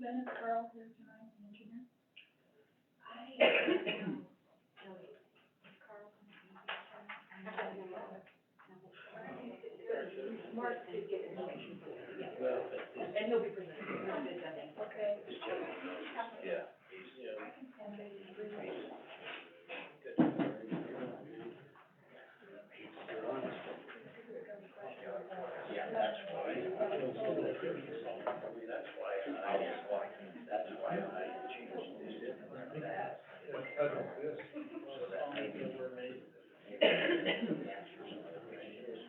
Then is Carl here tonight, the engineer? Mark did get information from him, yeah. And he'll be presenting. Okay. Yeah. Yeah, that's why, that's why I changed this to that. So that maybe we're made. Answer some of the questions.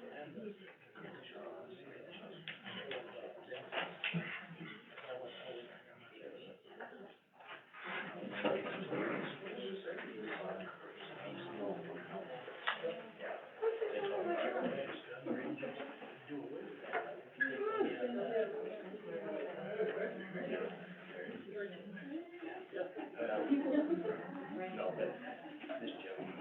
No, but this gentleman,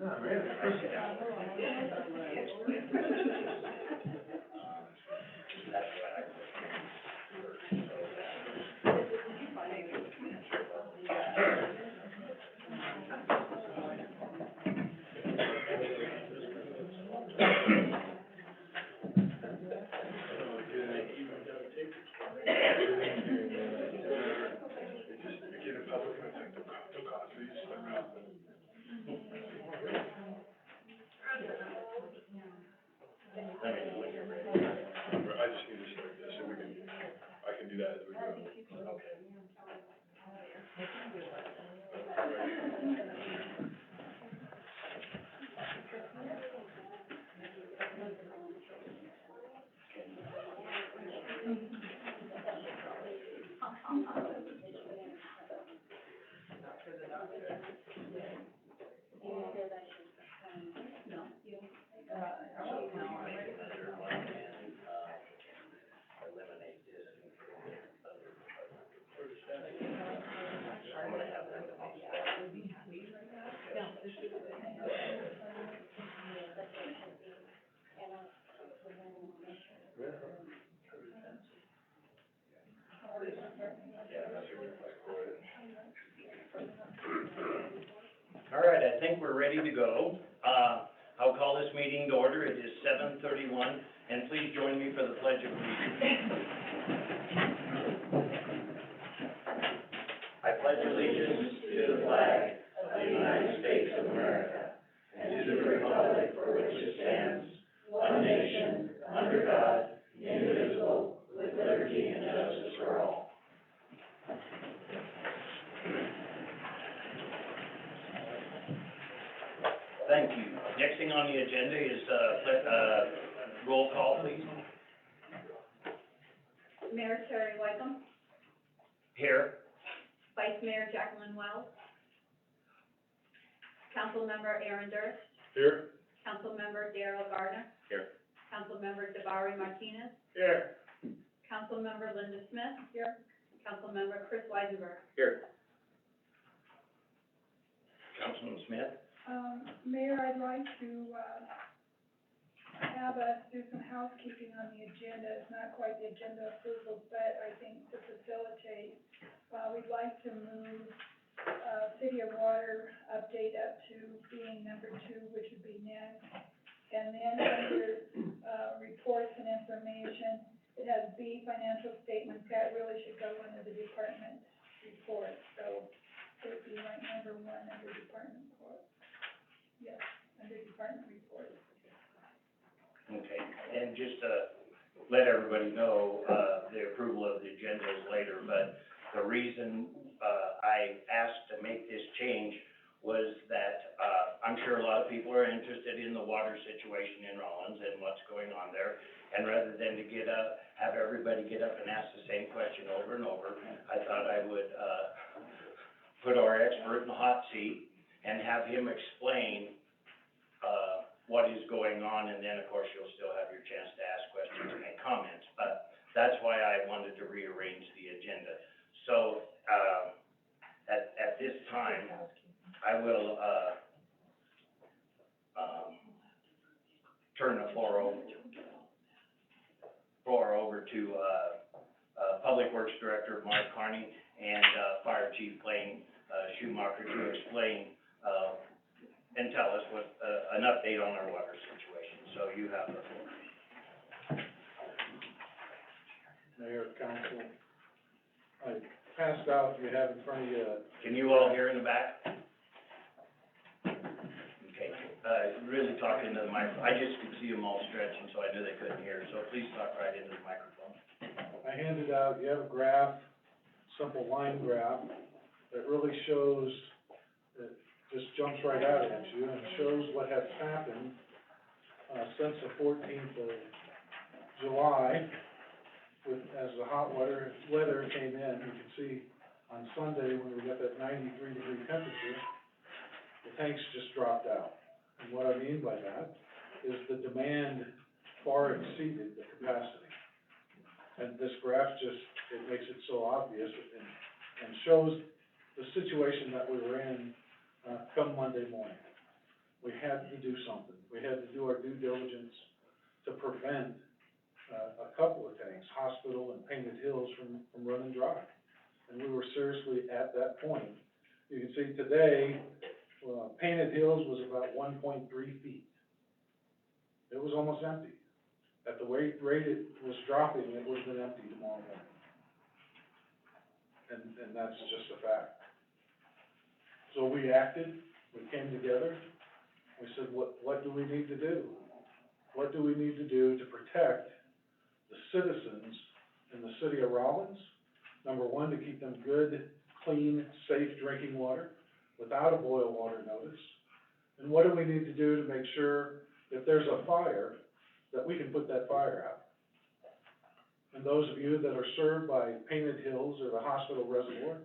oh, man. I sit down with him. He explained it. That's what I was first, so I just need to start this, so we can, I can do that as we go. Okay. eliminate this and other stuff. I'm gonna have them. All right, I think we're ready to go. I'll call this meeting to order. It is 7:31, and please join me for the Pledge of Allegiance. I pledge allegiance to the flag of the United States of America and to the republic for which it stands, one nation, under God, indivisible, with liberty and justice for all. Thank you. Next thing on the agenda is, roll call, please. Mayor Terry Wyckoff, Here. Vice Mayor Jacqueline Wells, Councilmember Aaron Durst, Here? Councilmember Darrell Gardner. Here. Councilmember Jabari Martinez, Here. Councilmember Linda Smith. Here. Councilmember Chris Weisenberg. Here. Councilman Smith? Mayor, I'd like to, have us do some housekeeping on the agenda. It's not quite the agenda approval, but I think to facilitate, we'd like to move, City of Water update up to being number 2, which would be next. And then under, reports and information, it has B, financial statements. That really should go under the department report. So it would be like number 1 under department report. Yes, under department report. Okay, and just to let everybody know, the approval of the agenda is later, but the reason, I asked to make this change was that, I'm sure a lot of people are interested in the water situation in Rollins and what's going on there. And rather than to get up, have everybody get up and ask the same question over and over, I thought I would, put our expert in the hot seat have him explain, what is going on, and then, of course, you'll still have your chance to ask questions and make comments, but that's why I wanted to rearrange the agenda. So, at this time, I will, turn the floor over to, Public Works Director Mark Carney and, Fire Chief Blaine, Schumacher to explain, and tell us what, an update on our water situation. So you have the floor. Mayor, council, I passed out, you have in front of you. Can you all hear in the back? Okay, really talk into the mic, I just could see them all stretching, so I knew they couldn't hear, so please talk right into the microphone. I handed out, you have a graph, simple line graph, that really shows, it just jumps right out at you, and shows what has happened, since the 14th of July, as the hot weather came in. You can see on Sunday, when we got that 93-degree temperature, the tanks just dropped out. And what I mean by that is the demand far exceeded the capacity. And this graph just, it makes it so obvious and shows the situation that we were in, come Monday morning. We had to do something. We had to do our due diligence to prevent, a couple of tanks, Hospital and Painted Hills, from running dry. And we were seriously at that point. You can see today, Painted Hills was about 1.3 feet. It was almost empty. At the rate it was dropping, it would have been empty tomorrow morning. And that's just a fact. So we acted, we came together, we said, what do we need to do? What do we need to do to protect the citizens in the city of Rollins? Number one, to keep them good, clean, safe drinking water without a boil water notice. And what do we need to do to make sure if there's a fire, that we can put that fire out? And those of you that are served by Painted Hills or the Hospital Reservoir,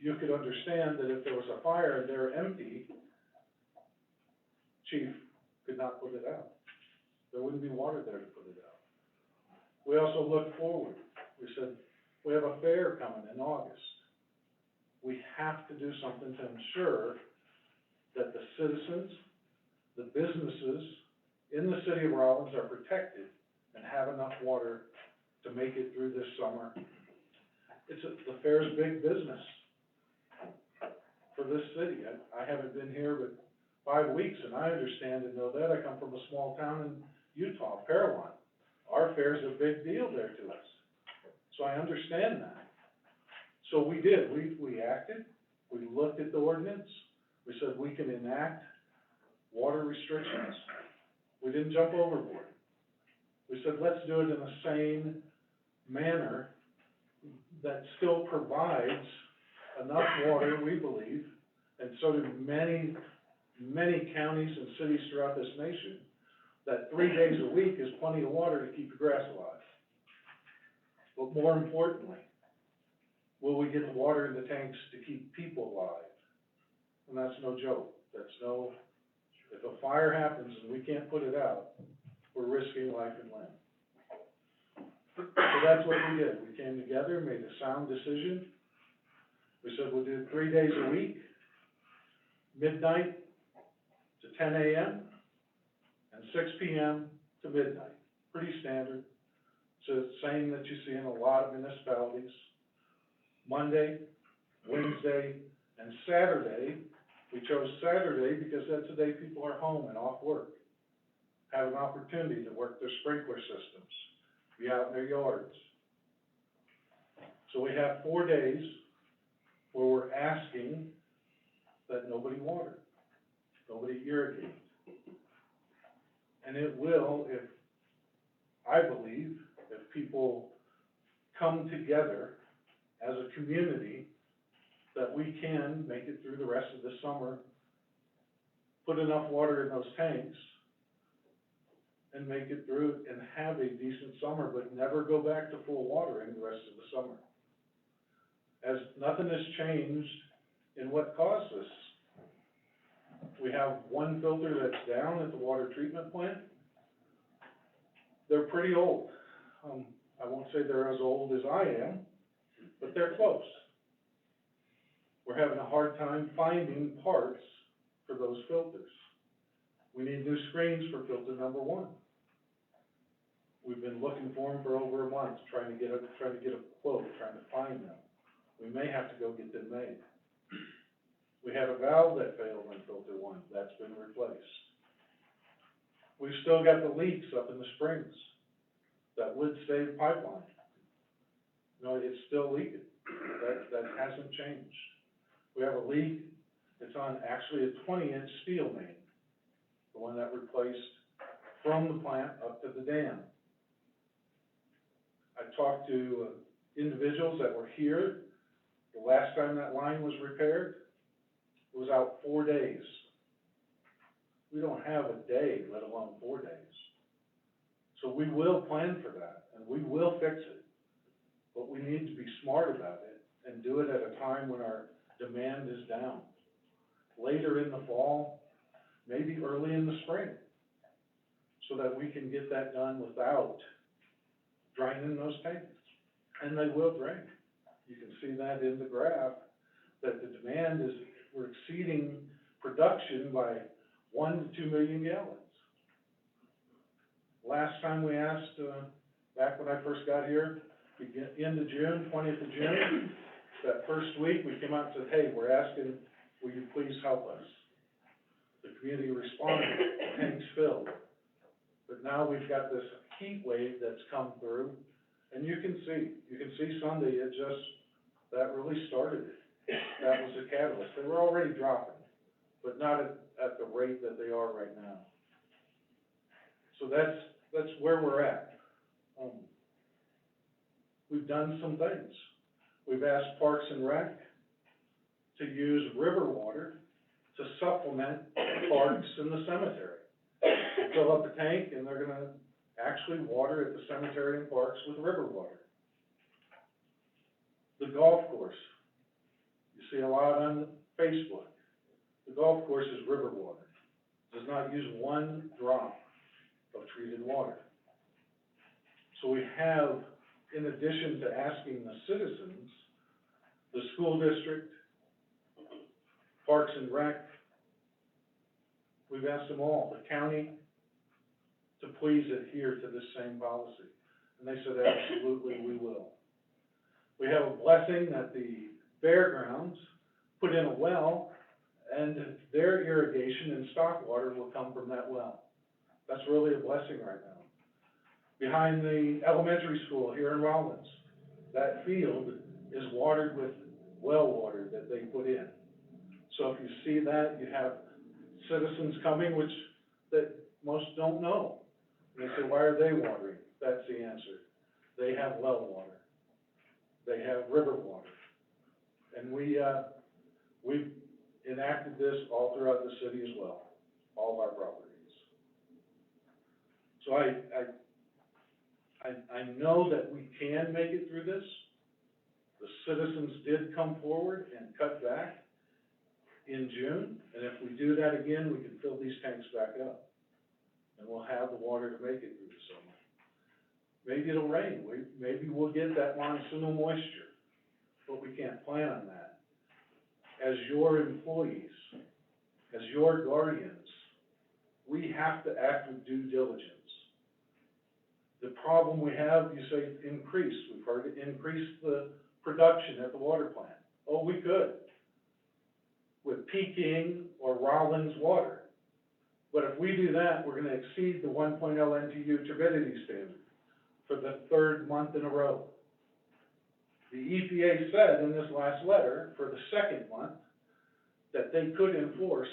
you could understand that if there was a fire and they're empty, chief could not put it out. There wouldn't be water there to put it out. We also looked forward. We said, we have a fair coming in August. We have to do something to ensure that the citizens, the businesses in the city of Rollins are protected and have enough water to make it through this summer. The fair's big business for this city. I haven't been here but 5 weeks, and I understand and know that. I come from a small town in Utah, Parowan. Our fair's a big deal there to us. So I understand that. So we did, we acted, we looked at the ordinance, we said we can enact water restrictions. We didn't jump overboard. We said, let's do it in a sane manner that still provides enough water, we believe, and so do many, many counties and cities throughout this nation, that 3 days a week is plenty of water to keep your grass alive. But more importantly, will we get the water in the tanks to keep people alive? And that's no joke. If a fire happens and we can't put it out, we're risking life and limb. So that's what we did. We came together, made a sound decision. We said we'll do 3 days a week, midnight to 10 a.m. and 6 p.m. to midnight. Pretty standard. So it's the same that you see in a lot of municipalities. Monday, Wednesday, and Saturday. We chose Saturday because that's the day people are home and off work, have an opportunity to work their sprinkler systems, be out in their yards. So we have 4 days where we're asking that nobody water, nobody irrigate. And it will, I believe, if people come together as a community, that we can make it through the rest of the summer, put enough water in those tanks, and make it through and have a decent summer, but never go back to full watering the rest of the summer. As nothing has changed in what caused this have one filter that's down at the water treatment plant. They're pretty old. I won't say they're as old as I am, but they're close. We're having a hard time finding parts for those filters. We need new screens for filter number one. We've been looking for them for over a month, trying to get a quote, trying to find them. We may have to go get them made. We had a valve that failed on filter one, that's been replaced. We've still got the leaks up in the springs, that wood stayed pipeline. No, it's still leaking, that hasn't changed. We have a leak, it's on actually a 20-inch steel main, the one that replaced from the plant up to the dam. I talked to individuals that were here, the last time that line was repaired, it was out 4 days. We don't have a day, let alone 4 days. So we will plan for that, and we will fix it. But we need to be smart about it and do it at a time when our demand is down. Later in the fall, maybe early in the spring, so that we can get that done without draining those tanks. And they will drain. You can see that in the graph, that the demand is, we're exceeding production by 1 to 2 million gallons. Last time we asked, back when I first got here, end of June, 20th of June, that first week, we came out and said, hey, we're asking, will you please help us? The community responded, tanks filled. But now we've got this heat wave that's come through, and you can see Sunday, it just, that really started it. That was the catalyst. They were already dropping, but not at the rate that they are right now. So that's where we're at. We've done some things. We've asked Parks and Rec to use river water to supplement parks in the cemetery. They fill up a tank and they're gonna actually water at the cemetery and parks with river water. The golf course, you see a lot on Facebook. The golf course is river water. Does not use 1 drop of treated water. So we have, in addition to asking the citizens, the school district, Parks and Rec, we've asked them all, the county, to please adhere to this same policy. And they said, absolutely, we will. We have a blessing that the fairgrounds put in a well, and their irrigation and stock water will come from that well. That's really a blessing right now. Behind the elementary school here in Rollins, that field is watered with well water that they put in. So if you see that, you have citizens coming, which that most don't know. And they say, why are they watering? That's the answer. They have well water. They have river water. And we've enacted this all throughout the city as well, all of our properties. So I know that we can make it through this. The citizens did come forward and cut back in June, and if we do that again, we can fill these tanks back up. And we'll have the water to make it through the summer. Maybe it'll rain, maybe we'll get that monsoonal moisture, but we can't plan on that. As your employees, as your guardians, we have to act with due diligence. The problem we have, you say increase, we've heard it, increase the production at the water plant. Oh, we could, with Peking or Rollins water. But if we do that, we're gonna exceed the 1.0 NTU turbidity standard for the 3rd month in a row. The EPA said in this last letter, for the 2nd month, that they could enforce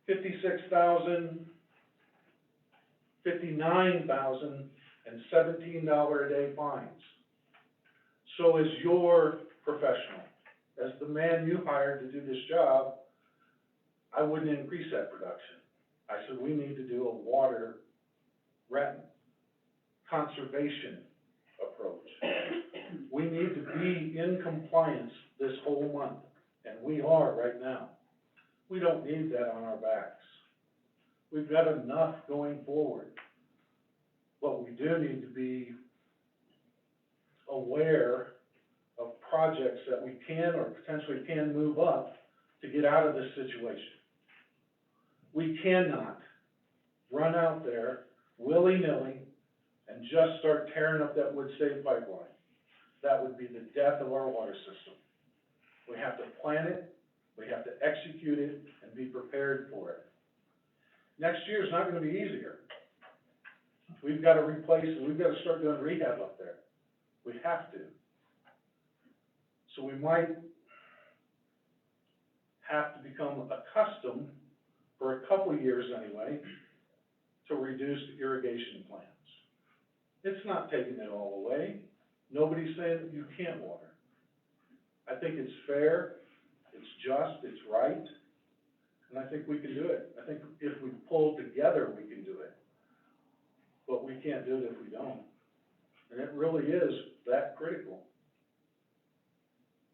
59,000, and $17 a day fines. So as your professional, as the man you hired to do this job, I wouldn't increase that production. I said, we need to do a water conservation approach. We need to be in compliance this whole month, and we are right now. We don't need that on our backs. We've got enough going forward. But we do need to be aware of projects that we can or potentially can move up to get out of this situation. We cannot run out there willy-nilly and just start tearing up that Wood Save pipeline. That would be the death of our water system. We have to plan it, we have to execute it, and be prepared for it. Next year's not gonna be easier. We've gotta replace, and we've gotta start doing rehab up there. We have to. So we might have to become accustomed, for a couple of years anyway, to reduced irrigation plans. It's not taking it all away. Nobody's saying that you can't water. I think it's fair, it's just, it's right, and I think we can do it. I think if we pull together, we can do it. But we can't do it if we don't. And it really is that critical.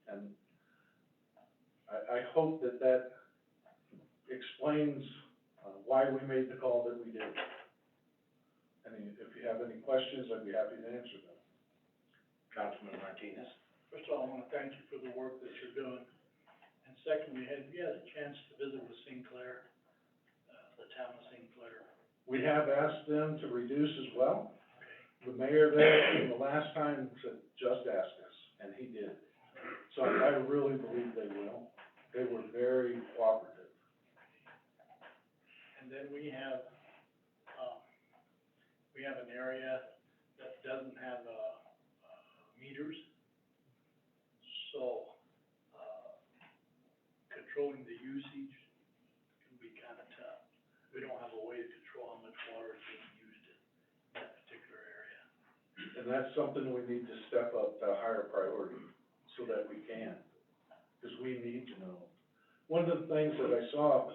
And I hope that that explains why we made the call that we did. And if you have any questions, I'd be happy to answer them. Councilman Martinez? First of all, I want to thank you for the work that you're doing. And secondly, have you had a chance to visit with Sinclair, the town of Sinclair? We have asked them to reduce as well. The mayor there, the last time, said, just ask us, and he did. So I really believe they will. They were very cooperative. And then we have an area that doesn't have, meters. So, controlling the usage can be kind of tough. We don't have a way to control how much water is being used in that particular area. And that's something we need to step up to a higher priority, so that we can, because we need to know. One of the things that I saw,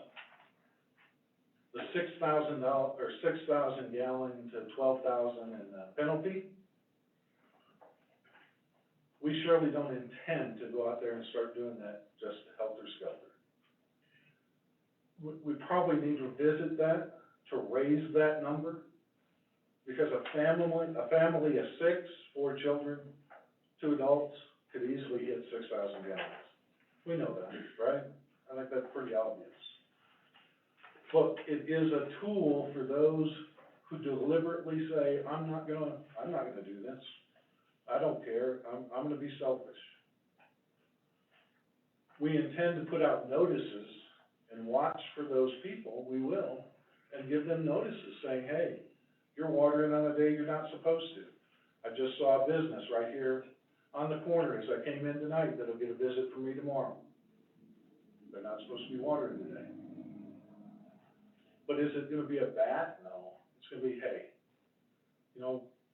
the $6,000, or 6,000 gallon to 12,000 in penalty, we surely don't intend to go out there and start doing that just helter-skelter. We probably need to visit that, to raise that number, because a family of 6, 4 children, 2 adults, could easily hit 6,000 gallons. We know that, right? I think that's pretty obvious. But it is a tool for those who deliberately say, I'm not gonna do this. I don't care, I'm gonna be selfish. We intend to put out notices and watch for those people, we will, and give them notices saying, hey, you're watering on a day you're not supposed to. I just saw a business right here on the corner as I came in tonight that'll get a visit from me tomorrow. They're not supposed to be watering today. But is it gonna be a bat? No. It's gonna be, hey,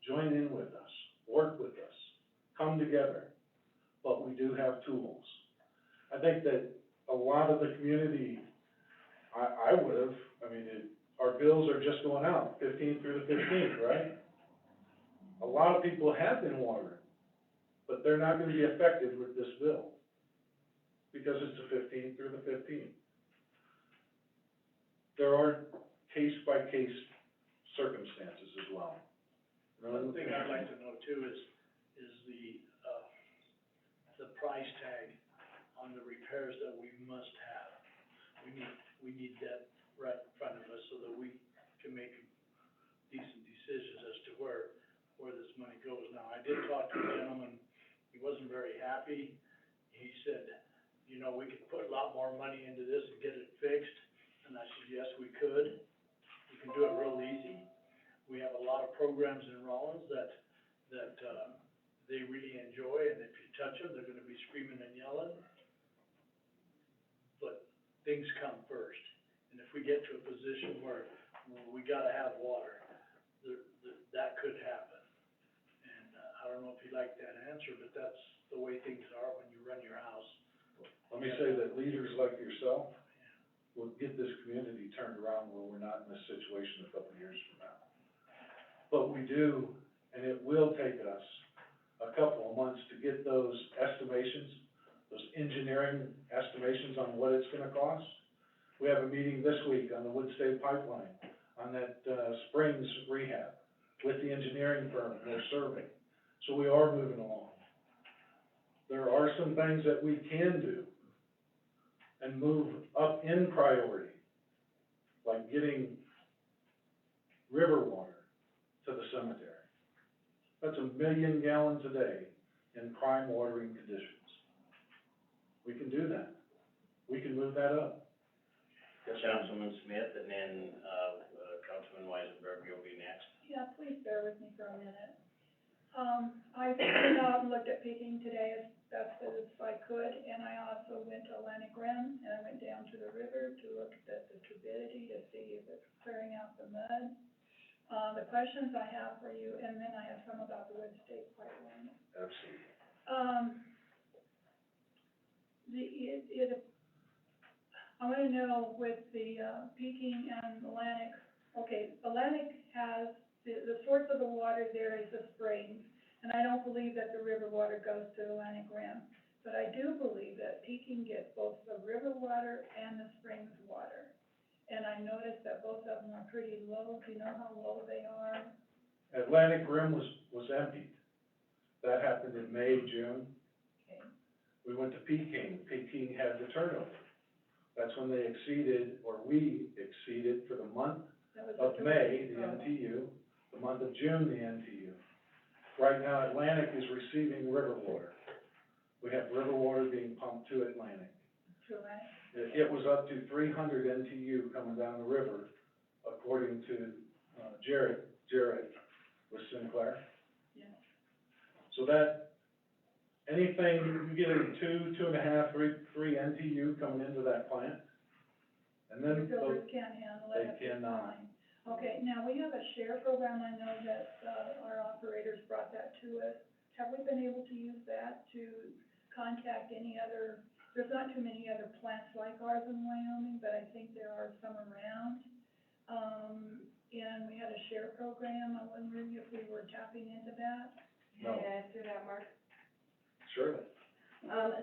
join in with us, work with us, come together. But we do have tools. I think that a lot of the community, I would've, our bills are just going out, 15th through the 15th, right? A lot of people have been watering, but they're not gonna be affected with this bill, because it's the 15th through the 15th. There are case-by-case circumstances as well. One thing I'd like to know too is the price tag on the repairs that we must have. We need that right in front of us so that we can make decent decisions as to where this money goes. Now, I did talk to a gentleman, he wasn't very happy. He said, we could put a lot more money into this and get it fixed. And I said, yes, we could. We can do it real easy. We have a lot of programs in Rollins that they really enjoy, and if you touch them, they're gonna be screaming and yelling. But things come first. And if we get to a position where we gotta have water, that could happen. And, I don't know if you like that answer, but that's the way things are when you run your house. Let me say that leaders like yourself will get this community turned around where we're not in this situation a couple of years from now. But we do, and it will take us a couple of months to get those estimations, those engineering estimations on what it's gonna cost. We have a meeting this week on the Wood State Pipeline, on that, Springs rehab, with the engineering firm, their survey. So we are moving along. There are some things that we can do and move up in priority, like getting river water to the cemetery. That's 1 million gallons a day in prime watering conditions. We can do that. We can move that up. Yes, sir. Councilman Smith, and then, Councilman Weisenberg, you'll be next. Yeah, please bear with me for a minute. I went out and looked at Peking today as best as I could, and I also went to Atlantic Rim, and I went down to the river to look at the turbidity to see if it's clearing out the mud. The questions I have for you, and then I have some about the Wood State Pipeline. Absolutely. I wanna know with the, Peking and Atlantic, okay, Atlantic has, the source of the water there is the springs, and I don't believe that the river water goes to Atlantic Rim. But I do believe that Peking gets both the river water and the springs water. And I noticed that both of them are pretty low. Do you know how low they are? Atlantic Rim was emptied. That happened in May, June. Okay, We went to Peking. Peking had the turnover. That's when they exceeded, or we exceeded for the month that was. of May, the NTU, the month of June, the NTU. Right now, Atlantic is receiving river water. We have river water being pumped to Atlantic. To Atlantic. It was up to 300 NTU coming down the river, according to, Jarrett with Sinclair. Yeah. So that, anything, you get a 2.5, 3 NTU coming into that plant, and then Your filters can't handle it. they cannot. Okay, now, we have a share program, I know that, our operators brought that to us. Have we been able to use that to contact any other, there's not too many other plants like ours in Wyoming, but I think there are some around. And we had a share program, I'm wondering if we were tapping into that? No. Can I answer that, Mark? Surely.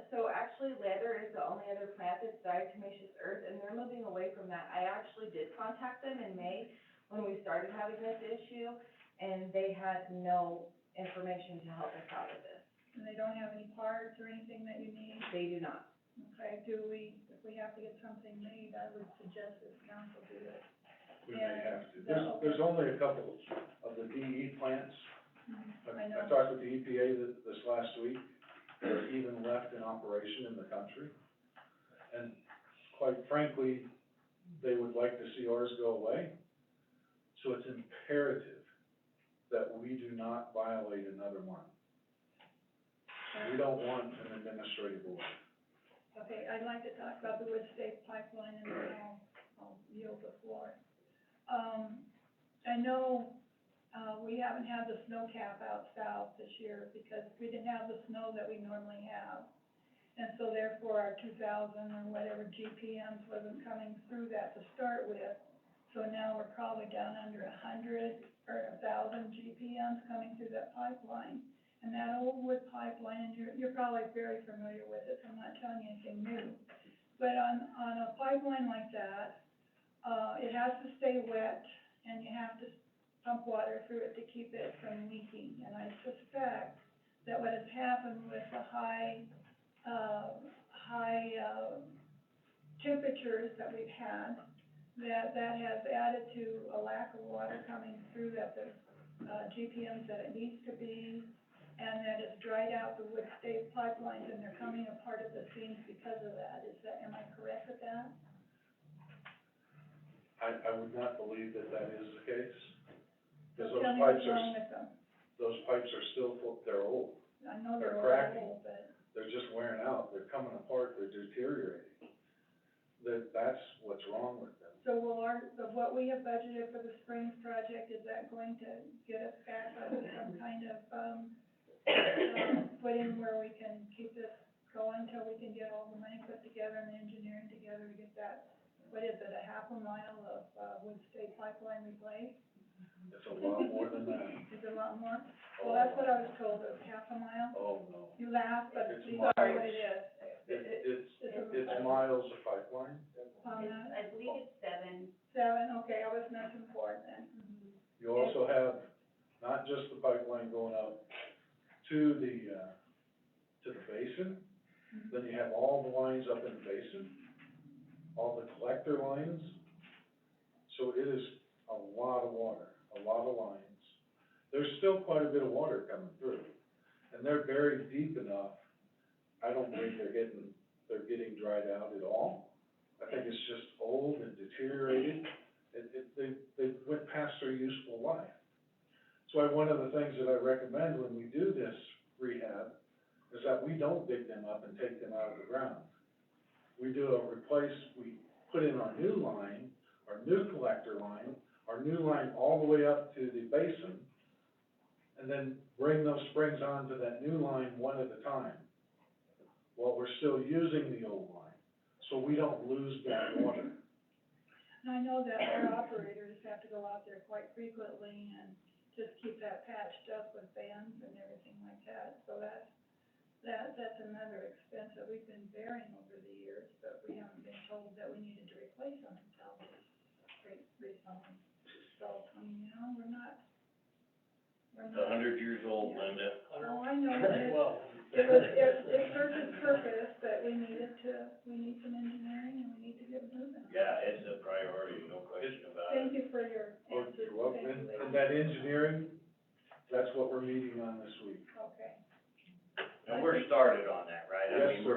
So actually, leather is the only other plant that's diatomaceous earth, and they're moving away from that. I actually did contact them in May when we started having this issue, and they had no information to help us out with this. And they don't have any parts or anything that you need? They do not. Okay, if we have to get something made, I would suggest this council do it. We may Yeah. have to. There's only a couple of the DE plants. I know. I talked with the EPA this last week, that even left in operation in the country. And quite frankly, they would like to see ours go away. So it's imperative that we do not violate another one. We don't want an administrative order. Okay, I'd like to talk about the Wood State Pipeline, and then I'll yield the floor. I know, we haven't had the snow cap out south this year because we didn't have the snow that we normally have. And so therefore, our 2,000 or whatever GPMs wasn't coming through that to start with. So now we're probably down under 100 or 1,000 GPMs coming through that pipeline. And that old wood pipeline, and you're probably very familiar with it, so I'm not telling you anything new. But on a pipeline like that, it has to stay wet, and you have to pump water through it to keep it from leaking. And I suspect that what has happened with the high temperatures that we've had, that has added to a lack of water coming through at the GPMs that it needs to be, and that it's dried out the Wood State pipelines, and they're coming apart at the seams because of that. Am I correct with that? I would not believe that is the case. So Because tell those me what's pipes wrong with them. those pipes are still, they're old. I know they're They're cracking. old, but, They're just wearing out. They're coming apart. They're deteriorating. That's what's wrong with them. so what we have budgeted for the Springs project, is that going to get us back on some kind of, footing where we can keep this going until we can get all the money put together and the engineering together to get that, what is it, a half a mile of, Wood State pipeline replaced? It's a lot more than that. Is it a lot more? Well, that's what I was told, it was half a mile. Oh, no. You laugh, but It's these miles. are what it is. It's miles of pipeline. On that, I believe it's 7. 7, okay, I was misinformed then. You also have not just the pipeline going up to the basin, then you have all the lines up in the basin, all the collector lines. So it is a lot of water, a lot of lines. There's still quite a bit of water coming through, and they're buried deep enough. I don't believe they're getting dried out at all. I think it's just old and deteriorated. They went past their useful life. So one of the things that I recommend when we do this rehab is that we don't dig them up and take them out of the ground. We put in our new line, our new collector line, our new line all the way up to the basin, and then bring those springs onto that new line one at a time, while we're still using the old line, so we don't lose that water. And I know that our operators have to go out there quite frequently and just keep that patched up with bands and everything like that. So that's another expense that we've been bearing over the years, but we haven't been told that we needed to replace them until recently. So, I mean, you know, we're not. It's 100 years old, Linda. Oh, I know, but Well, it served its purpose, but we need some engineering and we need to get moving. Yeah, it's a priority, no question about it. Thank you for your Oh, answers. you're welcome. Thank you, And ladies. that engineering, that's what we're meeting on this week. Okay. And we're started on that, right? I Yes, mean,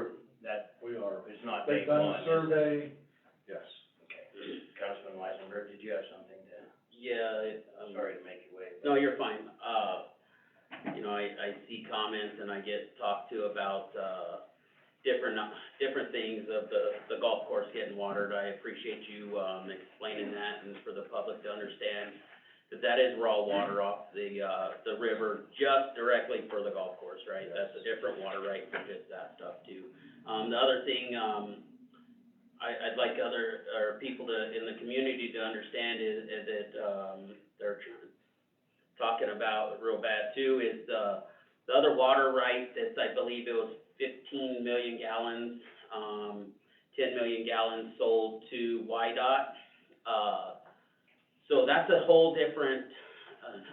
We are. it's not They've day done one. the survey, yes. Okay. Councilman Weisenberg, did you have something to, Yeah, sorry to make you wait. no, you're fine. You know, I see comments and I get talked to about, different things of the golf course getting watered. I appreciate you, explaining that and for the public to understand that is raw water off the river just directly for the golf course, right? That's a different water right for just that stuff too. The other thing, I'd like people in the community to understand is that, they're talking about real bad too, is the other water right that's, I believe it was 15 million gallons, 10 million gallons sold to YDOT. So that's a whole different,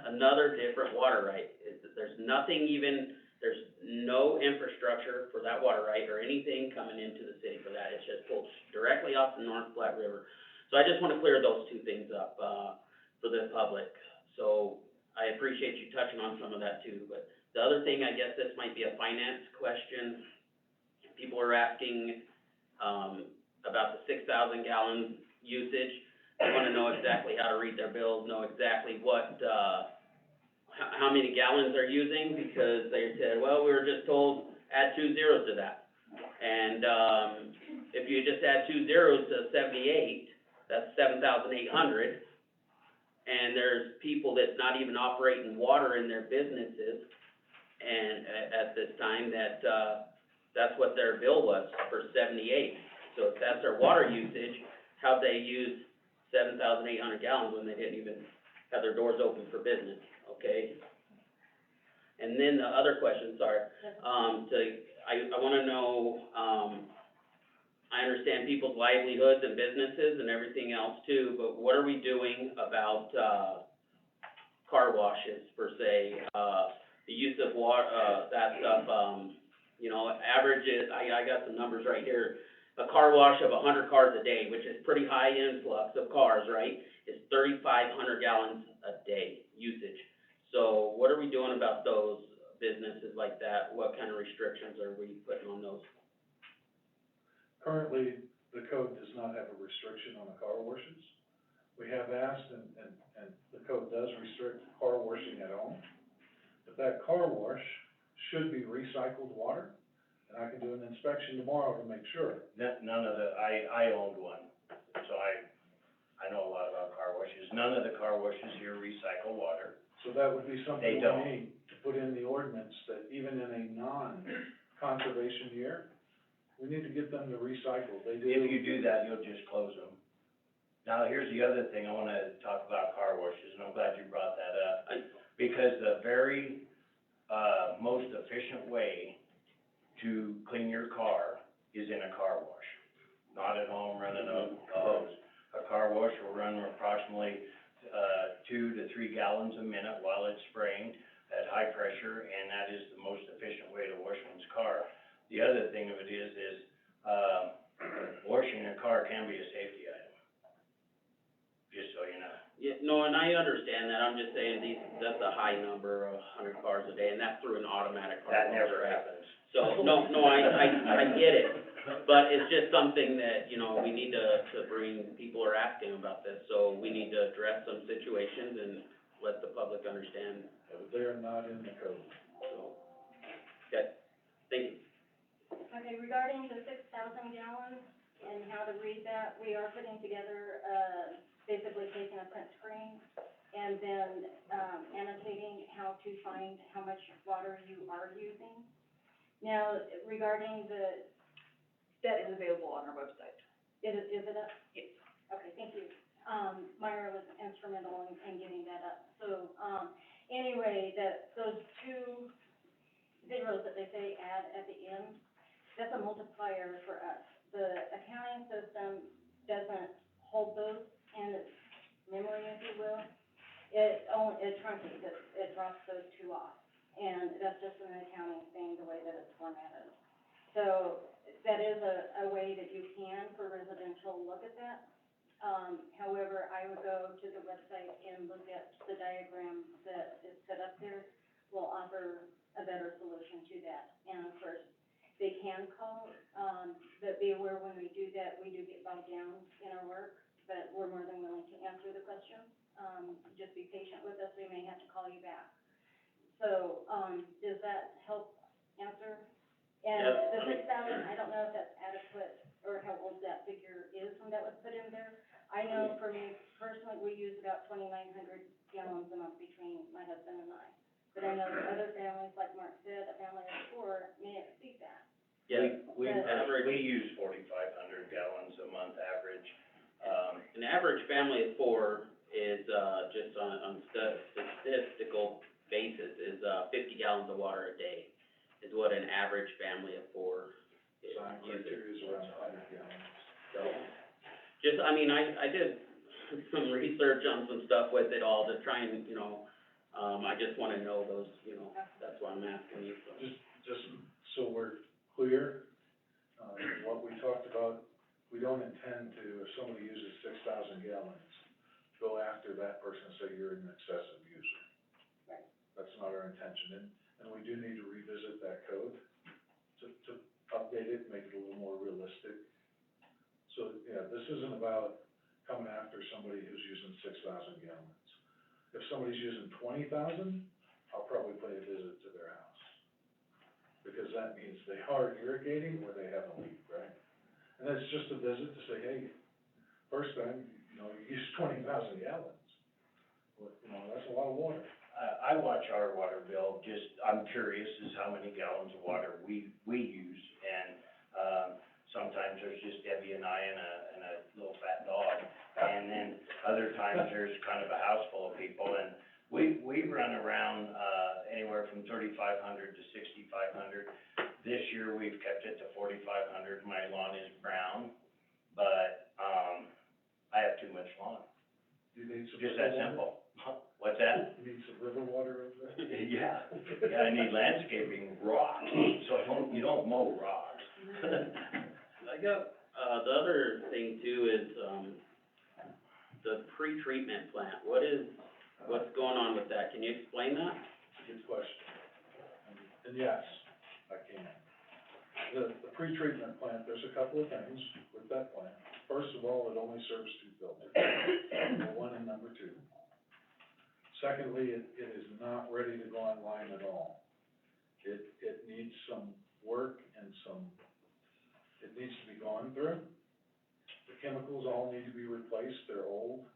another different water right. There's no infrastructure for that water right or anything coming into the city for that. It's just pulled directly off the North Platte River. So I just want to clear those two things up, for the public. So I appreciate you touching on some of that too, but the other thing, I guess this might be a finance question. People are asking, about the 6,000 gallon usage. They want to know exactly how to read their bills, know exactly what, how many gallons they're using, because they said, well, we were just told add 2 zeros to that. And, if you just add 2 zeros to 78, that's 7,800. And there's people that's not even operating water in their businesses, and at this time, that's what their bill was for 78. So if that's their water usage, how'd they use 7,800 gallons when they didn't even have their doors open for business, okay? And then the other question, sorry, I wanna know, I understand people's livelihoods and businesses and everything else too, but what are we doing about, car washes per se? The use of water, that stuff, you know, averages, I got some numbers right here. A car wash of 100 cars a day, which is pretty high influx of cars, right, is 3,500 gallons a day usage. So what are we doing about those businesses like that? What kind of restrictions are we putting on those? Currently, the code does not have a restriction on the car washes. We have asked, and the code does restrict car washing at home. But that car wash should be recycled water, and I can do an inspection tomorrow to make sure. None of the, I owned one, so I know a lot about car washes. None of the car washes here recycle water. So that would be something They we don't. need to put in the ordinance, that even in a non-conservation year, we need to get them to recycle. They do. If you do that, you'll just close them. Now, here's the other thing, I wanna talk about car washes, and I'm glad you brought that up. Because the very, most efficient way to clean your car is in a car wash. Not at home running a hose. A car wash will run approximately, 2 to 3 gallons a minute while it's spraying at high pressure, and that is the most efficient way to wash one's car. The other thing of it is, washing a car can be a safety item. Just so you know. Yeah, no, and I understand that, I'm just saying that's a high number, 100 cars a day, and that's through an automatic car wash, That never right? happens. So, no, I get it, but it's just something that, you know, we need to bring, people are asking about this, so we need to address some situations and let the public understand, They're not in the code. so, okay, thank you. Okay, regarding the 6,000 gallons and how to read that, we are putting together, basically taking a print screen and then, annotating how to find how much water you are using. Now, regarding the, That is available on our website. is it up? Yes. Okay, thank you. Myra was instrumental in getting that up. So, anyway, those two zeros that they say add at the end, that's a multiplier for us. The accounting system doesn't hold those in its memory, if you will. It truncates it, it drops those two off. And that's just an accounting thing, the way that it's formatted. So, that is a way that you can, for residential, look at that. However, I would go to the website and look at the diagram that is set up there, will offer a better solution to that. And of course, they can call, but be aware when we do that, we do get bogged down in our work, but we're more than willing to answer the question. Just be patient with us, we may have to call you back. So, does that help answer? And the 6,000, I don't know if that's adequate, or how old that figure is when that was put in there. I know for me personally, we use about 2,900 gallons a month between my husband and I. But I know that other families, like Mark said, a family of 4 may exceed that. Yeah, We average, we use 4,500 gallons a month average. an average family of 4 is, just on statistical basis, is, 50 gallons of water a day, is what an average family of 4 is Design using. criteria is around 100 gallons. So, just, I mean, I did some research on some stuff with it all to try and, you know, I just wanna know those, you know, that's why I'm asking you, so. Just so we're clear, what we talked about, we don't intend to, if somebody uses 6,000 gallons, go after that person and say you're an excessive user. Right. That's not our intention, and we do need to revisit that code to update it, make it a little more realistic. So, yeah, this isn't about coming after somebody who's using 6,000 gallons. If somebody's using 20,000, I'll probably pay a visit to their house. Because that means they are irrigating or they have a leak, right? And that's just a visit to say, hey, first time, you know, you used 20,000 gallons. Well, you know, that's a lot of water. I watch our water bill, I'm curious as how many gallons of water we use, and, sometimes there's just Debbie and I and a little fat dog, and then other times there's kind of a house full of people, and we run around, anywhere from 3,500 to 6,500. This year, we've kept it to 4,500, my lawn is brown, but, I have too much lawn, You need some just river that water? simple. What's that? You need some river water over there? Yeah, I need landscaping rocks, so you don't mow rocks. I got, the other thing too is, the pre-treatment plant, what's going on with that, can you explain that? Good question. And yes, I can. The pre-treatment plant, there's a couple of things with that plant. First of all, it only serves 2 filters, number 1 and number 2. Secondly, it is not ready to go online at all. It needs some work and it needs to be gone through. The chemicals all need to be replaced, they're old,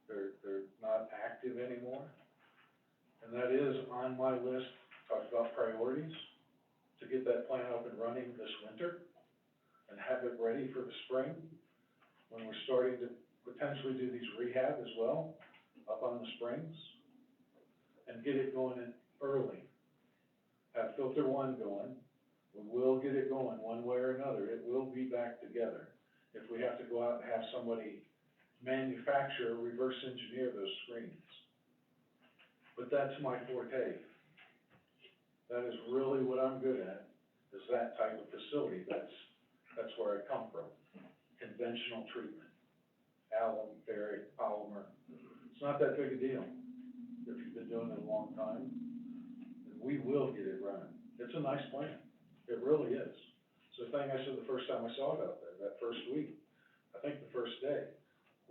they're not active anymore. And that is on my list, talk about priorities, to get that plant up and running this winter and have it ready for the spring, when we're starting to potentially do these rehab as well, up on the springs, and get it going in early. Have filter one going, we will get it going one way or another, it will be back together. If we have to go out and have somebody manufacture, reverse engineer those screens. But that's my forte. That is really what I'm good at, is that type of facility, that's where I come from. Conventional treatment, alum, ferric, polymer, it's not that big a deal if you've been doing it a long time. And we will get it running, it's a nice plant, it really is. It's the thing I said the first time I saw it out there, that first week, I think the first day,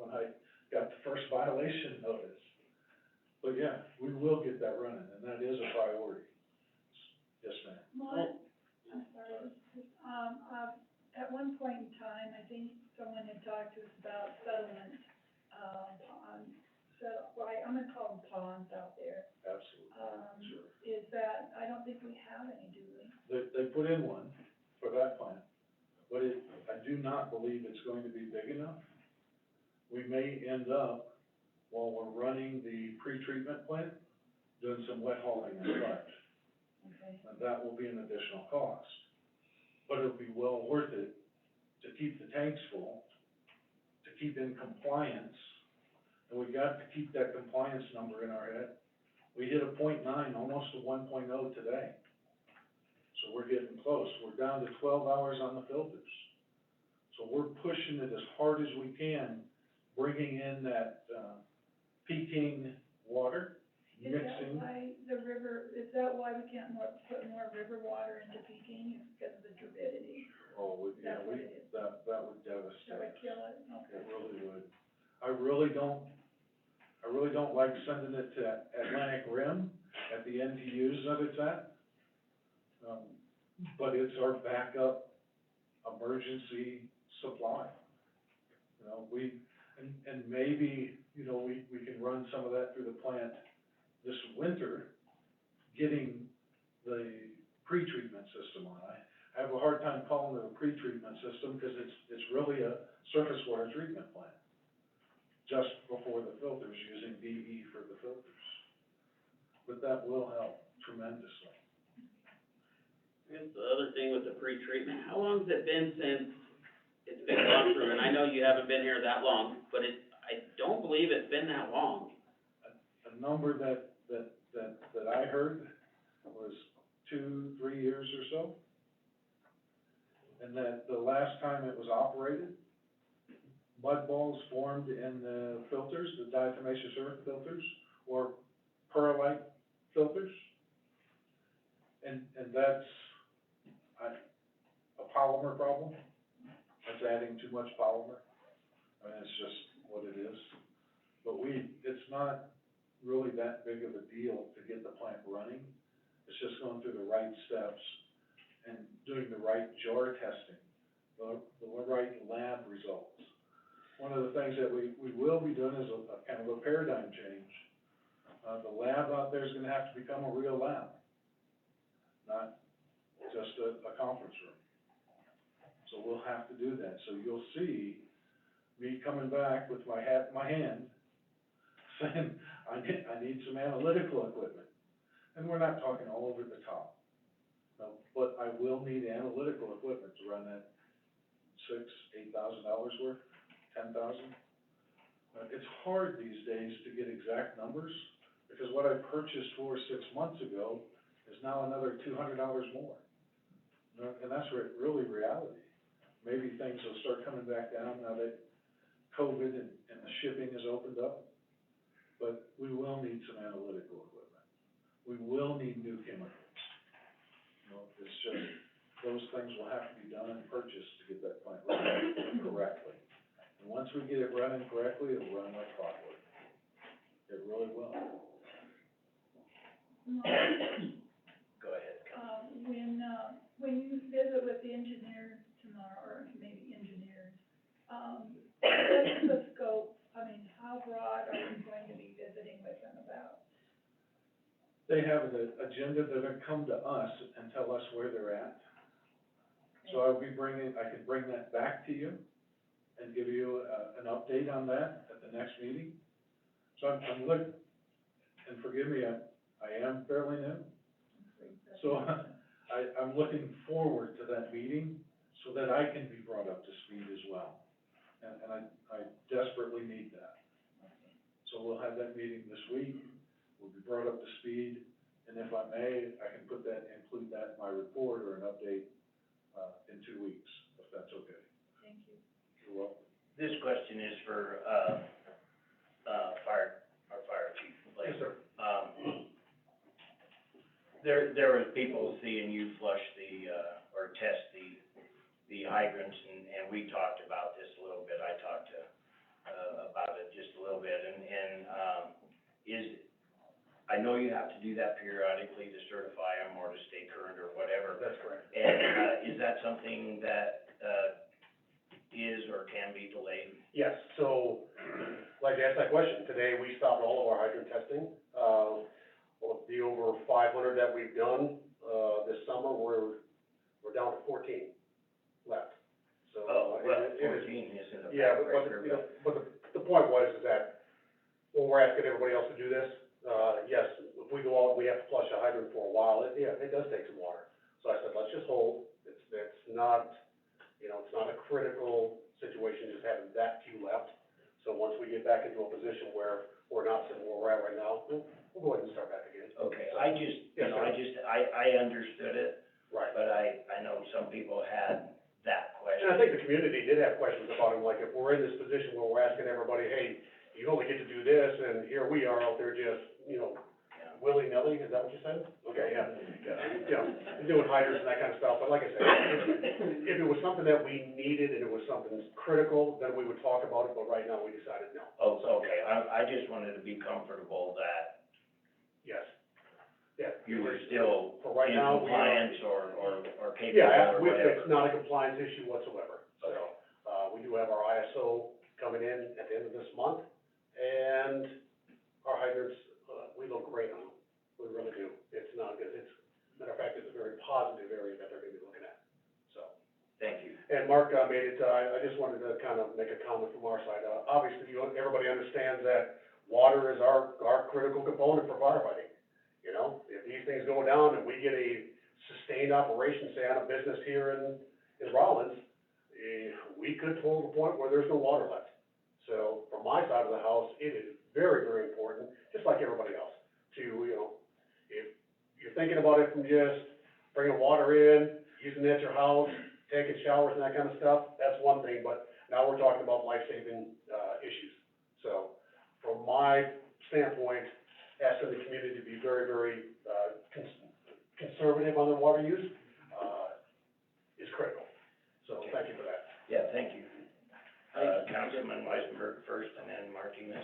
when I got the first violation notice. But yeah, we will get that running, and that is a priority. Yes, ma'am. Mon, I'm sorry, at one point in time, I think someone had talked to us about settlement, I'm gonna call them ponds out there. Absolutely, sure. Is that, I don't think we have any, do we? They put in one for that plant, but I do not believe it's going to be big enough. We may end up, while we're running the pre-treatment plant, doing some wet hauling and such. Okay. And that will be an additional cost. But it'll be well worth it to keep the tanks full, to keep in compliance, and we got to keep that compliance number in our head. We hit a 0.9, almost a 1.0 today. So we're getting close. We're down to 12 hours on the filters. So we're pushing it as hard as we can, bringing in that, peaking water, Is that mixing. why is that why we can't put more river water into Peking, because of the turbidity? Oh, yeah, That's what it is. that would devastate. That would us. kill it, okay. It really would. I really don't like sending it to Atlantic Rim at the NTUs that it's at. But it's our backup emergency supply. You know, and maybe, you know, we can run some of that through the plant this winter, getting the pre-treatment system on. I have a hard time calling it a pre-treatment system, because it's really a surface water treatment plant, just before the filters, using DE for the filters. But that will help tremendously. I guess the other thing with the pre-treatment, how long has it been since it's been gone through? And I know you haven't been here that long, but I don't believe it's been that long. A number that I heard was 2-3 years or so. And that the last time it was operated, mud balls formed in the filters, the diatomaceous earth filters, or perlite filters. And that's a polymer problem. That's adding too much polymer. I mean, it's just what it is. But it's not really that big of a deal to get the plant running. It's just going through the right steps and doing the right jar testing, the right lab results. One of the things that we will be doing is a kind of a paradigm change. The lab out there is gonna have to become a real lab, not just a conference room. So we'll have to do that. So you'll see me coming back with my hat in my hand, saying, I need some analytical equipment. And we're not talking all over the top. No, but I will need analytical equipment to run that $6,000-8,000 worth, 10,000. It's hard these days to get exact numbers, because what I purchased for 6 months ago is now another $200 more. And that's really reality. Maybe things will start coming back down now that COVID and the shipping has opened up. But we will need some analytical equipment. We will need new chemicals. You know, it's just, those things will have to be done and purchased to get that plant running correctly. And once we get it running correctly, it'll run like clockwork. It really will. Go ahead, Councilman. When you visit with the engineers tomorrow, or maybe engineers, what's the scope? I mean, how broad are you going to be visiting with them about? They have an agenda that will come to us and tell us where they're at. So I could bring that back to you and give you an update on that at the next meeting. So I'm looking, and forgive me, I am fairly new, so I'm looking forward to that meeting so that I can be brought up to speed as well. And I desperately need that. So we'll have that meeting this week, we'll be brought up to speed, and if I may, I can include that in my report or an update, in 2 weeks, if that's okay. Thank you. You're welcome. This question is for, our fire chief. Blake. Yes, sir. There was people seeing you flush or test the hydrants, and we talked about this a little bit. I talked about it just a little bit, and I know you have to do that periodically to certify them or to stay current or whatever. That's correct. And, is that something that, is or can be delayed? Yes, so, like to ask that question, today we stopped all of our hydrant testing. Of the over 500 that we've done, this summer, we're down to 14 left. So, Oh, well, it is. 14 isn't a Yeah, backbreaker, you know, but the point was is that when we're asking everybody else to do this, yes, if we go out, we have to flush a hydrant for a while, it does take some water. So I said, let's just hold, it's not, you know, it's not a critical situation, just having that few left. So once we get back into a position where we're not sitting where we're at right now, we'll go ahead and start back again. Okay, I understood it, Right. but I know some people had that question. And I think the community did have questions about it, like if we're in this position where we're asking everybody, hey, you only get to do this, and here we are out there just, you know, Yeah. willy-nilly, is that what you said? Okay, yeah, doing hydrants and that kind of stuff, but like I said, if it was something that we needed and it was something critical, then we would talk about it, but right now, we decided no. Oh, okay, I just wanted to be comfortable that Yes. Yeah. you were still For right in now, we are. compliance or capable Yeah, or whatever. it's not a compliance issue whatsoever. So, we do have our ISO coming in at the end of this month, and our hydrants, we look great on them. We really do. It's not good. Matter of fact, it's a very positive area that they're gonna be looking at, so. Thank you. And Mark, made it, I just wanted to kind of make a comment from our side. Obviously, everybody understands that water is our critical component for firefighting. You know, if these things go down and we get a sustained operation, say on a business here in Rollins, we could pull to the point where there's no water left. So from my side of the house, it is very, very important, just like everybody else, to, you know, if you're thinking about it from just bringing water in, using it at your house, taking showers and that kind of stuff, that's one thing, but now we're talking about life-saving, issues. So from my standpoint, asking the community to be very, very, conservative on their water use, is critical. So thank you for that. Yeah, thank you. Councilman Weisenberg first, and then Martinez.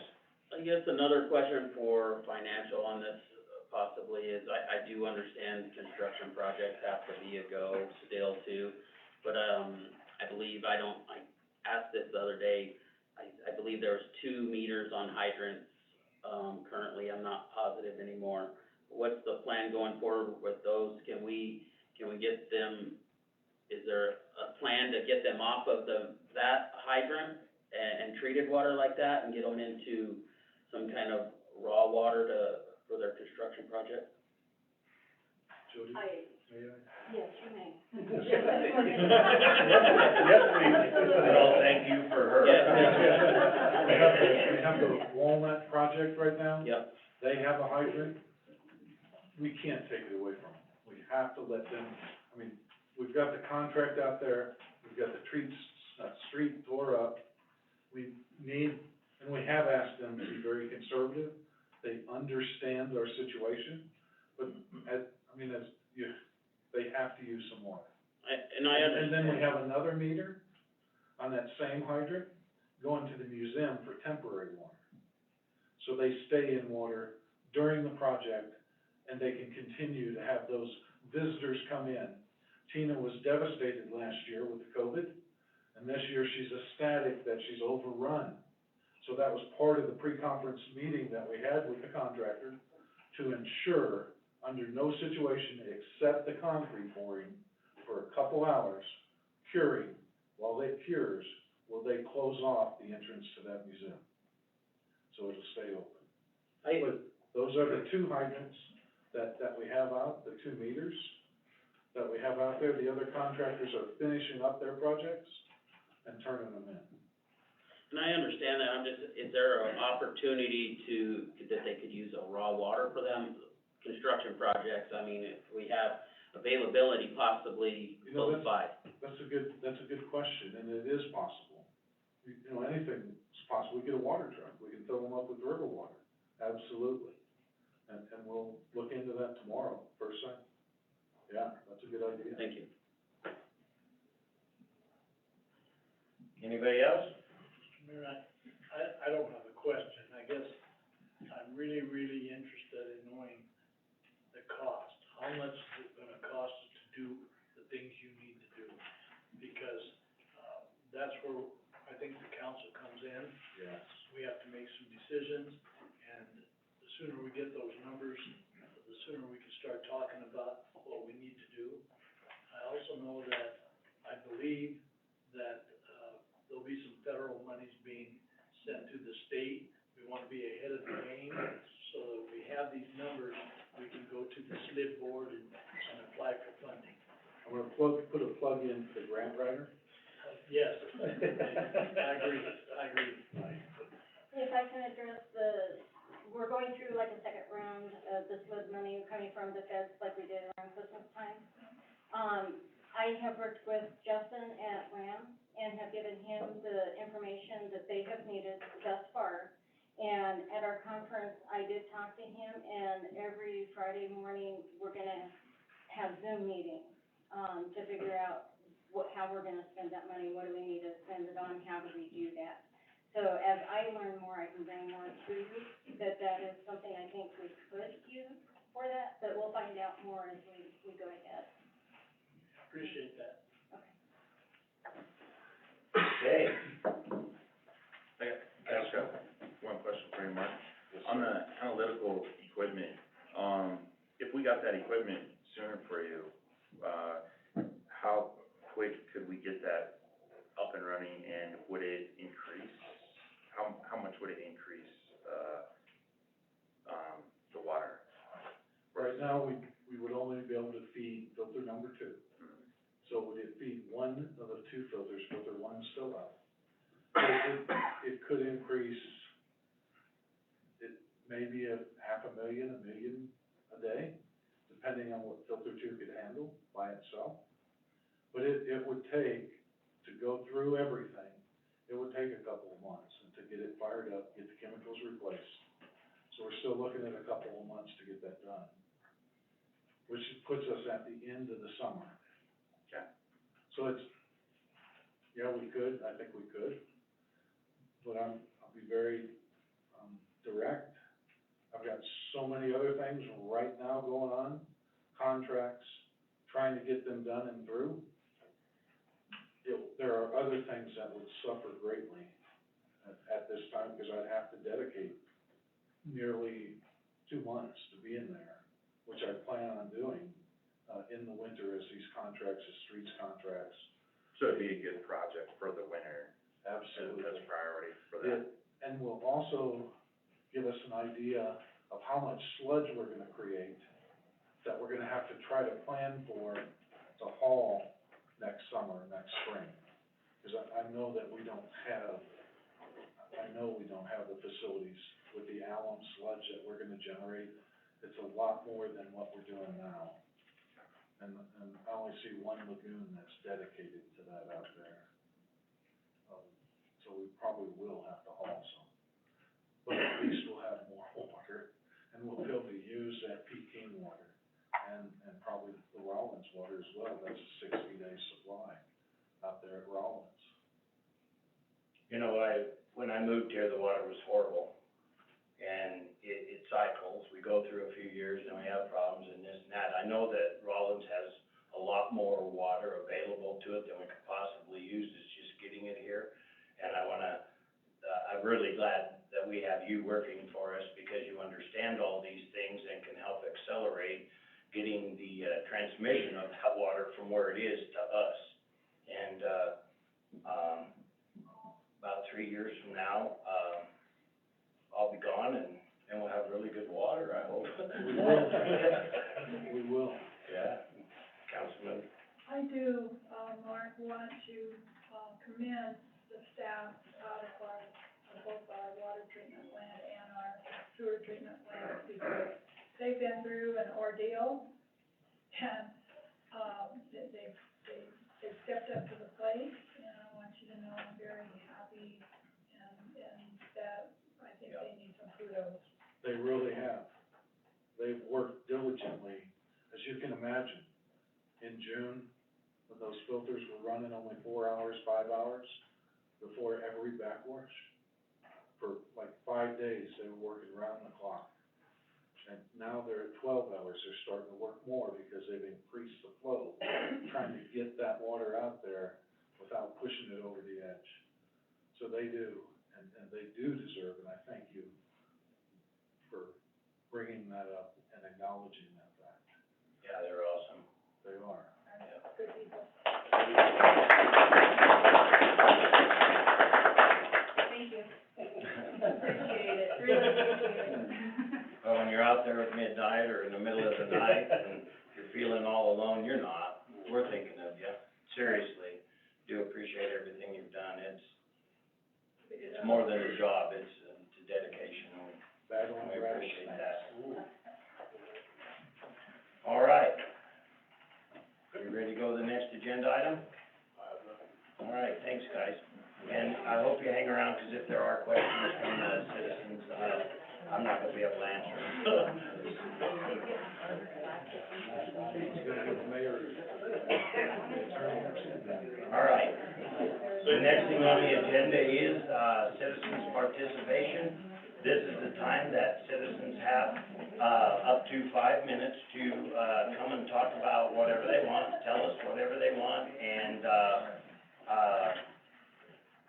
I guess another question for financial on this possibly is, I do understand construction projects have to be a go still too, but, I believe, I asked this the other day, I believe there's 2 meters on hydrants, currently, I'm not positive anymore. What's the plan going forward with those? Can we get them, is there a plan to get them off of that hydrant and treated water like that and get them into some kind of raw water for their construction project? Jody? Yes, you may. Yes, please. Well, thank you for her. We have the Walnut project right now. Yep. They have a hydrant. We can't take it away from them. We have to let them, I mean, we've got the contract out there, we've got the street tore up. We need, and we have asked them to be very conservative. They understand our situation, but they have to use some water. And I understand. And then we have another meter on that same hydrant going to the museum for temporary water. So they stay in water during the project, and they can continue to have those visitors come in. Tina was devastated last year with COVID, and this year she's ecstatic that she's overrun. So that was part of the pre-conference meeting that we had with the contractor to ensure, under no situation except the concrete pouring, for a couple hours, curing, while it cures, will they close off the entrance to that museum? So it'll stay open. But those are the two hydrants that we have out, the 2 meters that we have out there. The other contractors are finishing up their projects and turning them in. And I understand that, I'm just, is there an opportunity that they could use a raw water for them, construction projects? I mean, if we have availability possibly You know, close by. That's a good question, and it is possible. You know, anything is possible. We get a water truck, we can fill them up with river water, absolutely. And we'll look into that tomorrow, first thing. Yeah, that's a good idea. Thank you. Anybody else? Mayor, I don't have a question. I guess I'm really, really interested in knowing the cost. How much is it gonna cost to do the things you need to do? Because, that's where I think the council comes in. Yes. We have to make some decisions, and the sooner we get those numbers, the sooner we can start talking about what we need to do. I also know that, I believe that, there'll be some federal monies being sent to the state. We wanna be ahead of the game, so that we have these numbers, we can go to the SLID board and apply for funding. I'm gonna put a plug in for the grant writer. Yes, I agree. If I can address we're going through like a second round of this SLID money coming from the feds like we did around Christmas time. I have worked with Justin at RAM and have given him the information that they have needed thus far. And at our conference, I did talk to him, and every Friday morning, we're gonna have Zoom meetings, to figure out how we're gonna spend that money, what do we need to spend it on, how do we do that? So as I learn more, I can bring more to you, that is something I think we could use for that, but we'll find out more as we go ahead. Appreciate that. Okay. I just got one question for you, Mark. On the analytical equipment, if we got that equipment sooner for you, how quick could we get that up and running, and would it increase? How much would it increase, the water? Right now, we would only be able to feed filter number 2. So would it feed one of the 2 filters, filter 1's still out? It could increase, it may be $500,000, $1 million a day, depending on what filter 2 could handle by itself. But it would take, to go through everything, it would take a couple of months, and to get it fired up, get the chemicals replaced. So we're still looking at a couple of months to get that done, which puts us at the end of the summer. Okay. So it's, yeah, we could, I think we could, but I'll be very, direct. I've got so many other things right now going on, contracts, trying to get them done and through. There are other things that would suffer greatly at this time, because I'd have to dedicate nearly 2 months to be in there, which I plan on doing, in the winter as these contracts, as streets contracts. So it'd be a good project for the winter. Absolutely. That's a priority for that. And will also give us an idea of how much sludge we're gonna create, that we're gonna have to try to plan for to haul next summer, next spring. Because I know that we don't have the facilities with the alum sludge that we're gonna generate. It's a lot more than what we're doing now. And I only see one lagoon that's dedicated to that out there. So we probably will have to haul some. But at least we'll have more water, and we'll be able to use that Peking water, and probably the Rollins water as well. That's a 60-day supply out there at Rollins. You know, when I moved here, the water was horrible, and it cycles. We go through a few years, and we have problems and this and that. I know that Rollins has a lot more water available to it than we could possibly use. It's just getting it here. And I'm really glad that we have you working for us, because you understand all these things and can help accelerate getting the transmission of that water from where it is to us. And 3 years from now, I'll be gone and we'll have really good water, I hope. We will. We will. Yeah, Councilman, I do, Mark, want to, commend the staff out of both our water treatment plant and our sewer treatment plant, because they've been through an ordeal, and, they've stepped up to the plate, and I want you to know I'm very happy, and that I think they need some kudos. They really have. They've worked diligently, as you can imagine. In June, when those filters were running only 4 hours, 5 hours, before every backwash, for like 5 days, they were working round the clock. And now they're at 12 hours, they're starting to work more because they've increased the flow, trying to get that water out there without pushing it over the edge. So they do, and they do deserve, and I thank you for bringing that up and acknowledging that fact. yeah, they're awesome. They are. Good people. Thank you. Appreciate it, really appreciate it. Well, when you're out there at midnight or in the middle of the night and you're feeling all alone, you're not. We're thinking of you. Seriously, do appreciate everything you've done. It's more than a job, it's a dedication. Battling We appreciate rattlesnakes. that. All right. Are you ready to go to the next agenda item? All right, thanks, guys. And I hope you hang around, because if there are questions from the citizens, I'm not gonna be able to answer them. He's gonna get the mayor. All right. The next thing on the agenda is, citizens' participation. This is the time that citizens have, up to 5 minutes to, come and talk about whatever they want, tell us whatever they want,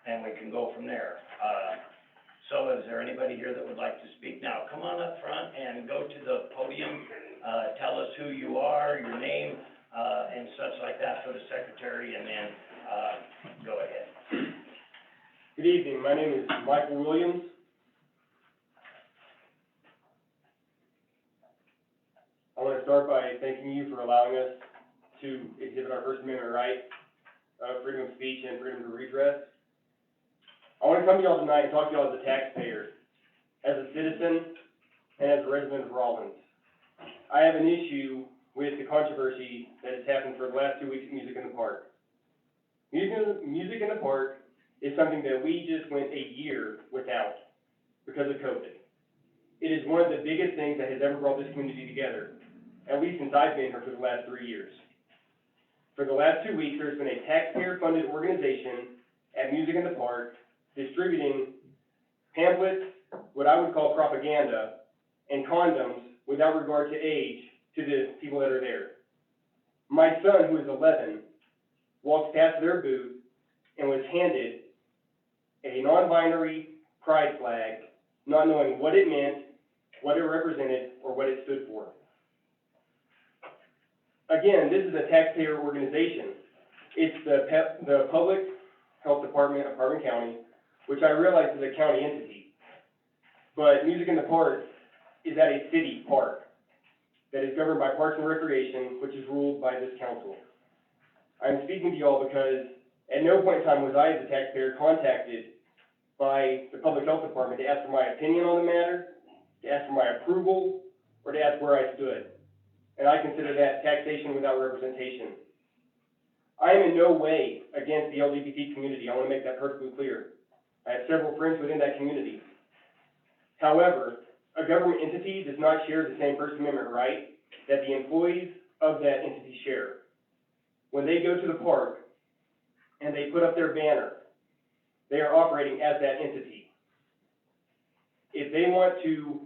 and we can go from there. So is there anybody here that would like to speak? Now, come on up front and go to the podium, tell us who you are, your name, and such like that for the secretary, and then, go ahead. Good evening, my name is Michael Williams. I want to start by thanking you for allowing us to exhibit our First Amendment right of freedom of speech and freedom to redress. I want to come to y'all tonight and talk to y'all as a taxpayer, as a citizen, and as a resident of Rawlins. I have an issue with the controversy that has happened for the last 2 weeks at Music in the Park. Music in the Park is something that we just went a year without because of COVID. It is one of the biggest things that has ever brought this community together, at least since I've been here for the last 3 years. For the last 2 weeks, there's been a taxpayer-funded organization at Music in the Park distributing pamphlets, what I would call propaganda, and condoms without regard to age to the people that are there. My son, who is 11, walked past their booth and was handed a non-binary pride flag, not knowing what it meant, what it represented, or what it stood for. Again, this is a taxpayer organization. It's the Public Health Department of Carbon County, which I realize is a county entity. But Music in the Park is at a city park that is governed by Parks and Recreation, which is ruled by this council. I'm speaking to y'all because at no point in time was I, as a taxpayer, contacted by the Public Health Department to ask for my opinion on the matter, to ask for my approval, or to ask where I stood. And I consider that taxation without representation. I am in no way against the LGBT community. I want to make that perfectly clear. I have several friends within that community. However, a government entity does not share the same First Amendment right that the employees of that entity share. When they go to the park and they put up their banner, they are operating as that entity. If they want to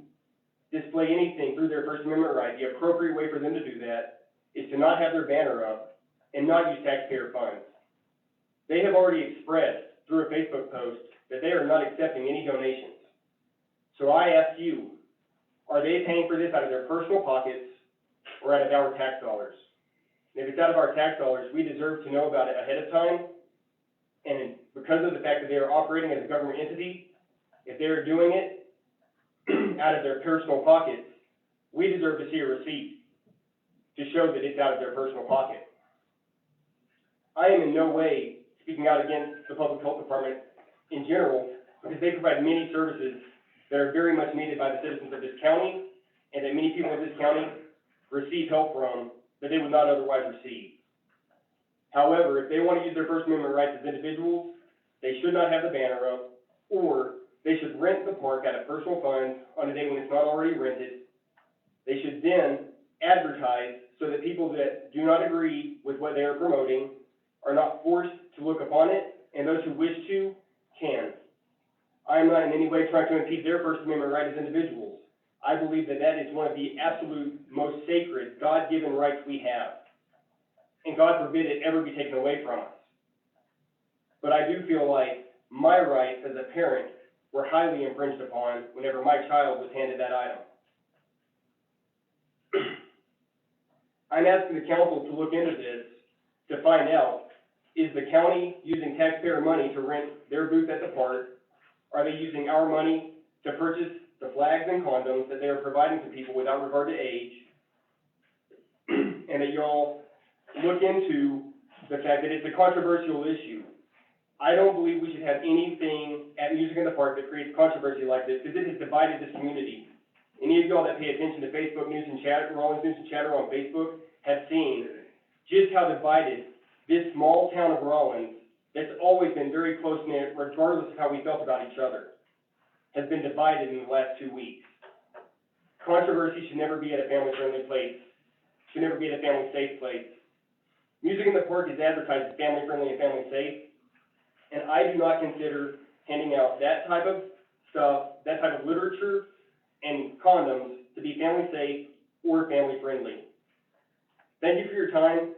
display anything through their First Amendment right, the appropriate way for them to do that is to not have their banner up and not use taxpayer funds. They have already expressed through a Facebook post that they are not accepting any donations. So I ask you, are they paying for this out of their personal pockets or out of our tax dollars? And if it's out of our tax dollars, we deserve to know about it ahead of time And because of the fact that they are operating as a government entity, if they're doing it out of their personal pockets, we deserve to see a receipt to show that it's out of their personal pocket. I am in no way speaking out against the public health department in general, because they provide many services that are very much needed by the citizens of this county, and that many people in this county receive help from that they would not otherwise receive. However, if they want to use their First Amendment rights as individuals, they should not have the banner up, or they should rent the park out of personal funds on a day when it's not already rented. They should then advertise so that people that do not agree with what they are promoting are not forced to look upon it, and those who wish to can. I am not in any way trying to impede their First Amendment right as individuals. I believe that that is one of the absolute most sacred, God-given rights we have. And God forbid it ever be taken away from us. But I do feel like my rights as a parent were highly infringed upon whenever my child was handed that item. I'm asking the council to look into this to find out, is the county using taxpayer money to rent their booth at the park? Are they using our money to purchase the flags and condoms that they are providing to people without regard to age? And that y'all look into the fact that it's a controversial issue. I don't believe we should have anything at Music in the Park that creates controversy like this, because it has divided this community. Any of y'all that pay attention to Facebook News and Chatter, Rawlins News and Chatter on Facebook, have seen just how divided this small town of Rawlins, that's always been very close-knit, regardless of how we felt about each other, has been divided in the last 2 weeks. Controversy should never be at a family-friendly place, should never be at a family-safe place. Music in the Park is advertised as family-friendly and family-safe, and I do not consider handing out that type of stuff, that type of literature and condoms to be family-safe or family-friendly. Thank you for your time.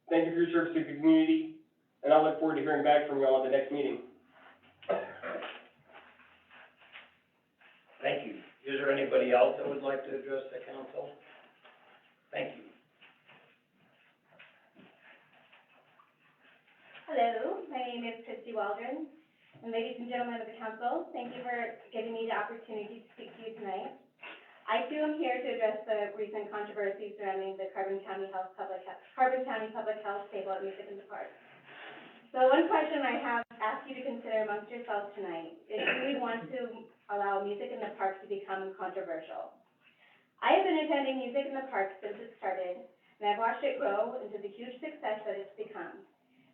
Thank you for your service to the community, and I look forward to hearing back from y'all at the next meeting. Thank you. Is there anybody else that would like to address the council? Thank you. Hello, my name is Christy Waldron, and ladies and gentlemen of the council, thank you for giving me the opportunity to speak to you tonight. I too am here to address the recent controversy surrounding the Carbon County Public Health table at Music in the Park. So one question I have asked you to consider amongst yourselves tonight is, do we want to allow Music in the Park to become controversial? I have been attending Music in the Park since it started, and I've watched it grow into the huge success that it's become.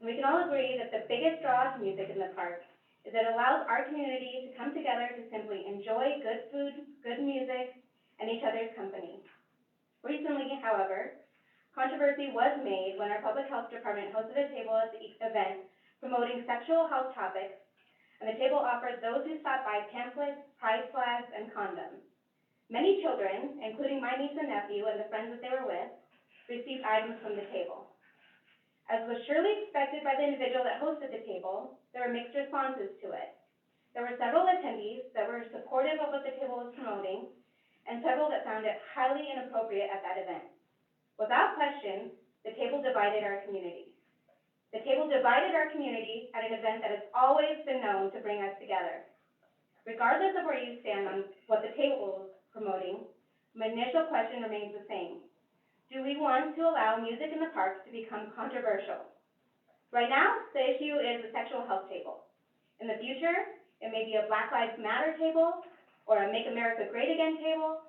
And we can all agree that the biggest draw to Music in the Park is that it allows our community to come together to simply enjoy good food, good music, and each other's company. Recently, however, controversy was made when our public health department hosted a table at the event promoting sexual health topics, and the table offered those who stopped by pamphlets, pride flags, and condoms. Many children, including my niece and nephew and the friends that they were with, received items from the table. As was surely expected by the individual that hosted the table, there were mixed responses to it. There were several attendees that were supportive of what the table was promoting, and several that found it highly inappropriate at that event. Without question, the table divided our community. The table divided our community at an event that has always been known to bring us together. Regardless of where you stand on what the table is promoting, my initial question remains the same. Do we want to allow Music in the Park to become controversial? Right now, the issue is a sexual health table. In the future, it may be a Black Lives Matter table, or a Make America Great Again table,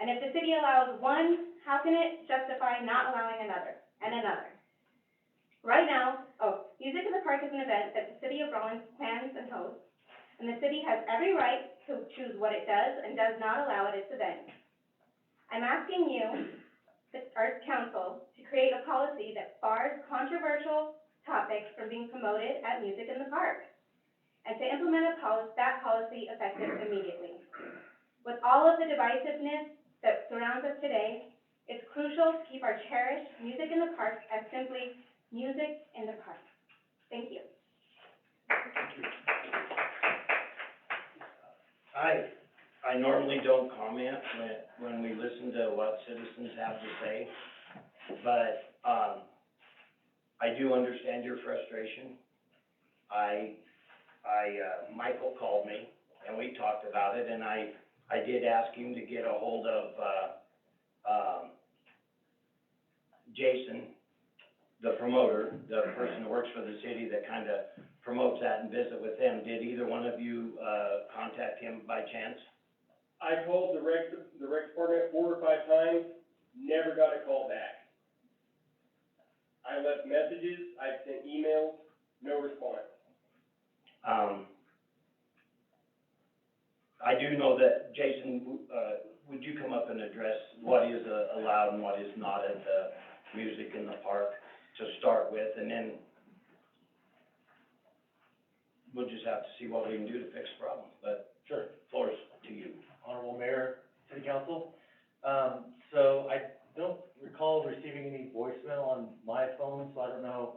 and if the city allows one, how can it justify not allowing another, and another? Right now, Music in the Park is an event that the city of Rawlins plans and hosts, and the city has every right to choose what it does and does not allow at its event. I'm asking you, our council, to create a policy that bars controversial topics from being promoted at Music in the Park, and to implement that policy effective immediately. With all of the divisiveness that surrounds us today, it's crucial to keep our cherished Music in the Park as simply Music in the Park. Thank you. I normally don't comment when we listen to what citizens have to say, but, I do understand your frustration. Michael called me, and we talked about it, and I did ask him to get a hold of, Jason, the promoter, the person who works for the city that kinda promotes that and visit with them. Did either one of you, contact him by chance? I called the rec department 4 or 5 times, never got a call back. I left messages, I sent emails, no response. I do know that, Jason, would you come up and address what is allowed and what is not at the Music in the Park to start with, and then we'll just have to see what we can do to fix the problem, but. Sure. Floor is to you. Honorable Mayor, City Council. So I don't recall receiving any voicemail on my phone, so I don't know,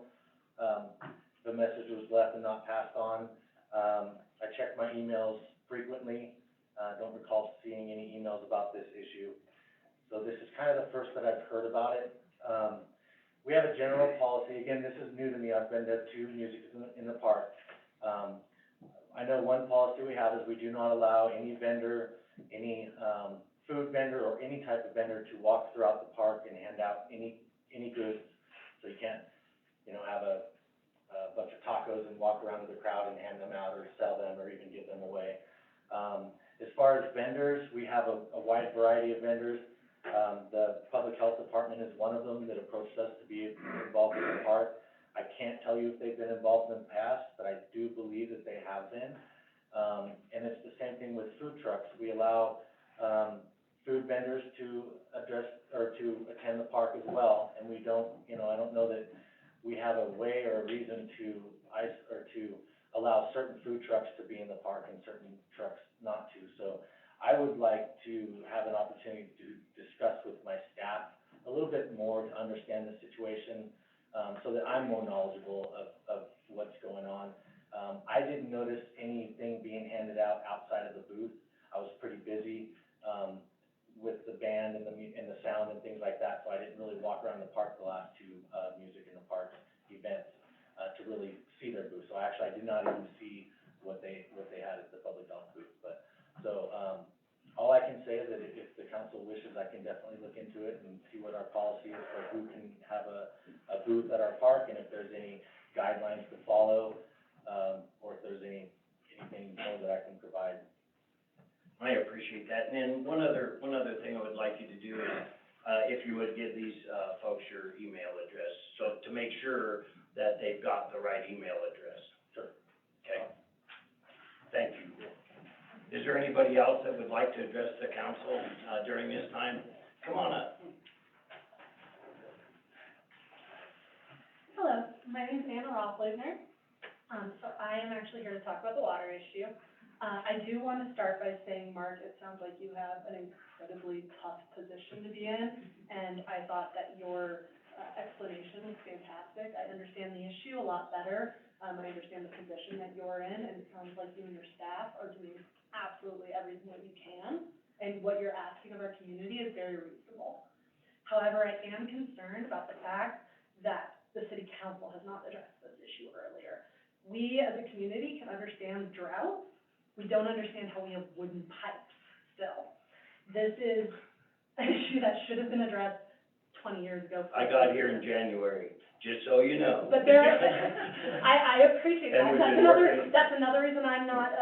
the message was left and not passed on. I check my emails frequently, don't recall seeing any emails about this issue. So this is kind of the first that I've heard about it. We have a general policy, again, this is new to me, I've been to 2 Music in the Park. I know one policy we have is we do not allow any vendor, any, food vendor or any type of vendor to walk throughout the park and hand out any goods. So you can't, have a bunch of tacos and walk around to the crowd and hand them out or sell them or even give them away. As far as vendors, we have a wide variety of vendors. The Public Health Department is one of them that approached us to be involved in the park. I can't tell you if they've been involved in the past, but I do believe that they have been. And it's the same thing with food trucks. We allow, food vendors to address, or to attend the park as well, and we don't, I don't know that we have a way or a reason to allow certain food trucks to be in the park and certain trucks not to. So I would like to have an opportunity to discuss with my staff a little bit more to understand the situation, so that I'm more knowledgeable of what's going on. I didn't notice anything being handed out outside of the booth. I was pretty busy, with the band and the sound and things like that, so I didn't really walk around the park the last 2, Music in the Park events, to really see their booth. So actually, I did not even see what they had at the public health booth, but, so, all I can say is that if the council wishes, I can definitely look into it and see what our policy is for who can have a booth at our park, and if there's any guidelines to follow, or if there's anything more that I can provide. I appreciate that. And then one other thing I would like you to do is, if you would give these, folks your email address, so to make sure that they've got the right email address. Sure. Okay? Thank you. Is there anybody else that would like to address the council, during this time? Come on up. Hello, my name's Anna Rothleibner. So I am actually here to talk about the water issue. I do want to start by saying, Mark, it sounds like you have an incredibly tough position to be in, and I thought that your explanation was fantastic. I understand the issue a lot better. I understand the position that you're in, and it sounds like you and your staff are doing absolutely everything that you can, and what you're asking of our community is very reasonable. However, I am concerned about the fact that the city council has not addressed this issue earlier. We, as a community, can understand drought. We don't understand how we have wooden pipes still. This is an issue that should have been addressed 20 years ago. I got here in January, just so you know. But there are, I appreciate that. And we've been working. That's another reason I'm not,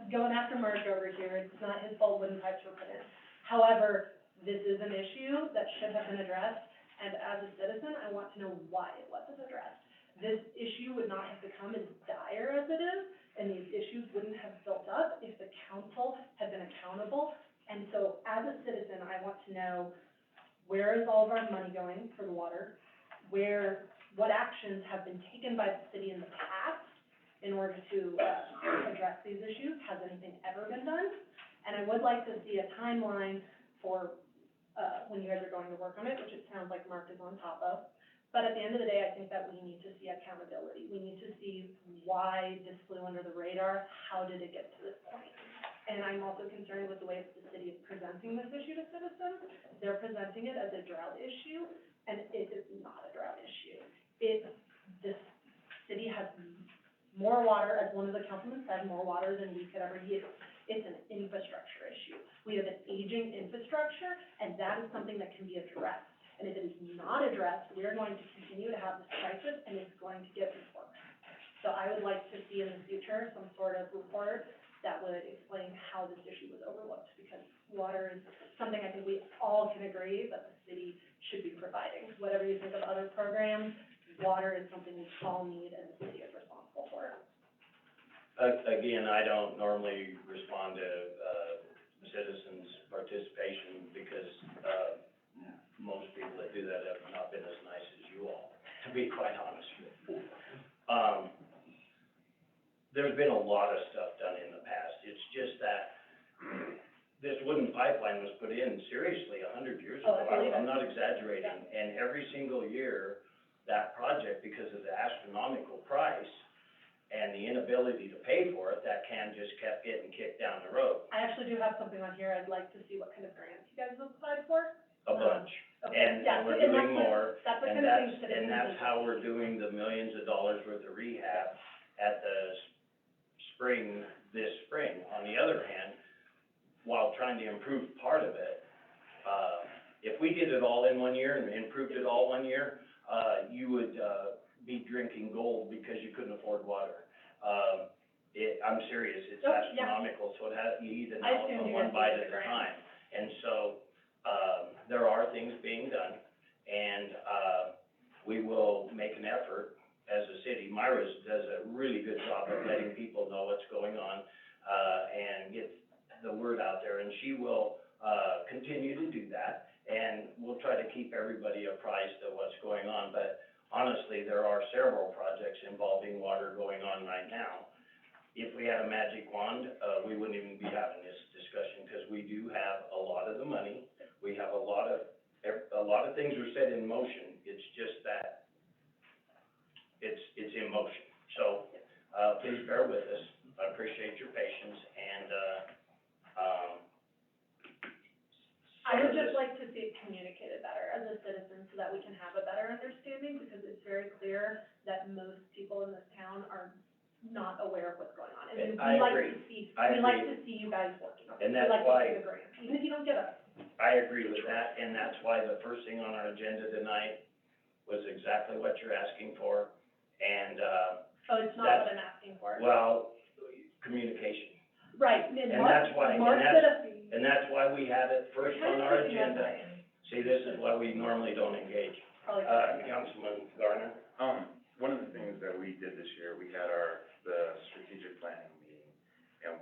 going after Mark over here. It's not his fault wooden pipes were put in. However, this is an issue that should have been addressed, and as a citizen, I want to know why it wasn't addressed. This issue would not have become as dire as it is, and these issues wouldn't have built up if the council had been accountable. And so, as a citizen, I want to know, where is all of our money going for the water? What actions have been taken by the city in the past in order to address these issues? Has anything ever been done? And I would like to see a timeline for when you guys are going to work on it, which it sounds like Mark is on top of. But at the end of the day, I think that we need to see accountability. We need to see why this flew under the radar, how did it get to this point? And I'm also concerned with the way that the city is presenting this issue to citizens. They're presenting it as a drought issue, and it is not a drought issue. This city has more water, as one of the councilmen said, more water than we could ever use. It's an infrastructure issue. We have an aging infrastructure, and that is something that can be addressed. And if it is not addressed, we are going to continue to have this crisis, and it's going to get worse. So I would like to see in the future some sort of report that would explain how this issue was overlooked, because water is something I think we all can agree that the city should be providing. Whatever you think of other programs, water is something we all need, and the city is responsible for it. Again, I don't normally respond to, citizens' participation because, most people that do that have not been as nice as you all, to be quite honest with you. There's been a lot of stuff done in the past. It's just that this wooden pipeline was put in seriously 100 years ago. I'm not exaggerating. And every single year, that project, because of the astronomical price and the inability to pay for it, that can just kept getting kicked down the road. I actually do have something on here. I'd like to see what kind of grants you guys have applied for. A bunch. Okay, And yeah, we're and doing that's what- more. That's the And kind of things that. and that's how we're doing the millions of dollars worth of rehab at the spring, this spring. On the other hand, while trying to improve part of it, if we did it all in 1 year and improved it all 1 year, you would, be drinking gold because you couldn't afford water. I'm serious, it's Oh, yeah. astronomical, so you eat an I assumed elephant you one guys bite did at the a grant. time. And so, there are things being done, and, we will make an effort as a city. Myra does a really good job of letting people know what's going on, and get the word out there, and she will, continue to do that, and we'll try to keep everybody apprised of what's going on, but honestly, there are several projects involving water going on right now. If we had a magic wand, we wouldn't even be having this discussion, because we do have a lot of the money. We have a lot of things are set in motion. It's just that it's in motion. So, please bear with us. I appreciate your patience, and, I would just like to see it communicated better as a citizen, so that we can have a better understanding, because it's very clear that most people in this town are not aware of what's going on. And I we like agree. to see, I we like agree. to see you guys working on it. And We that's like to why- see the grant, even if you don't get us. I agree with that, and that's why the first thing on our agenda tonight was exactly what you're asking for, and, So it's not That's- what I'm asking for. well, communication. Right, And Mark, that's why, Mark said and that's why we have it first You're kind on of our pushing us agenda. away. See, this is why we normally don't engage. Probably. Councilman Garner? One of the things that we did this year, we had the strategic planning meeting, and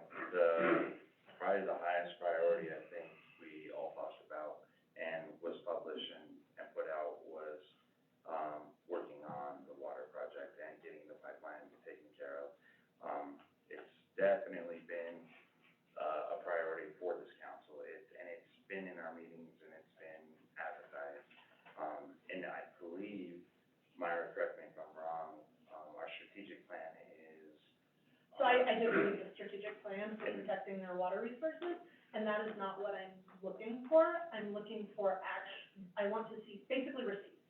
probably the highest priority, I think, we all talked about and was published and put out was, working on the water project and getting the pipeline taken care of. It's definitely been, a priority for this council, and it's been in our meetings and it's been advertised. And I believe, Myra, correct me if I'm wrong, our strategic plan is. So I do believe the strategic plan for protecting their water resources, and that is not what I'm looking for. I'm looking for I want to see basically receipts,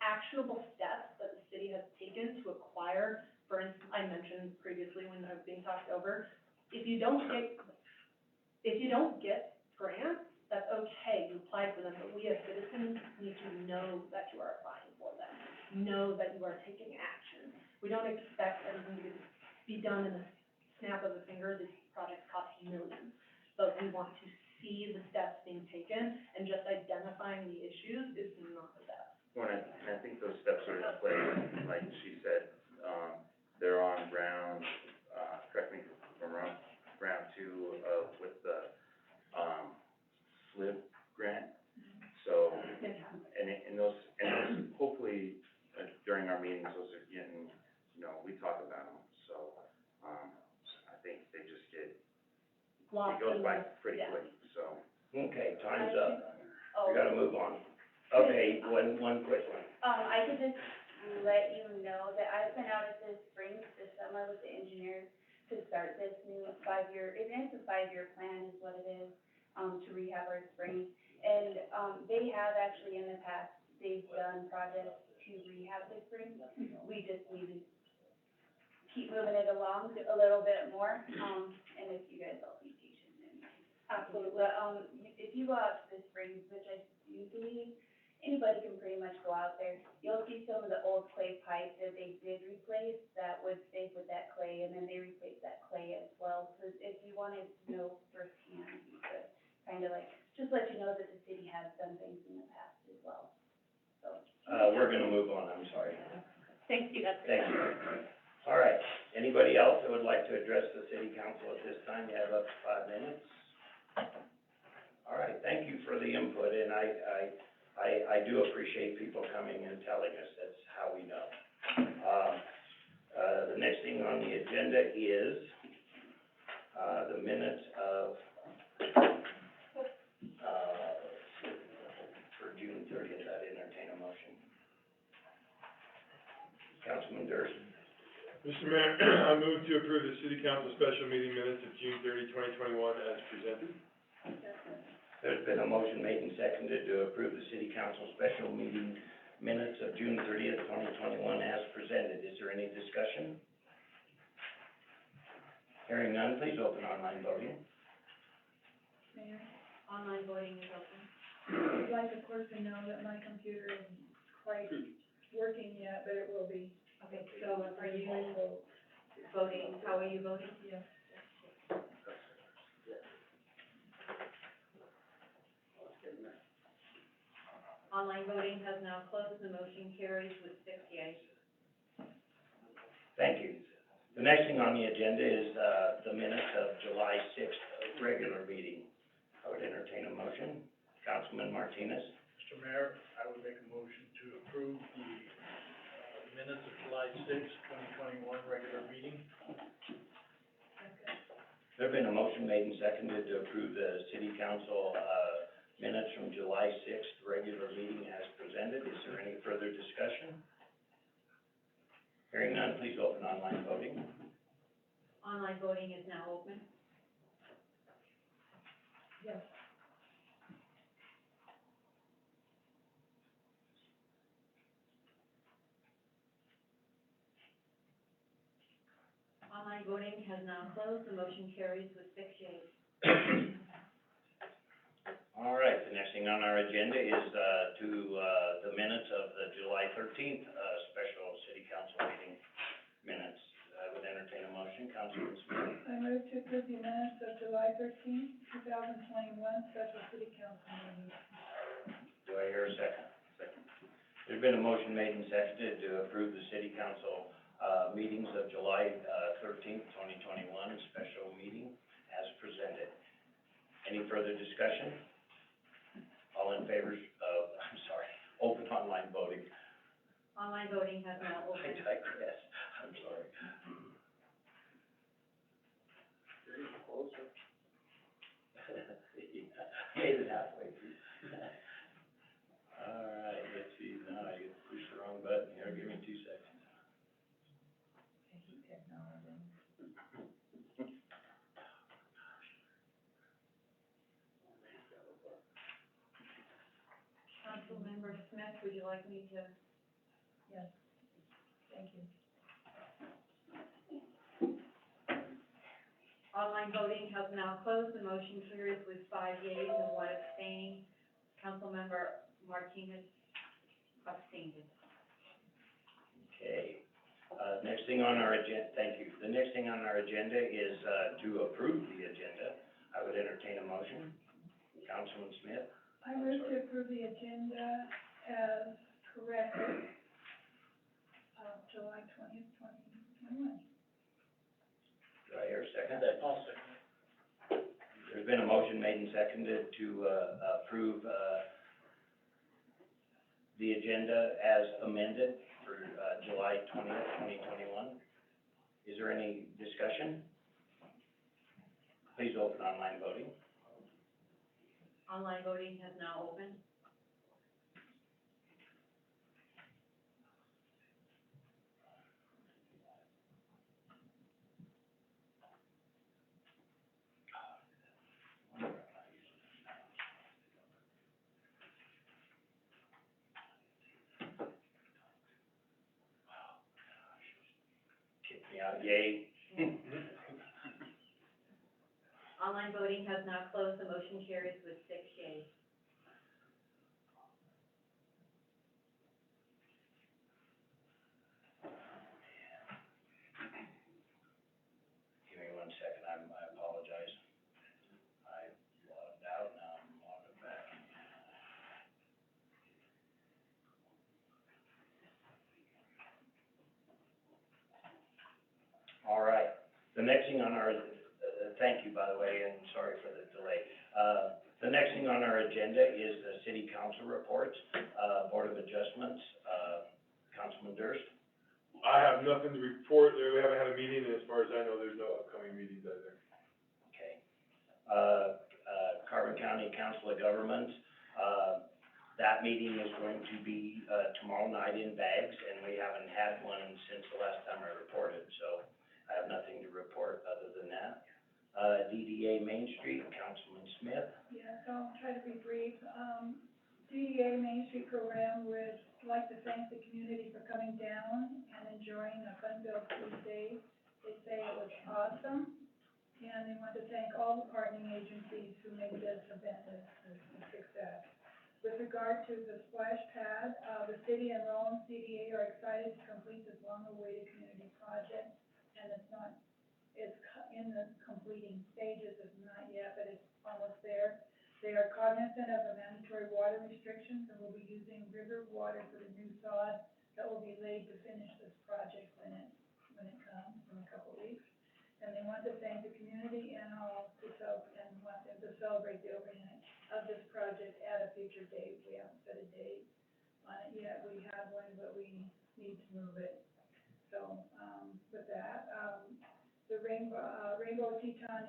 actionable steps that the city has taken to acquire. For instance, I mentioned previously when I was being talked over, if you don't get grants, that's okay, you apply for them, but we as citizens need to know that you are applying for them, know that you are taking action. We don't expect everything to be done in a snap of a finger. These projects cost millions, but we want to see the steps being taken, and just identifying the issues is not the best. And I think those steps are in place, like she said, they're on round, correct me if I'm wrong, round 2 with the, SLIB grant. So, and those, hopefully, during our meetings, those are getting, we talk about them, so, I think they just get, it goes by pretty quick, so. Okay, time's up. We gotta move on. Okay, one quick one. I could just let you know that I went out at this spring, this summer with the engineers to start this new 5-year, it's a 5-year plan is what it is, to rehab our springs. And, they have actually in the past, they've done projects to rehab the springs. We just needed keep moving it along a little bit more, and if you guys all be patient and. Absolutely. But, if you go out to the springs, which I do believe, anybody can pretty much go out there, you'll see some of the old clay pipe that they did replace that would stay with that clay, and then they replaced that clay as well. So if you wanted to know firsthand, you could kind of like, just let you know that the city has done things in the past as well, so. We're gonna move on, I'm sorry. Thanks, you guys. Thank you. All right, anybody else that would like to address the city council at this time? You have up to 5 minutes. All right, thank you for the input, and I do appreciate people coming and telling us. That's how we know. The next thing on the agenda is, the minutes of, for June 30th. I'd entertain a motion. Councilman Durst. Mr. Mayor, I move to approve the city council special meeting minutes of June 30, 2021 as presented. There's been a motion made and seconded to approve the city council special meeting minutes of June 30th, 2021 as presented. Is there any discussion? Hearing none, please open online voting. Mayor, Online voting is open. I'd like the clerk to know that my computer isn't quite working yet, but it will be. Okay, so are you voting, how are you voting? Yes. Online voting has now closed, the motion carries with 6 yeas. Thank you. The next thing on the agenda is, the minutes of July 6th regular meeting. I would entertain a motion. Councilman Martinez. Mr. Mayor, I would make a motion to approve the, minutes of July sixth, 2021, regular meeting. There's been a motion made and seconded to approve the city council, minutes from July 6th regular meeting as presented. Is there any further discussion? Hearing none, please open online voting. Online voting is now open. Yes. Online voting has now closed, the motion carries with 6 yeas. All right, the next thing on our agenda is, the minutes of the July 13th, special city council meeting minutes. I would entertain a motion. Councilman Smith. I move to approve the minutes of July 13th, 2021, special city council meeting. Do I hear a second? Second. There's been a motion made and seconded to approve the city council, meetings of July, 13th, 2021, special meeting as presented. Any further discussion? All in favor of, open online voting. Online voting has now I opened. digress, I'm sorry. Made it halfway through. All right, let's see, now I get to push the wrong button here, give me 2 seconds. Councilmember Smith, would you like me to? Yes. Thank you. Online voting has now closed, the motion carries with 5 yeas and 1 abstaining. Councilmember Martinez abstained. Okay, next thing on our thank you. The next thing on our agenda is, to approve the agenda. I would entertain a motion. Councilman Smith. I move to approve the agenda as corrected of July 20th, 2021. Do I hear a second? I'll second. There's been a motion made and seconded to, approve, the agenda as amended for, July 20th, 2021. Is there any discussion? Please open online voting. Online voting has now opened. Kick me out Yay. Online voting has now closed, the motion carries with 6 yeas. Give me 1 second, I apologize. I logged out, now I'm logging back. All right, the next thing on our, thank you, by the way, and sorry for the delay. The next thing on our agenda is the city council reports, Board of Adjustments, Councilman Durst. I have nothing to report, we haven't had a meeting, and as far as I know, there's no upcoming meetings either. Okay. Carbon County Council of Governments, that meeting is going to be, tomorrow night in Bags, and we haven't had one since the last time I reported, so I have nothing to report other than that. DDA Main Street, Councilman Smith. Yeah, so I'll try to be brief. DDA Main Street program would like to thank the community for coming down and enjoying a fun-filled food day. They say it was awesome, and they want to thank all the partnering agencies who made this event a success. With regard to the splash pad, the city and Rollins CDA are excited to complete this long-awaited community project, and it's in the completing stages, it's not yet, but it's almost there. They are cognizant of the mandatory water restrictions and will be using river water for the new sod that will be laid to finish this project when it comes in a couple of weeks. And they want to thank the community and want them to celebrate the opening of this project at a future date. We haven't set a date on it yet. We have one, but we need to move it. So, with that, the Rainbow Teton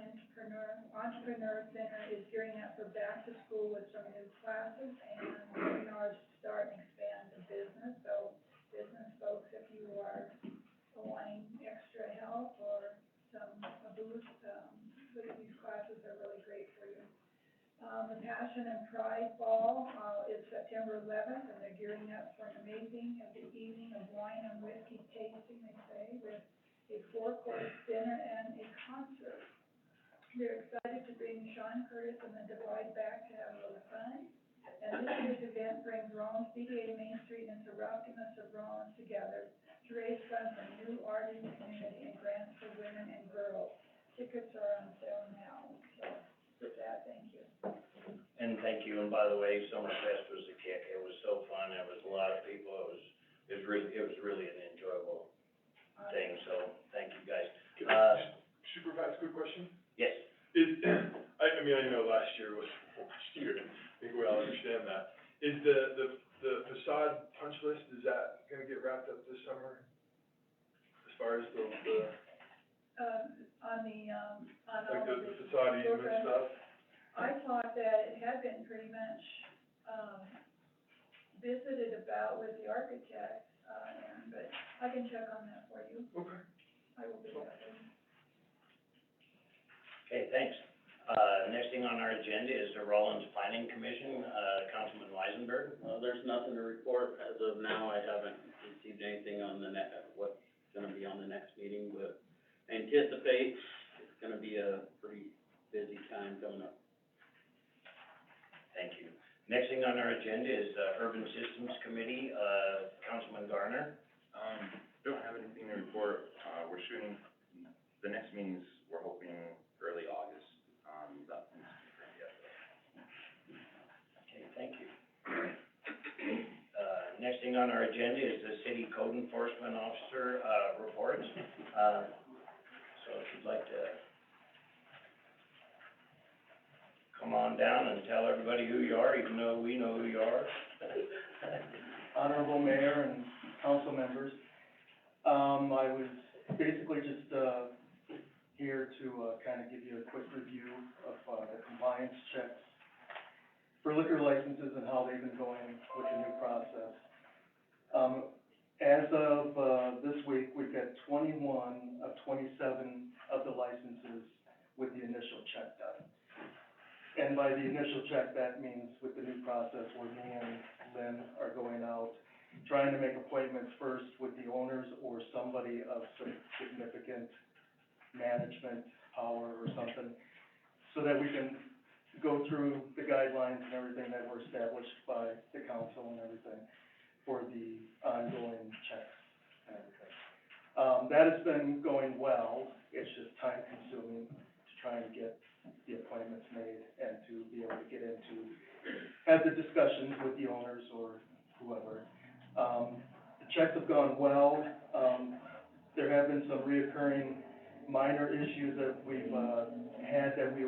Entrepreneur Center is gearing up for back to school with some new classes and seminars to start and expand the business. So business folks, if you are wanting extra help or a boost, these classes are really great for you. The Passion and Pride Ball, is September 11th, and they're gearing up for an amazing evening of wine and whiskey tasting, they say, with a 4-course dinner and a concert. They're excited to bring Sean Curtis and the Divide back to have a little fun. And this year's event brings Rollins, DDA Main Street, and Optimus of Rollins together to raise funds for new art in the community and grants for women and girls. Tickets are on sale now. So with that, thank you. And thank you, and by the way, Summerfest was a kick, it was so fun, there was a lot of people, it was really an enjoyable thing, so thank you guys. Super fast, quick question? Yes. I mean, I know last year was last year, I think we all understand that. Is the facade punch list, is that gonna get wrapped up this summer? As far as the On like all of the facade easement stuff? I thought that it had been pretty much, visited about with the architect, but I can check on that for you. Okay. I will do that. Okay, thanks. Next thing on our agenda is the Rollins Planning Commission, Councilman Weisenberg. There's nothing to report as of now. I haven't received anything on what's gonna be on the next meeting, but I anticipate it's gonna be a pretty busy time coming up. Thank you. Next thing on our agenda is Urban Systems Committee, Councilman Garner. Don't have anything to report. We're shooting, the next meetings, we're hoping early August. Nothing's confirmed yet. Okay, thank you. Next thing on our agenda is the City Code Enforcement Officer, reports. So if you'd like to come on down and tell everybody who you are, even though we know who you are. Honorable Mayor and council members, I was basically just, here to, kind of give you a quick review of, the compliance checks for liquor licenses and how they've been going with the new process. As of, this week, we've got 21 of 27 of the licenses with the initial check done. And by the initial check, that means with the new process where me and Lynn are going out trying to make appointments first with the owners or somebody of some significant management power or something, so that we can go through the guidelines and everything that were established by the council and everything for the ongoing checks and everything. That has been going well, it's just time consuming to try and get the appointments made and to be able to get into, have the discussions with the owners or whoever. The checks have gone well, there have been some reoccurring minor issues that we've, had that we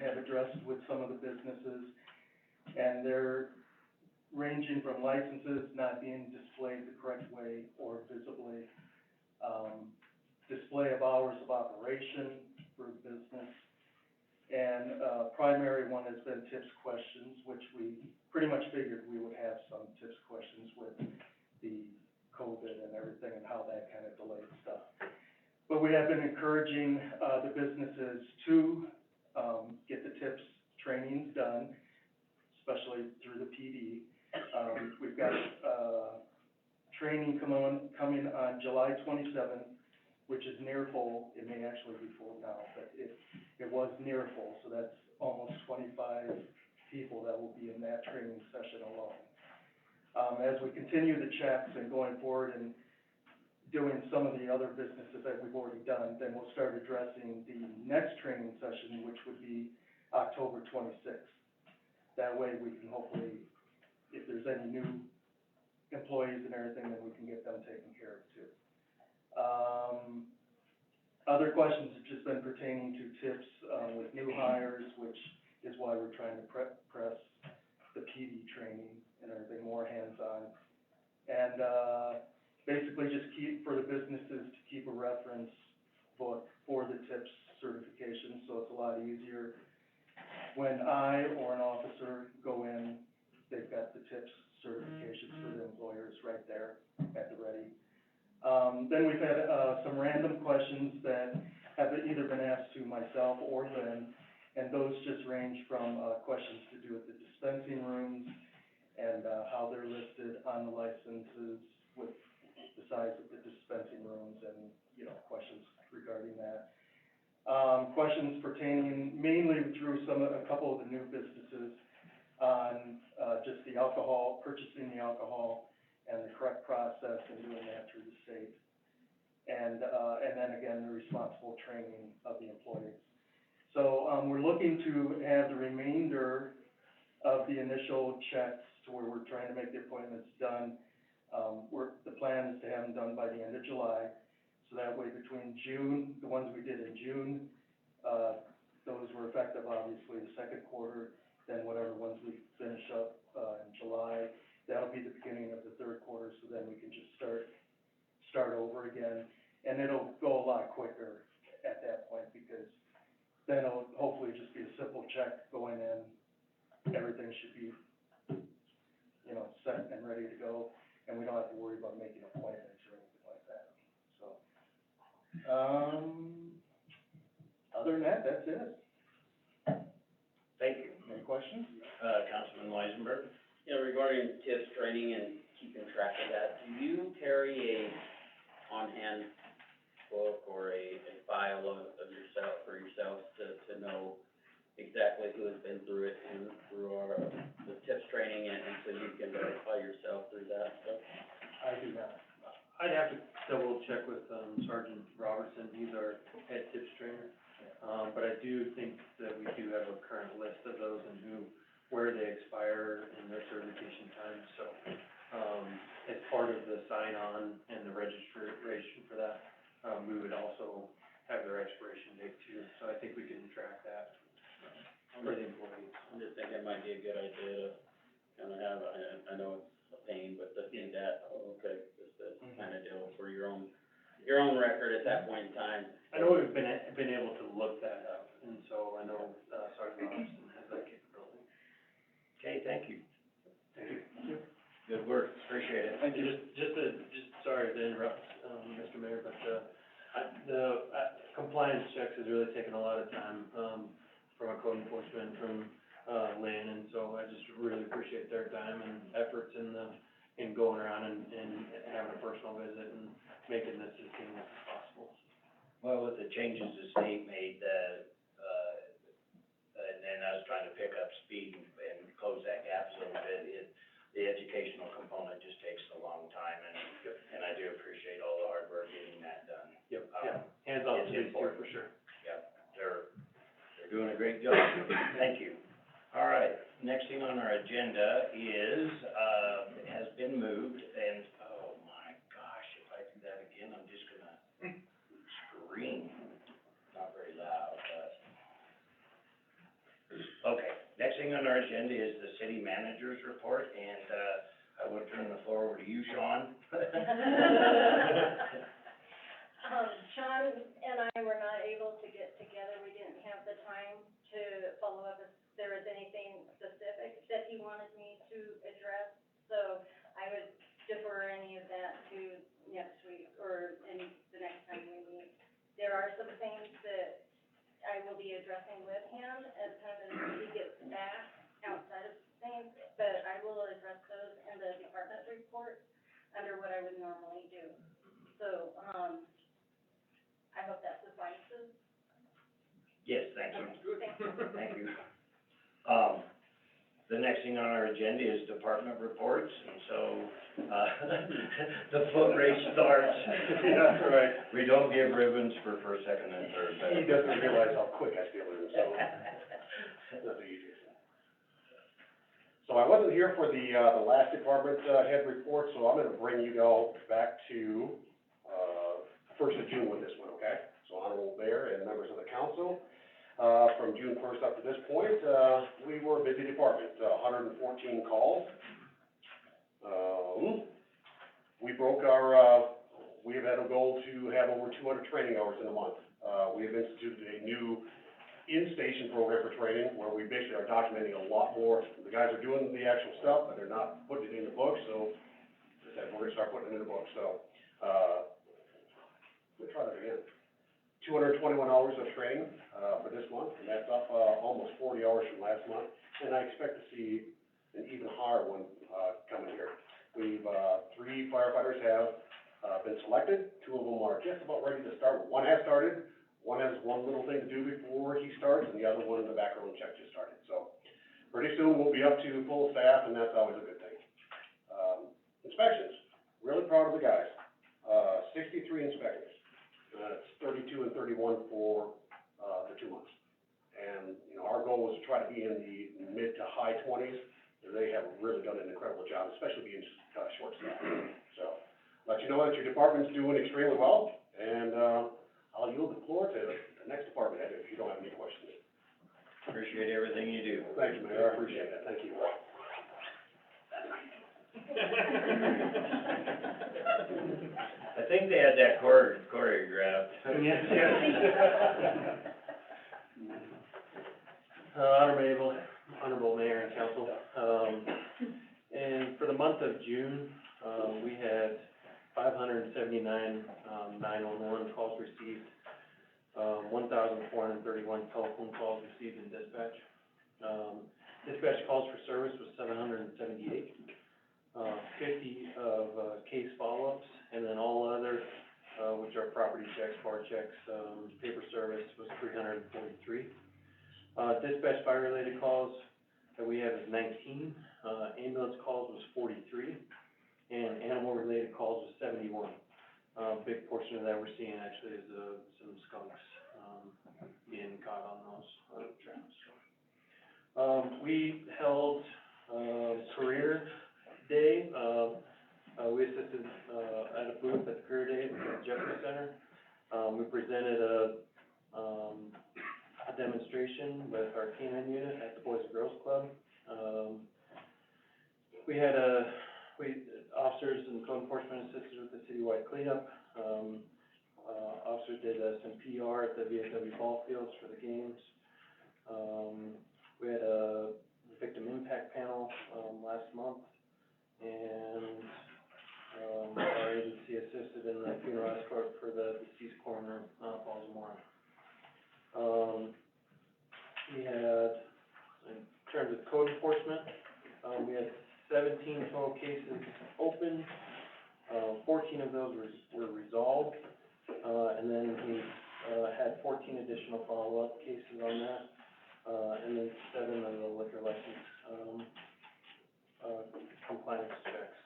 have addressed with some of the businesses, and they're ranging from licenses not being displayed the correct way or visibly, display of hours of operation for business, and, primary one has been tips questions, which we pretty much figured we would have some tips questions with the COVID and everything and how that kind of delayed stuff. But we have been encouraging, the businesses to, get the tips trainings done, especially through the PD. We've got, training coming on July 27th, which is near full. It may actually be full now, but it was near full, so that's almost 25 people that will be in that training session alone. As we continue the checks and going forward and doing some of the other businesses that we've already done, then we'll start addressing the next training session, which would be October 26th. That way we can hopefully, if there's any new employees and everything, then we can get them taken care of too. Other questions have just been pertaining to tips, with new hires, which is why we're trying to press the PD training and everything more hands-on. And, basically just for the businesses to keep a reference book for the tips certification, so it's a lot easier. When I or an officer go in, they've got the tips certifications for the employers right there at the ready. Then we've had, some random questions that have either been asked to myself or Lynn, and those just range from, questions to do with the dispensing rooms and, how they're listed on the licenses with the size of the dispensing rooms and, you know, questions regarding that. Questions pertaining mainly through a couple of the new businesses on, just the alcohol, purchasing the alcohol and the correct process and doing that through the state. And then again, the responsible training of the employees. So, we're looking to have the remainder of the initial checks to where we're trying to make the appointments done. The plan is to have them done by the end of July, so that way between June, the ones we did in June, those were effective obviously the second quarter, then whatever ones we finish up, in July, that'll be the beginning of the third quarter, so then we can just start over again, and it'll go a lot quicker at that point, because then it'll hopefully just be a simple check going in, everything should be, you know, set and ready to go, and we don't have to worry about making appointments or anything like that, so. Other than that, that's it. Thank you. Any questions? Councilman Weisenberg? Yeah, regarding tips training and keeping track of that, do you carry a on-hand book or a file of yourself, for yourself to know exactly who has been through it and through the tips training, and so you can verify yourself through that stuff? I do not. I'd have to double check with, Sergeant Robertson, he's our head tips trainer. But I do think that we do have a current list of those and where they expire and their certification time, so, as part of the sign-on and the registration for that, we would also have their expiration date too, so I think we can track that for the employees. I'm just thinking it might be a good idea to kind of have, I know it's a pain, but to see that, okay, just to kind of deal for your own record at that point in time. I know we've been able to look that up, and so I know, Sergeant Robinson has that capability. Okay, thank you. Thank you. Good work, appreciate it. Thank you. Just sorry to interrupt, Mr. Mayor, but, the compliance checks has really taken a lot of time, from our code enforcement, from, Lynn, and so I just really appreciate their time and efforts in in going around and having a personal visit and making this as seamless as possible. Well, with the changes the state made, and then I was trying to pick up speed and close that gap a little bit, the educational component just takes a long time, and I do appreciate all the hard work getting that done. Yep, hands-on It's to these two, important. for sure. Yep, they're doing a great job. Thank you. All right, next thing on our agenda is, has been moved, and, oh my gosh, if I do that again, I'm just gonna scream. Not very loud, but. Okay, next thing on our agenda is the city manager's report, and, I will turn the floor over to you, Sean. Sean and I were not able to get together, we didn't have the time to follow up if there was anything specific that he wanted me to address, so I would defer any of that to next week, or the next time we meet. There are some things that I will be addressing with him as kind of as he gets back outside of things, but I will address those in the department report under what I would normally do. So, I hope that suffices. Yes, thank you. Thank you. Thank you. The next thing on our agenda is department reports, and so, the foot race starts. That's right. We don't give ribbons for first, second, and third, but. He doesn't realize how quick I steal it, so that's the easiest. So I wasn't here for the last department, head report, so I'm gonna bring you all back to, first of June with this one, okay? So Honorable Mayor and members of the council, from June first up to this point, we were a busy department, 114 calls. We broke our, we have had a goal to have over 200 training hours in a month. We have instituted a new in-station program for training, where we basically are documenting a lot more. The guys are doing the actual stuff, but they're not putting it in the book, so I said, we're gonna start putting it in the book, so, we'll try that again. 221 hours of training, for this month, and that's up, almost 40 hours from last month, and I expect to see an even higher one, coming here. We've, 3 firefighters have, been selected, 2 of them are just about ready to start. One has started, one has one little thing to do before he starts, and the other one, the background check just started. So, pretty soon we'll be up to full staff, and that's always a good thing. Inspections, really proud of the guys. 63 inspectors. It's 32 and 31 for, the 2 months. And, you know, our goal was to try to be in the mid to high 20s. They have really done an incredible job, especially being, short-staffed. So, let you know that your department's doing extremely well, and, I'll yield the floor to the next department head if you don't have any questions. Appreciate everything you do. Thank you, Mayor, I appreciate that, thank you. I think they had that choreographed. Yes. Honorable Mayor and Council, and for the month of June, we had 579, 911 calls received, 1,431 telephone calls received in dispatch. Dispatch calls for service was 778, 50 of, case follow-ups, and then all other, which are property checks, bar checks, paper service was 343. Dispatch fire-related calls that we have is 19, ambulance calls was 43, and animal-related calls was 71. Big portion of that we're seeing actually is, some skunks, being caught on those, traps. We held, career day, we assisted, at a booth at the career day at the Jeffrey Center. We presented a demonstration with our canine unit at the Boys and Girls Club. We had officers and code enforcement assisted with the citywide cleanup. Officers did, some PR at the VFW ball fields for the games. We had a victim impact panel, last month, and, our agency assisted in the funeral escort for the deceased coroner, Baltimore. We had, in terms of code enforcement, we had 17 total cases open, 14 of those were resolved, and then he, had 14 additional follow-up cases on that, and then 7 of the liquor license, compliance checks.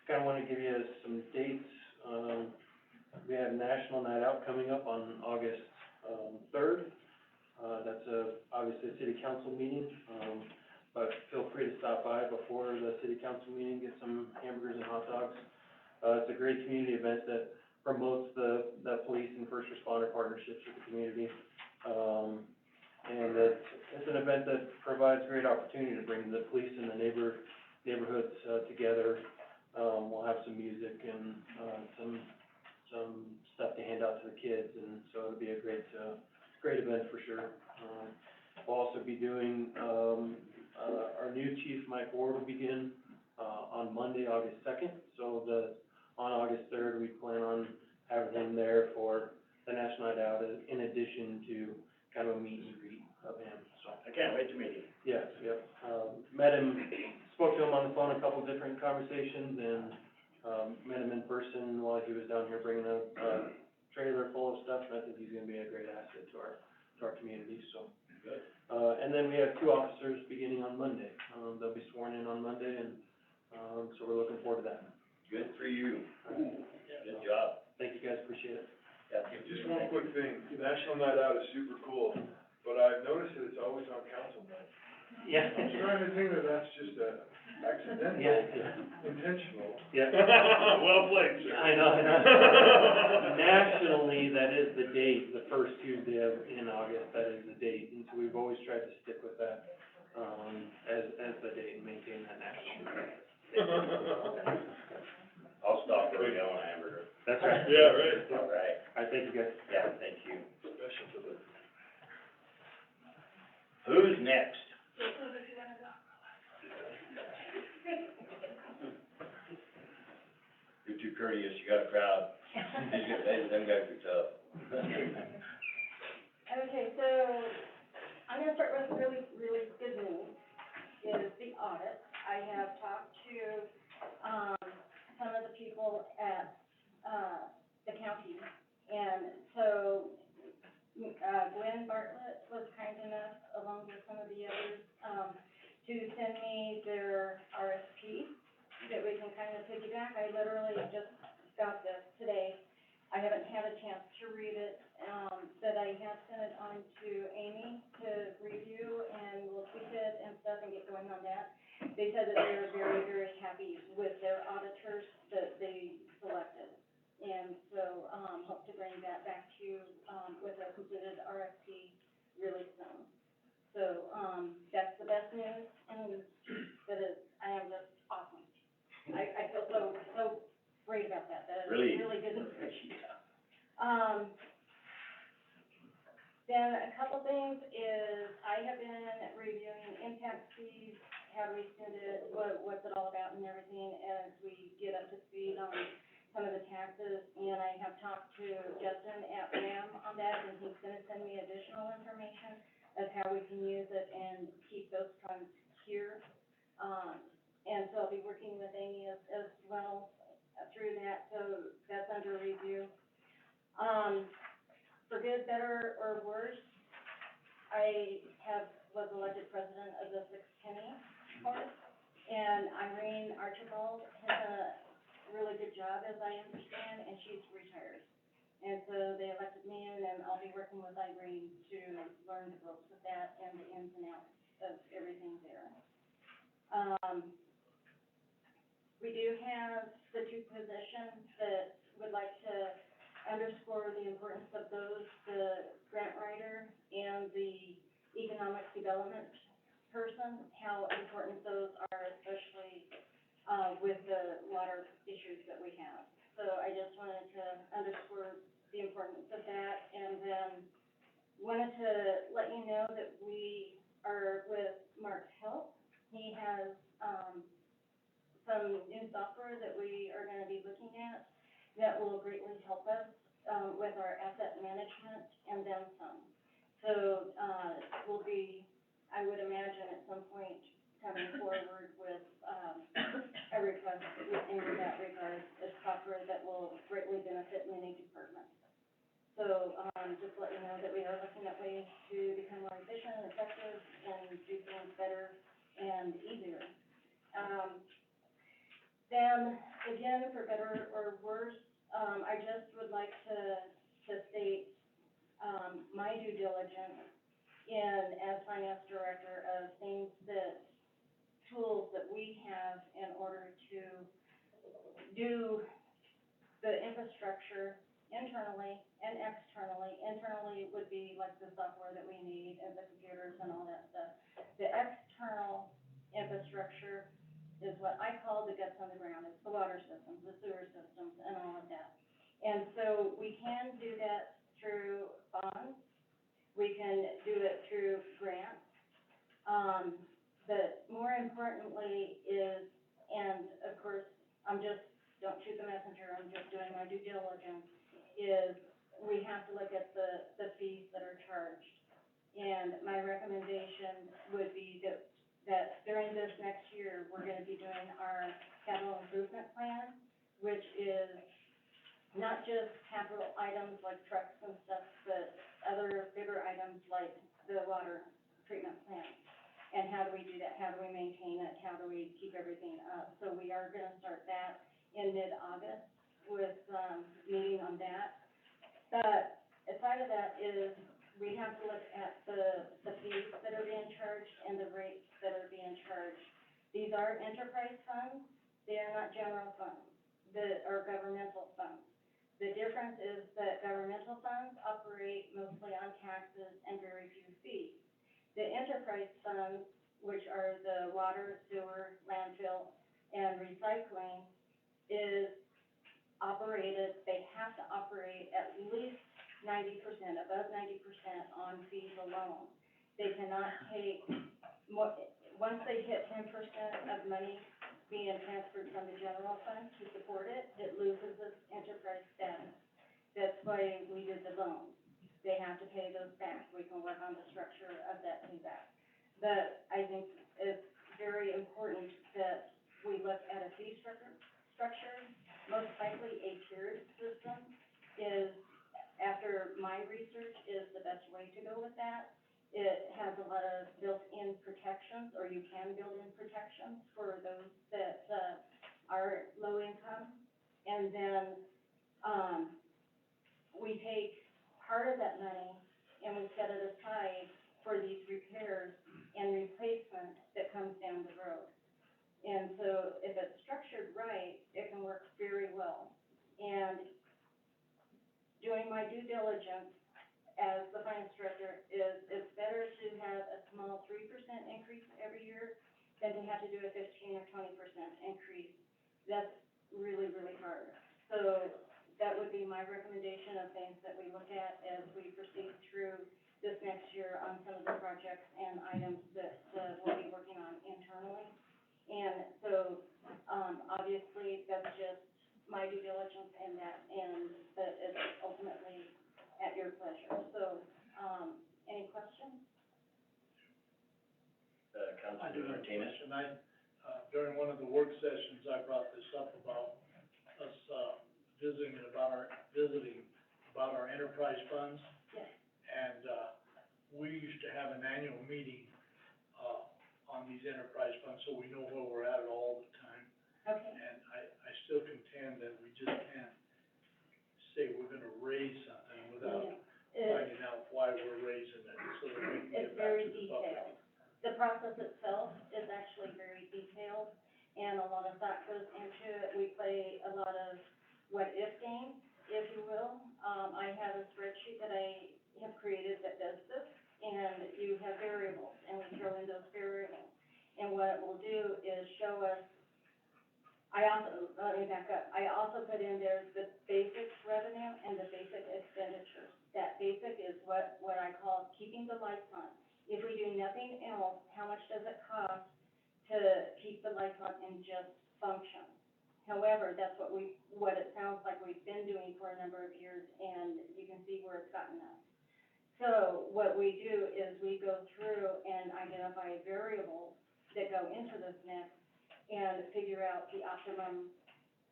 Kinda wanna give you some dates. We have National Night Out coming up on August, 3rd. That's obviously a city council meeting, but feel free to stop by before the city council meeting, get some hamburgers and hot dogs. It's a great community event that promotes the police and first responder partnerships with the community. And it's an event that provides great opportunity to bring the police and the neighborhoods, together. We'll have some music and, some stuff to hand out to the kids, and so it'll be a great event for sure. We'll also be doing, our new chief, Mike Ward, will begin, on Monday, August 2nd. So on August 3rd, we plan on having him there for the National Night Out, in addition to kind of a meet and greet of him, so. I can't wait to meet you. Yes, yep. Met him, spoke to him on the phone, a couple different conversations, and, met him in person while he was down here bringing a trailer full of stuff, and I think he's gonna be a great asset to our community, so. Good. And then we have 2 officers beginning on Monday. They'll be sworn in on Monday, and, so we're looking forward to that. Good for you. Good job. Thank you guys, appreciate it. Yeah. Just one quick thing, National Night Out is super cool, but I've noticed that it's always on council night. Yeah. I'm trying to think that that's just a accidental, Yeah. intentional. Yeah. Well played, sir. I know. Nationally, that is the date, the first Tuesday in August, that is the date, and so we've always tried to stick with that, as the date and maintain that national. I'll stop for a yellow hamburger. That's right. Yeah, right. All right. All right, thank you guys. Yeah, thank you. Special to the. Who's next? You're too courteous, you got a crowd. Them guys are tough. Okay, so I'm gonna start with really, really good news, is the audit. I have talked to, some of the people at, the county, and so, Gwen Bartlett was kind enough, along with some of the others, to send me their RFP that we can kind of piggyback. I literally just got this today. I haven't had a chance to read it, but I have sent it on to Amy to review, and we'll tweak it and stuff and get going on that. They said that they were very, very happy with their auditors that they selected. And so, hope to bring that back to you, with a completed RFP really soon. So, that's the best news, and that is, I am just awesome. I feel so great about that. That is Really? really good news. Then a couple things is, I have been reviewing impact fees, how we spend it, what's it all about and everything, as we get up to speed on some of the taxes, and I have talked to Justin at RAM on that, and he's gonna send me additional information of how we can use it and keep those funds here. And so I'll be working with Amy as well through that, so that's under review. For good, better, or worse, I was elected president of the Sixth Penny Court, and Irene Archibald has done a really good job, as I understand, and she's retired. And so they elected me in, and I'll be working with Irene to learn the ropes of that and the ins and outs of everything there. We do have the 2 positions that would like to underscore the importance of those, the grant writer and the economic development person, how important those are, especially, with the water issues that we have. So I just wanted to underscore the importance of that, and then wanted to let you know that we are with Mark's help. He has, some new software that we are gonna be looking at that will greatly help us, with our asset management and then some. So, we'll be, I would imagine at some point, kind going forward with, a request in that regard, is software that will greatly benefit many departments. So, just let you know that we are looking at ways to become more efficient and effective and do things better and easier. Then, again, for better or worse, I just would like to state, my due diligence as finance director of things that, tools that we have in order to do the infrastructure internally and externally. Internally would be like the software that we need and the computers and all that stuff. The external infrastructure is what I call the guts on the ground. It's the water systems, the sewer systems, and all of that. And so we can do that through bonds. We can do it through grants. But more importantly is, and of course, don't shoot the messenger, I'm just doing my due diligence, is we have to look at the fees that are charged. And my recommendation would be that during this next year, we're gonna be doing our capital improvement plan, which is not just capital items like trucks and stuff, but other bigger items like the water treatment plant. And how do we do that? How do we maintain it? How do we keep everything up? So we are gonna start that in mid-August with, meeting on that. But aside of that is, we have to look at the fees that are being charged and the rates that are being charged. These are enterprise funds, they are not general funds, or governmental funds. The difference is that governmental funds operate mostly on taxes and very few fees. The enterprise funds, which are the water, sewer, landfill, and recycling, is operated, they have to operate at least 90%, above 90% on fees alone. They cannot take more, once they hit 10% of money being transferred from the general fund to support it, it loses its enterprise status. That's why we did the loans. They have to pay those back. We can work on the structure of that payback. But I think it's very important that we look at a fee structure. Most likely a tiered system is, after my research, is the best way to go with that. It has a lot of built-in protections, or you can build in protections for those that, are low income. And then, we take part of that money and we set it aside for these repairs and replacement that comes down the road. And so if it's structured right, it can work very well. And doing my due diligence as the finance director is, it's better to have a small 3% increase every year than to have to do a 15 or 20% increase. That's really, really hard. So that would be my recommendation of things that we look at as we proceed through this next year on some of the projects and items that, we'll be working on internally. And so, obviously, that's just my due diligence in that, and that it's ultimately at your pleasure. So, any questions? I do have a Councilman Martinez? question. During one of the work sessions, I brought this up about us, visiting about our enterprise funds. Yes. And, we used to have an annual meeting, on these enterprise funds, so we know where we're at all the time. Okay. And I still contend that we just can't say we're gonna raise something without finding out why we're raising it, so that we can It's get back very to the public. detailed. The process itself is actually very detailed, and a lot of thought goes into it. We play a lot of what-if games, if you will. I have a spreadsheet that I have created that does this, and you have variables, and we throw in those variables. And what it will do is show us, let me back up. I also put in there the basic revenue and the basic expenditures. That basic is what I call keeping the lights on. If we do nothing else, how much does it cost to keep the lights on and just function? However, that's what it sounds like we've been doing for a number of years, and you can see where it's gotten us. So what we do is we go through and identify variables that go into this mix and figure out the optimum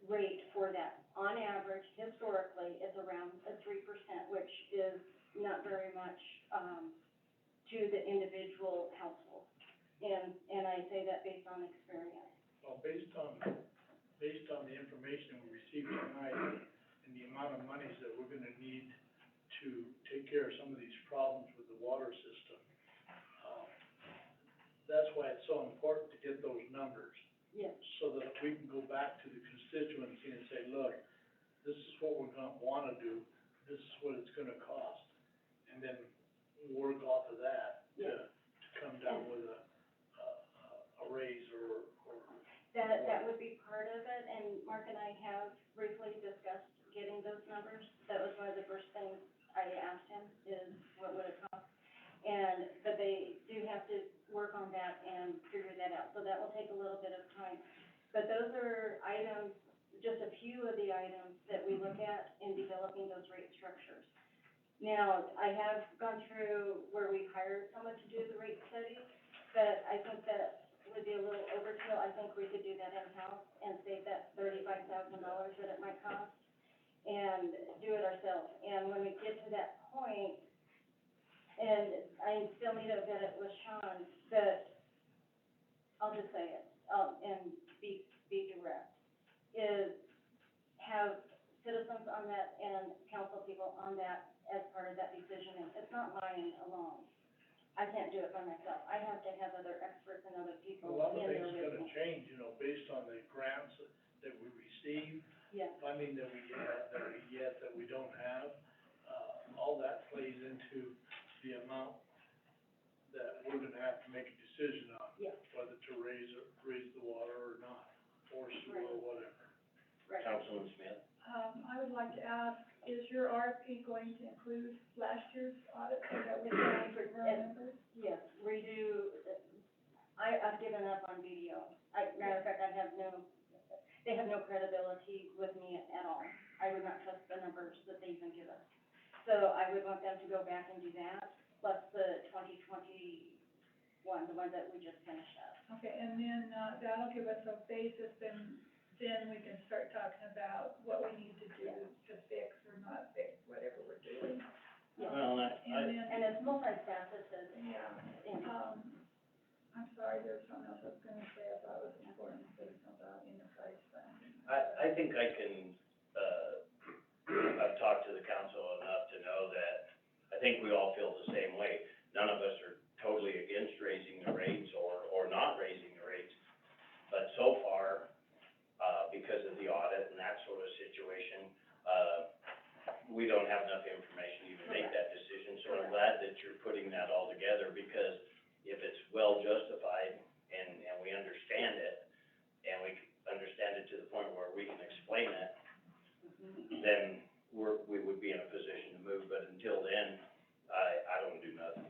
rate for that. On average, historically, it's around a 3%, which is not very much, to the individual household. And I say that based on experience. Well, based on the information we received tonight and the amount of monies that we're gonna need to take care of some of these problems with the water system, that's why it's so important to get those numbers. Yes. So that we can go back to the constituency and say, look, this is what we're gonna wanna do, this is what it's gonna cost. And then work off of that to come down with a raise or. That would be part of it, and Mark and I have briefly discussed getting those numbers. That was one of the first things I asked him, is what would it cost? But they do have to work on that and figure that out, so that will take a little bit of time. But those are items, just a few of the items that we look at in developing those rate structures. Now, I have gone through where we hired someone to do the rate study, but I think that would be a little overkill. I think we could do that in-house and save that $35,000 that it might cost and do it ourselves. And when we get to that point, and I still need to vet it with Sean, but I'll just say it, and be direct, is have citizens on that and council people on that as part of that decision. It's not mine alone. I can't do it by myself. I have to have other experts and other A people lot of in there things with are gonna me. change, based on the grants that we receive, Yeah, funding that we get, that we don't have. All that plays into the amount that we're gonna have to make a decision on. Yeah. Whether to raise the water or not, or sewer or whatever. right. Councilman Smith? I would like to ask, is your RFP going to include last year's audit, so that we can remember? Yes, we do, I've given up on BDO. Matter of fact, they have no credibility with me at all. I would not trust the numbers that they even give us. So I would want them to go back and do that, plus the 2021, the one that we just finished up. Okay, and then, that'll give us a basis, then we can start talking about what we need to do to fix or not fix whatever we're doing. Well, And then, And it's multifaceted. yeah, I'm sorry, there's something else I was gonna say, I thought it was important to say something about enterprise fund. I think I can, I've talked to the council enough to know that I think we all feel the same way. None of us are totally against raising the rates or not raising the rates. But so far, because of the audit and that sort of situation, we don't have enough information to even make that decision. So I'm glad that you're putting that all together, because if it's well justified and we understand it, and we understand it to the point where we can explain it, then we would be in a position to move. But until then, I don't do nothing,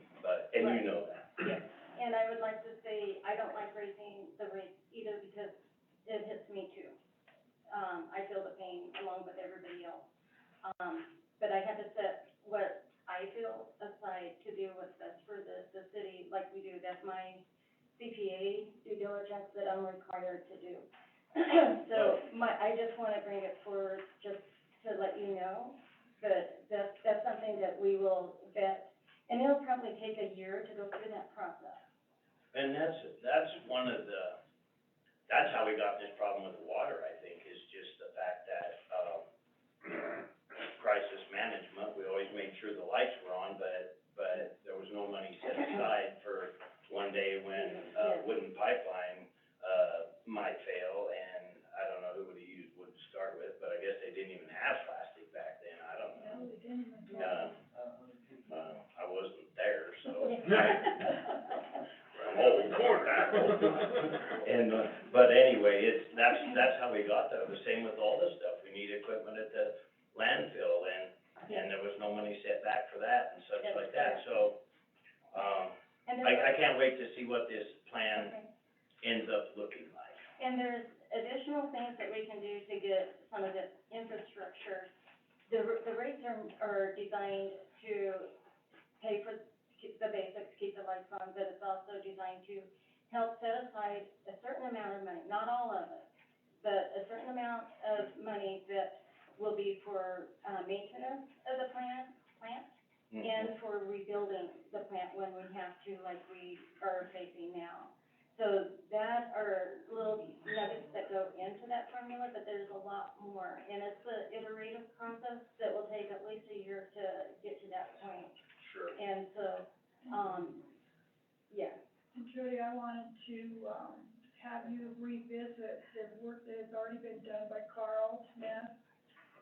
and you know that. Yes, and I would like to say, I don't like raising the rates either, because it hits me too. I feel the pain along with everybody else. But I had to set what I feel aside to do what's best for the city, like we do. That's my CPA due diligence that I'm required to do. So I just wanna bring it forward just to let you know that that's something that we will vet. And it'll probably take a year to go through that process. And that's one of that's how we got this problem with the water, I think, is just the fact that, crisis management, we always made sure the lights were on, but there was no money set aside for one day when, wooden pipeline, might fail, and I don't know who would have used wood to start with, but I guess they didn't even have plastic back then, I don't know. No, they didn't even do I wasn't there, so. I'm old for that. And, but anyway, that's how we got there. The same with all this stuff. We need equipment at the landfill, and there was no money set back for that and such like that. So, I can't wait to see what this plan ends up looking like. And there's additional things that we can do to get some of the infrastructure. The rates are designed to pay for the basics, keep the lights on, but it's also designed to help set aside a certain amount of money, not all of it, but a certain amount of money that will be for, maintenance of the plant, and for rebuilding the plant when we have to, like we are facing now. So that are little nuggets that go into that formula, but there's a lot more. And it's an iterative process that will take at least a year to get to that point. Sure. And so, yeah. And Jody, I wanted to, have you revisit the work that has already been done by Carl Smith.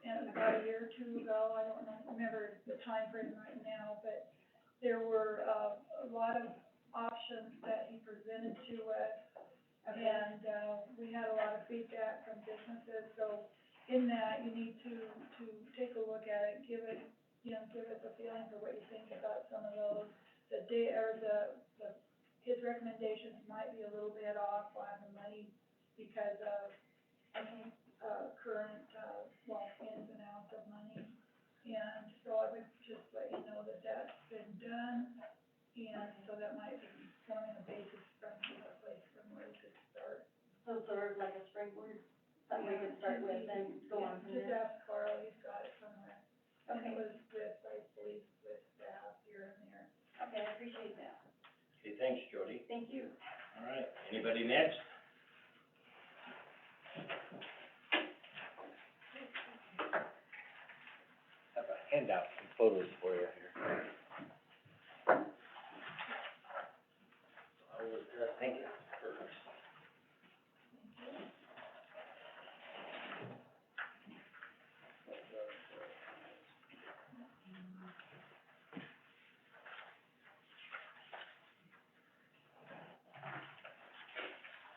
And about a year or two ago, I don't remember the time frame right now, but there were, a lot of options that he presented to us. And, we had a lot of feedback from businesses, so in that, you need to take a look at it, give it, give us a feeling for what you think about some of those. His recommendations might be a little bit off on the money because of, current, ins and outs of money. And so I would just let you know that that's been done, and so that might be forming a basis from a place from where we could start. So sort of like a springboard, something we could start with and go on from Just there. ask Carl, he's got it somewhere. And Okay. it was with, I believe, with staff here and there. Okay, I appreciate that. Okay, thanks, Jody. Thank you. All right, anybody next? Have a handout, some photos for you here. I will address, thank you, first.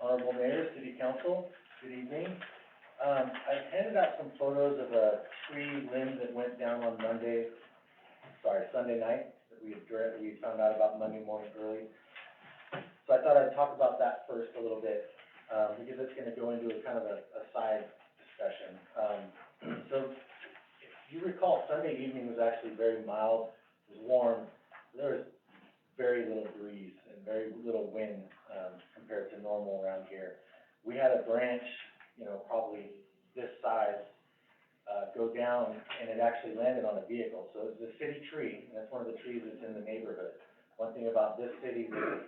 Honorable Mayor, City Council, good evening. I handed out some photos of a tree limb that went down on Sunday night, that we found out about Monday morning early. So I thought I'd talk about that first a little bit, because it's gonna go into a kind of a side discussion. So, if you recall, Sunday evening was actually very mild, it was warm, there was very little breeze and very little wind, compared to normal around here. We had a branch, probably this size, go down, and it actually landed on a vehicle. So it's a city tree, and it's one of the trees that's in the neighborhood. One thing about this city that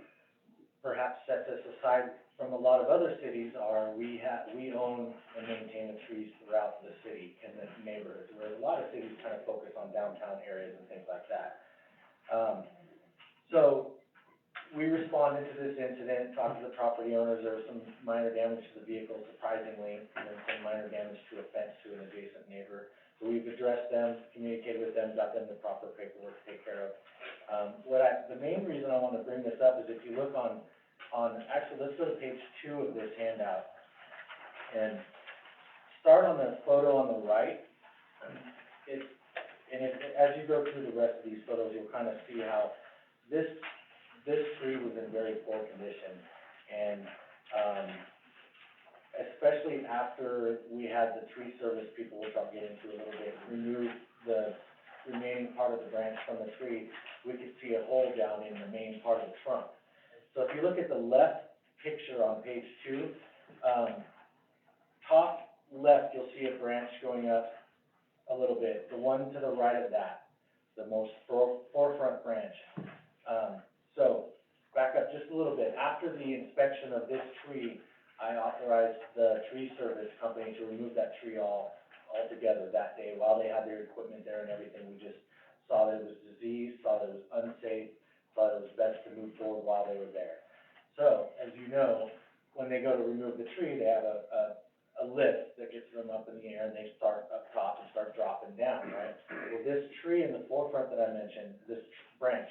perhaps sets us aside from a lot of other cities are we own and maintain the trees throughout the city and the neighborhoods, whereas a lot of cities kind of focus on downtown areas and things like that. So we responded to this incident, talked to the property owners, there was some minor damage to the vehicle surprisingly, and then some minor damage to a fence to an adjacent neighbor. So we've addressed them, communicated with them, got them the proper paperwork to take care of. The main reason I want to bring this up is if you look actually, let's go to page 2 of this handout. And start on the photo on the right. As you go through the rest of these photos, you'll kind of see how this tree was in very poor condition, and, especially after we had the tree service people, which I'll get into a little bit, remove the remaining part of the branch from the tree, we could see a hole down in the main part of the trunk. So if you look at the left picture on page 2, top left, you'll see a branch going up a little bit. The one to the right of that, the most forefront branch. So, back up just a little bit. After the inspection of this tree, I authorized the tree service company to remove that tree altogether that day while they had their equipment there and everything. We just saw that it was diseased, saw that it was unsafe, thought it was best to move forward while they were there. So, as you know, when they go to remove the tree, they have a lift that gets them up in the air and they start up top and start dropping down, right? Well, this tree in the forefront that I mentioned, this branch,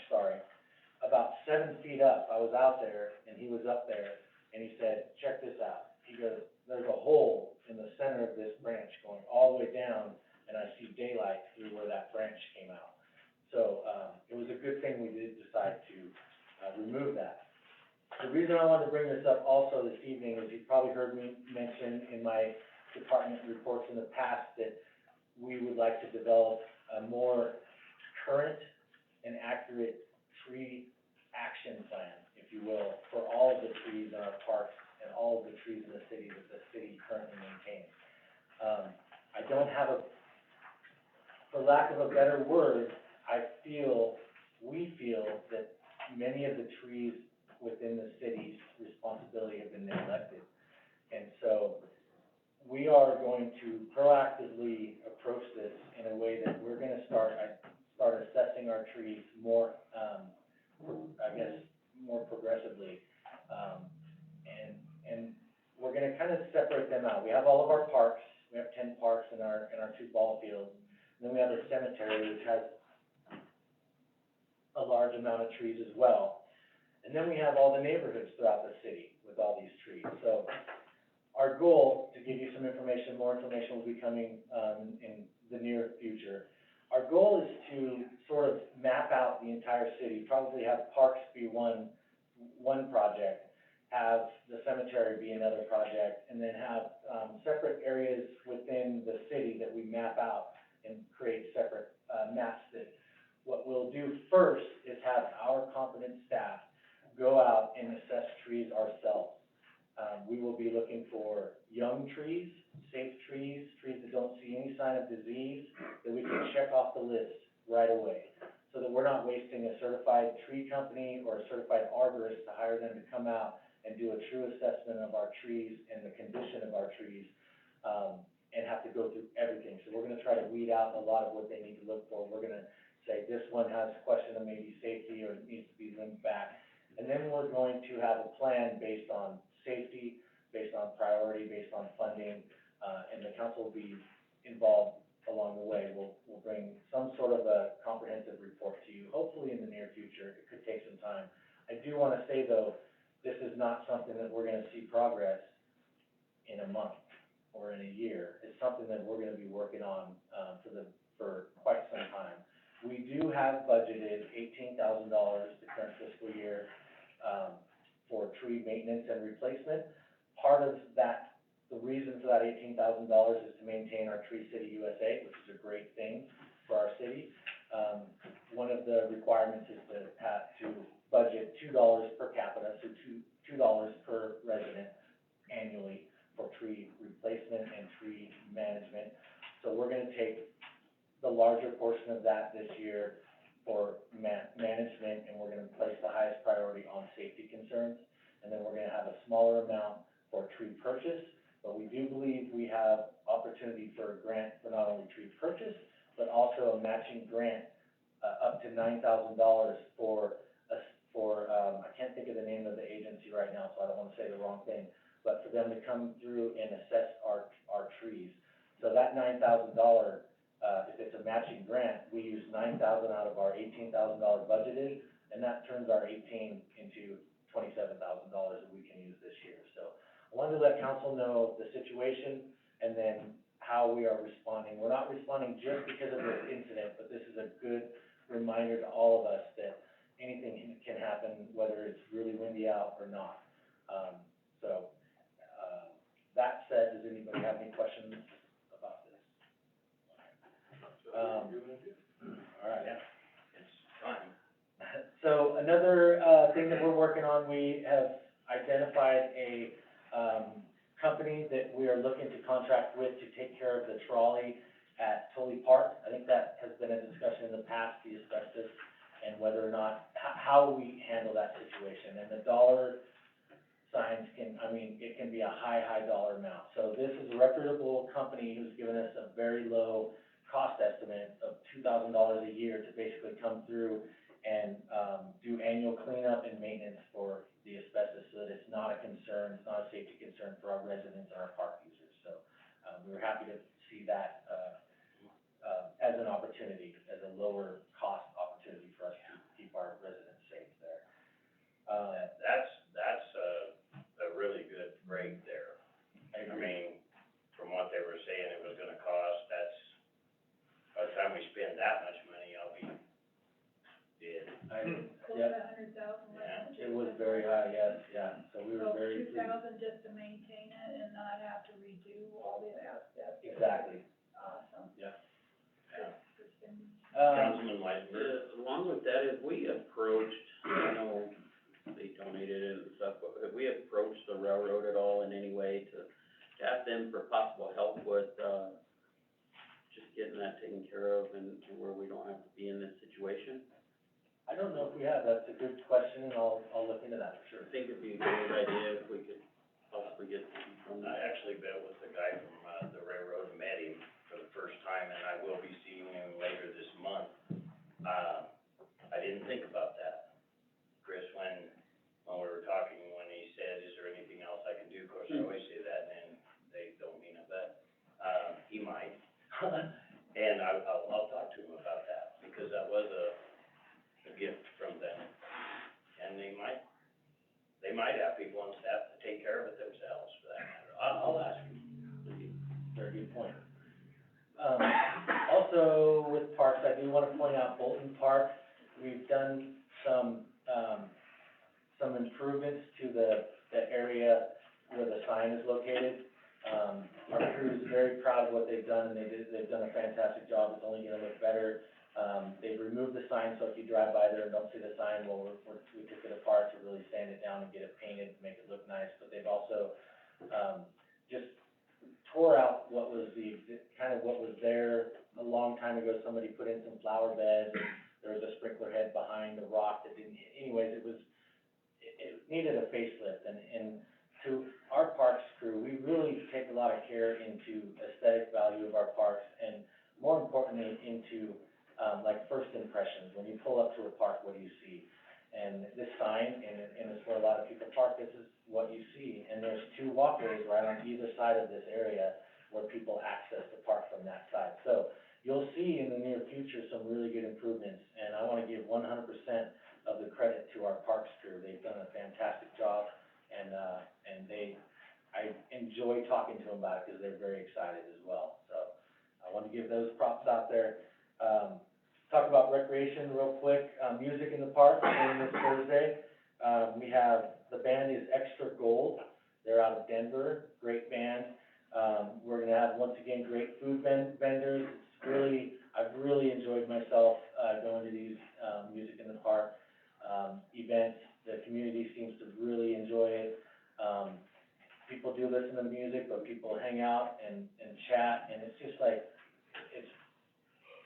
about 7 feet up, I was out there, and he was up there, and he said, check this out. He goes, there's a hole in the center of this branch going all the way down, and I see daylight through where that branch came out. So, it was a good thing we did decide to, remove that. The reason I wanted to bring this up also this evening is you've probably heard me mention in my department reports in the past that we would like to develop a more current and accurate tree action plan, if you will, for all of the trees maintain. I don't have for lack of a better word, we feel that many of the trees within the city's responsibility have been neglected. And so, we are going to proactively approach this in a way that we're gonna start assessing our trees more, more progressively. And we're gonna kind of separate them out. We have all of our parks, we have 10 parks in our 2 ball fields. And then we have the cemetery, which has a large amount of trees as well. And then we have all the neighborhoods throughout the city with all these trees. So our goal, to give you some information, more information will be coming in the near future. Our goal is to sort of map out the entire city, probably have parks be one project, have the cemetery be another project, and then have separate areas within the city that we map out and create separate maps. That what we'll do first is have our competent staff go out and assess trees ourselves. We will be looking for young trees, safe trees, trees that don't see any sign of disease, that we can check off the list right away, so that we're not wasting a certified tree company or a certified arborist to hire them to come out and do a true assessment of our trees and the condition of our trees, and have to go through everything. So we're gonna try to weed out a lot of what they need to look for. We're gonna say, this one has a question of maybe safety or needs to be limbed back. And then we're going to have a plan based on safety, based on priority, based on funding, and the council will be involved along the way. We'll bring some sort of a comprehensive report to you, hopefully in the near future. It could take some time. I do wanna say though, this is not something that we're gonna see progress in a month or in a year. It's something that we're gonna be working on, for quite some time. We do have budgeted $18,000 the current fiscal year, for tree maintenance and replacement. Part of that, the reason for that $18,000 is to maintain our Tree City USA, which is a great thing for our city. One of the requirements is to budget $2 per capita, so $2 per resident annually for tree replacement and tree management. So we're gonna take the larger portion of that this year for management, and we're gonna place the highest priority on safety concerns. And then we're gonna have a smaller amount for tree purchase, but we do believe we have opportunity for a grant for not only tree purchase, but also a matching grant, up to $9,000 for I can't think of the name of the agency right now, so I don't wanna say the wrong thing, but for them to come through and assess our trees. So that $9,000, if it's a matching grant, we use $9,000 out of our $18,000 budgeted, and that turns our 18 into $27,000 that we can use this year. So I wanted to let council know the situation and then how we are responding. We're not responding just because of this incident, but this is a good reminder to all of us that anything can happen, whether it's really windy out or not. That said, does anybody have any questions about this? All right. Yeah, it's time. So another, thing that we're working on, we have identified a, company that we are looking to contract with to take care of the trolley at Tully Park. I think that has been a discussion in the past, the asbestos, and whether or not, how we handle that situation. And the dollar signs it can be a high dollar amount. So this is a reputable company who's given us a very low cost estimate of $2,000 a year to basically come through and do annual cleanup and maintenance for the asbestos, so that it's not a concern, it's not a safety concern for our residents and our park users. So we were happy to see that as an opportunity, as a lower cost opportunity for us to keep our residents safe there. That's a really good rate there. I mean, from what they were saying it was gonna cost, by the time we spend that much money, I'll be dead. Close to $100,000. Yeah. It was very high, yes, yeah, so we were very pleased. $2,000 just to maintain it and not have to redo all the aspects. Exactly. Awesome. Yeah. Good spending. Councilman Weisenberg. Along with that, if we approached, I know they donated it and stuff, but have we approached the railroad at all in any way to ask them for possible help with, just getting that taken care of and where we don't have to be in this situation. I don't know if we have, that's a good question, and I'll look into that for sure. I think it'd be a great idea if we could possibly get some from I that. actually met with the guy from, the railroad, met him for the first time, and I will be seeing him later this month. I didn't think about that, Chris, when we were talking, when he said, is there anything else I can do? Of course, I always say that, and they don't mean it, but, he might. And I'll talk to him about that, because that was a gift from them. And they might have people on staff to take care of it themselves, for that matter. I'll ask him. Very good point. Also with parks, I do wanna point out Bolton Park, we've done some improvements to the area where the sign is located. Our crew is very proud of what they've done, and they've done a fantastic job, it's only gonna look better. They've removed the sign, so if you drive by there and don't see the sign, well, we took it apart to really sand it down and get it painted, to make it look nice, but they've also, just tore out what was what was there a long time ago. Somebody put in some flower beds, and there was a sprinkler head behind the rock that didn't, anyways, it needed a facelift, and to our parks crew, we really take a lot of care into aesthetic value of our parks, and more importantly, into, like first impressions. When you pull up to a park, what do you see? And this sign, and it's where a lot of people park, this is what you see. And there's 2 walkways right on either side of this area where people access the park from that side. So you'll see in the near future some really good improvements, and I wanna give 100% of the credit to our parks crew. They've done a fantastic job, and I enjoy talking to them about it, because they're very excited as well. So I want to give those props out there. Talk about recreation real quick, music in the park, starting this Thursday. We have, the band is Extra Gold, they're out of Denver, great band. We're gonna have, once again, great food vendors. I've really enjoyed myself, going to these, music in the park, events. The community seems to really enjoy it. People do listen to music, but people hang out and chat, and it's just like,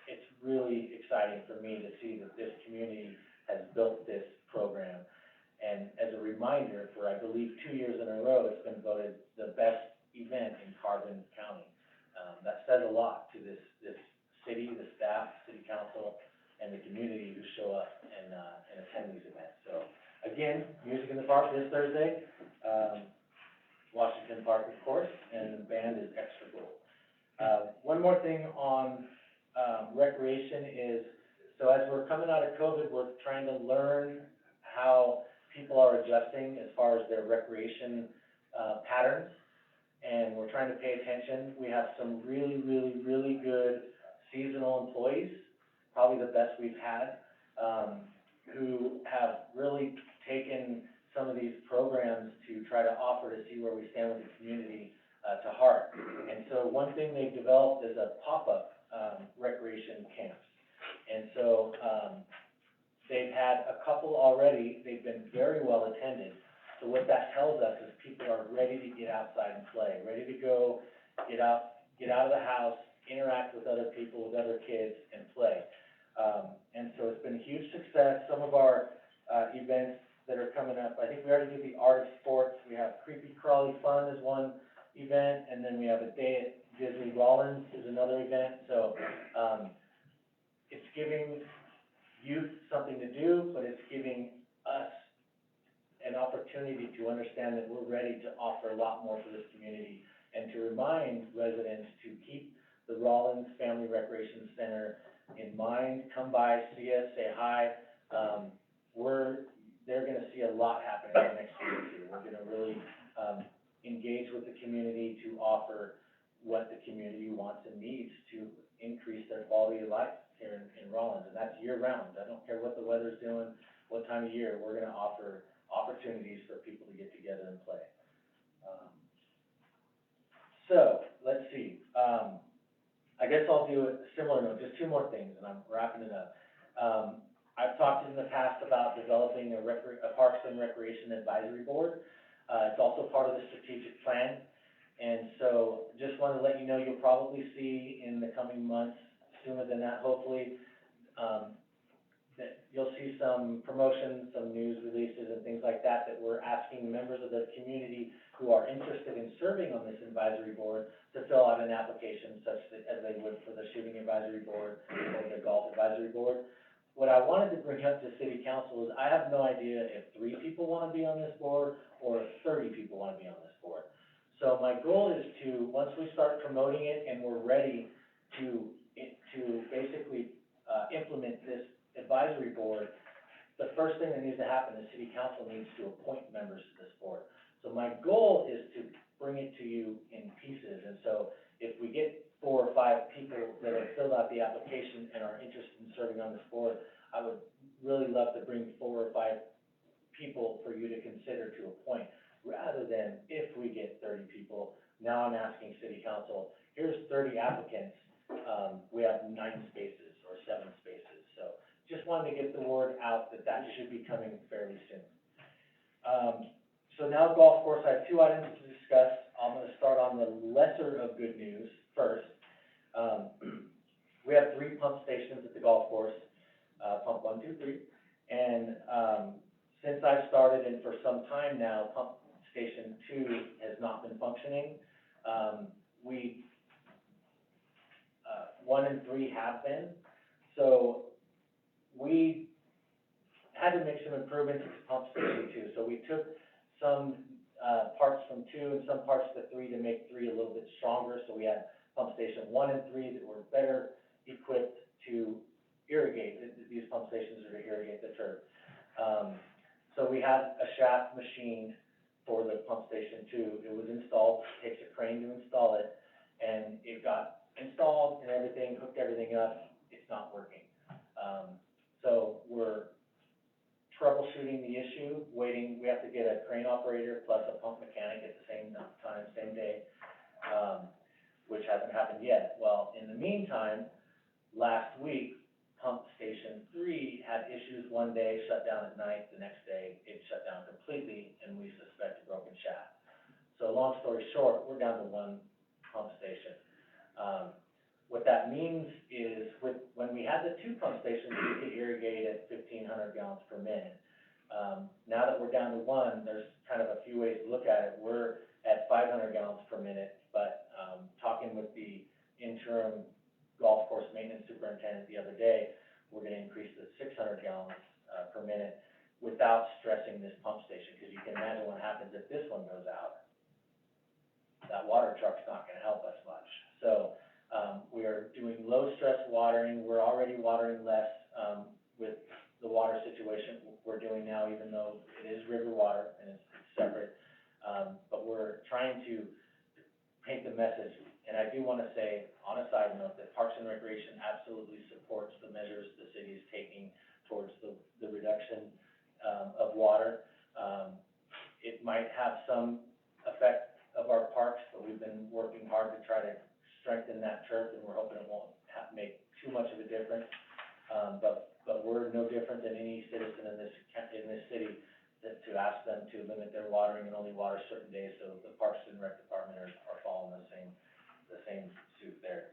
it's really exciting for me to see that this community has built this program. And as a reminder, for I believe 2 years in a row, it's been voted the best event in Carbon County. That says a lot to this city, the staff, city council, and the community who show up and attend these events. So, again, music in the park this Thursday, Washington Park, of course, and the band is Extra Gold. One more thing on, recreation is, so as we're coming out of COVID, we're trying to learn how people are adjusting as far as their recreation, patterns, and we're trying to pay attention. We have some really, really, really good seasonal employees, probably the best we've had, who have really taken some of these programs to try to offer to see where we stand with the community, to heart. And so one thing they've developed is a pop-up, recreation camps. And so, they've had a couple already, they've been very well attended. So what that tells us is people are ready to get outside and play, ready to go, get out of the house, interact with other people, with other kids, and play. And so it's been a huge success. Some of our, events that are coming up, I think we already did the art of sports. We have Creepy Crawly Fun is one event, and then we have a day at Disney Rollins is another event. So, it's giving youth something to do, but it's giving us an opportunity to understand that we're ready to offer a lot more for this community, and to remind residents to keep the Rollins Family Recreation Center in mind. Come by, see us, say hi. They're gonna see a lot happening in the next year or two. We're gonna really, engage with the community to offer what the community wants and needs to increase their quality of life here in Rollins, and that's year round. I don't care what the weather's doing, what time of year, we're gonna offer opportunities for people to get together and play. So, let's see, I guess I'll do a similar note, just 2 more things, and I'm wrapping it up. I've talked in the past about developing a Parks and Recreation Advisory Board. It's also part of the strategic plan, and so let you know, you'll probably see in the coming months, sooner than that, hopefully, that you'll see some promotions, some news releases and things like that, that we're asking members of the community who are interested in serving on this advisory board to fill out an application such that, as they would for the shooting advisory board or the golf advisory board. What I wanted to bring up to city council is I have no idea if 3 people wanna be on this board or if 30 people wanna be on this board. So my goal is to, once we start promoting it and we're ready to basically, implement this advisory board, the first thing that needs to happen is city council needs to appoint members to this board. So my goal is to bring it to you in pieces, and so if we get 4 or 5 people that have filled out the application and are interested in serving on this board, I would really love to bring 4 or 5 people for you to consider to appoint, rather than if we get 30 people, now I'm asking city council, here's 30 applicants, we have 9 spaces or 7 spaces, so just wanted to get the word out that that should be coming fairly soon. So now golf course, I have 2 items to discuss. I'm gonna start on the lesser of good news first. We have 3 pump stations at the golf course, pump 1, 2, 3. And, since I've started and for some time now, pump station 2 has not been functioning. 1 and 3 have been. So we had to make some improvements to pump station 2. So we took some, parts from 2 and some parts to 3 to make 3 a little bit stronger. So we had pump station 1 and 3 that were better equipped to irrigate. These pump stations are to irrigate the turf. So we had a shaft machine for the pump station 2. It was installed, it takes a crane to install it, and it got installed and everything, hooked everything up. It's not working. So we're troubleshooting the issue, waiting. We have to get a crane operator plus a pump mechanic at the same time, same day, which hasn't happened yet. Well, in the meantime, last week, pump station 3 had issues one day, shut down at night. The next day, it shut down completely, and we suspect a broken shaft. So long story short, we're down to 1 pump station. What that means is when we had the 2 pump stations, we could irrigate at 1,500 gallons per minute. Now that we're down to 1, there's kind of a few ways to look at it. We're at 500 gallons per minute, but, talking with the interim golf course maintenance superintendent the other day, we're gonna increase to 600 gallons, per minute without stressing this pump station, because you can imagine what happens if this one goes out. That water truck's not gonna help us much. So, we are doing low stress watering. We're already watering less, with the water situation we're doing now, even though it is river water and it's separate. But we're trying to paint the message. And I do want to say, on a side note, that Parks and Recreation absolutely supports the measures the city is taking towards the reduction, of water. It might have some effect of our parks, but we've been working hard to try to strengthen that turf, and we're hoping it won't make too much of a difference. But we're no different than any citizen in this city, to ask them to limit their watering and only water certain days, so the Parks and Rec Department are following the same suit there.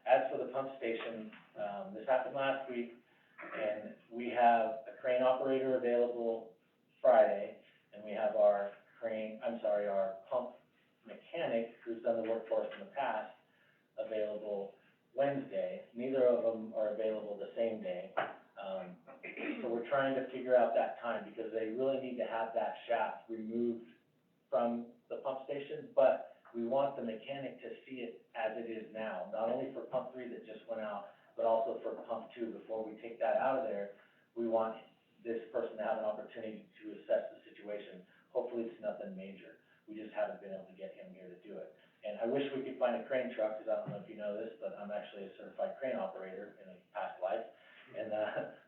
As for the pump station, this happened last week, and we have a crane operator available Friday, and we have our pump mechanic, who's done the work for us in the past, available Wednesday. Neither of them are available the same day. So we're trying to figure out that time, because they really need to have that shaft removed from the pump station, but we want the mechanic to see it as it is now, not only for pump 3 that just went out, but also for pump 2. Before we take that out of there, we want this person to have an opportunity to assess the situation. Hopefully it's nothing major. We just haven't been able to get him here to do it. And I wish we could find a crane truck, because I don't know if you know this, but I'm actually a certified crane operator in a past life. And,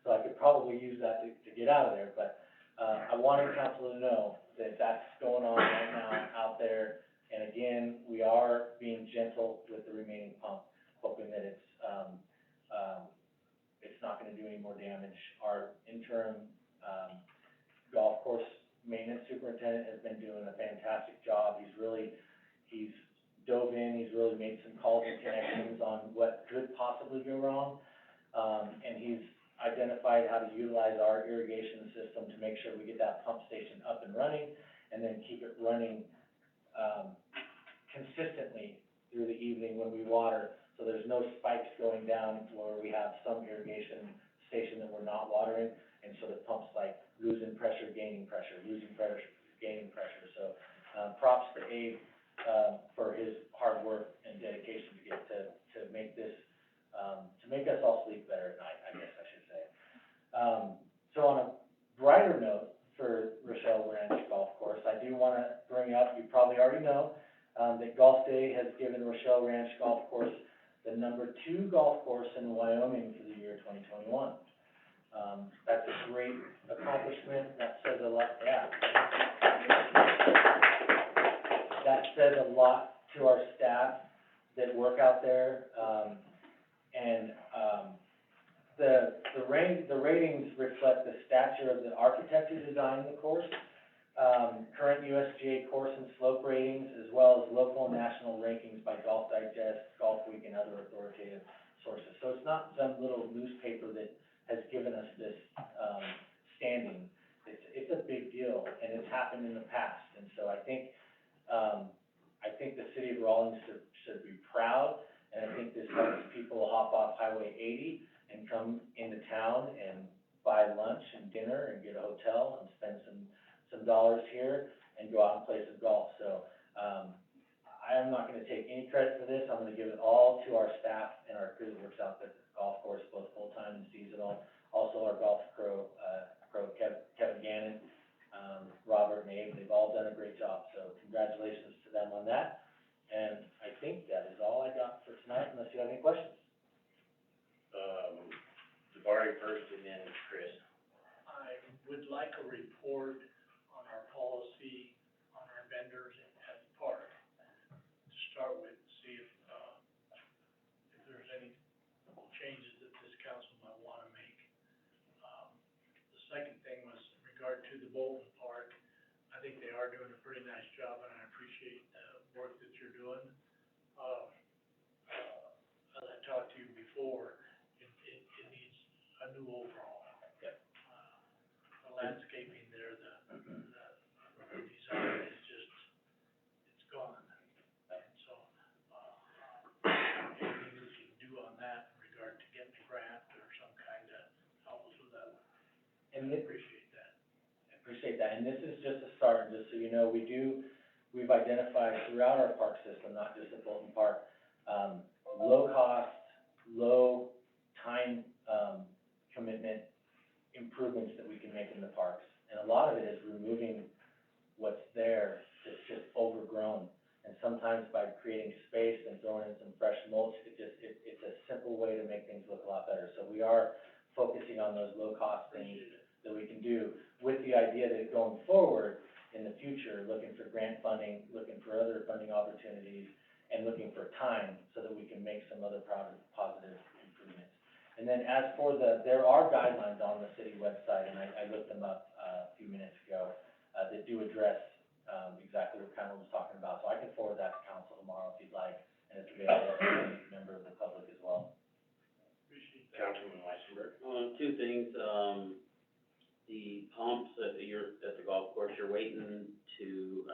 so I could probably use that to get out of there, but, I wanted council to know that that's going on right now out there. And again, we are being gentle with the remaining pump, hoping that it's not gonna do any more damage. Our interim, golf course maintenance superintendent has been doing a fantastic job. He's dove in, he's he's really made some calls and connections on what could possibly go wrong. And he's identified how to utilize our irrigation system to make sure we get that pump station up and running, and then keep it running, consistently through the evening when we water, so there's no spikes going down where we have some irrigation station that we're not watering, and so the pump's like losing pressure, gaining pressure, losing pressure, gaining pressure. So, props to Abe, for his hard work and dedication to make this, to make us all sleep better at night, I guess I should say. So on a brighter note for Rochelle Ranch Golf Course, I do wanna bring up, you probably already know, that Golf Day has given Rochelle Ranch Golf Course the #2 golf course in Wyoming for the year 2021. That's a great accomplishment, that says a lot, yeah. That says a lot to our staff that work out there, and, the ratings reflect the stature of the architect who designed the course, current USGA course and slope ratings, as well as local and national rankings by Golf Digest, Golf Week, and other authoritative sources. So it's not some little newspaper that has given us this, standing. It's a big deal, and it's happened in the past, and so I think the city of Rawlins should be proud, and I think this helps people hop off Highway 80 and come into town and buy lunch and dinner and get a hotel and spend some dollars here and go out and play some golf. So, I am not gonna take any credit for this. I'm gonna give it all to our staff and our crew that works out there at the golf course, both full-time and seasonal. Also our golf pro Kevin Gannon, Robert and Abe, they've all done a great job. So congratulations to them on that. And I think that is all I got for tonight, unless you have any questions. Jabari first and then Chris. I would like a report on our policy on our vendors at the park, to start with, see if there's any changes that this council might wanna make. The second thing was in regard to the Bolton Park. I think they are doing a pretty nice job, and I appreciate the work that you're doing. As I talked to you before, it needs a new overhaul. Yep. The landscaping there, the design is just, it's gone. And so, anything we can do on that in regard to getting a grant or some kind of help us with that, And I appreciate that. Appreciate that, and this is just a start, just so you know, we've identified throughout our park system, not just at Bolton Park, low cost, low time, commitment improvements that we can make in the parks. And a lot of it is removing what's there that's just overgrown. And sometimes by creating space and throwing in some fresh mulch, it's a simple way to make things look a lot better. So we are focusing on those low cost things that we can do, with the idea that going forward in the future, looking for grant funding, looking for other funding opportunities, and looking for time so that we can make some other positive improvements. And then as for there are guidelines on the city website, and I looked them up a few minutes ago, that do address, exactly what Kendall was talking about. So I can forward that to council tomorrow if you'd like, and it's available to any member of the public as well. Appreciate that. Councilman Weissenberg. Two things, the pumps at the golf course, I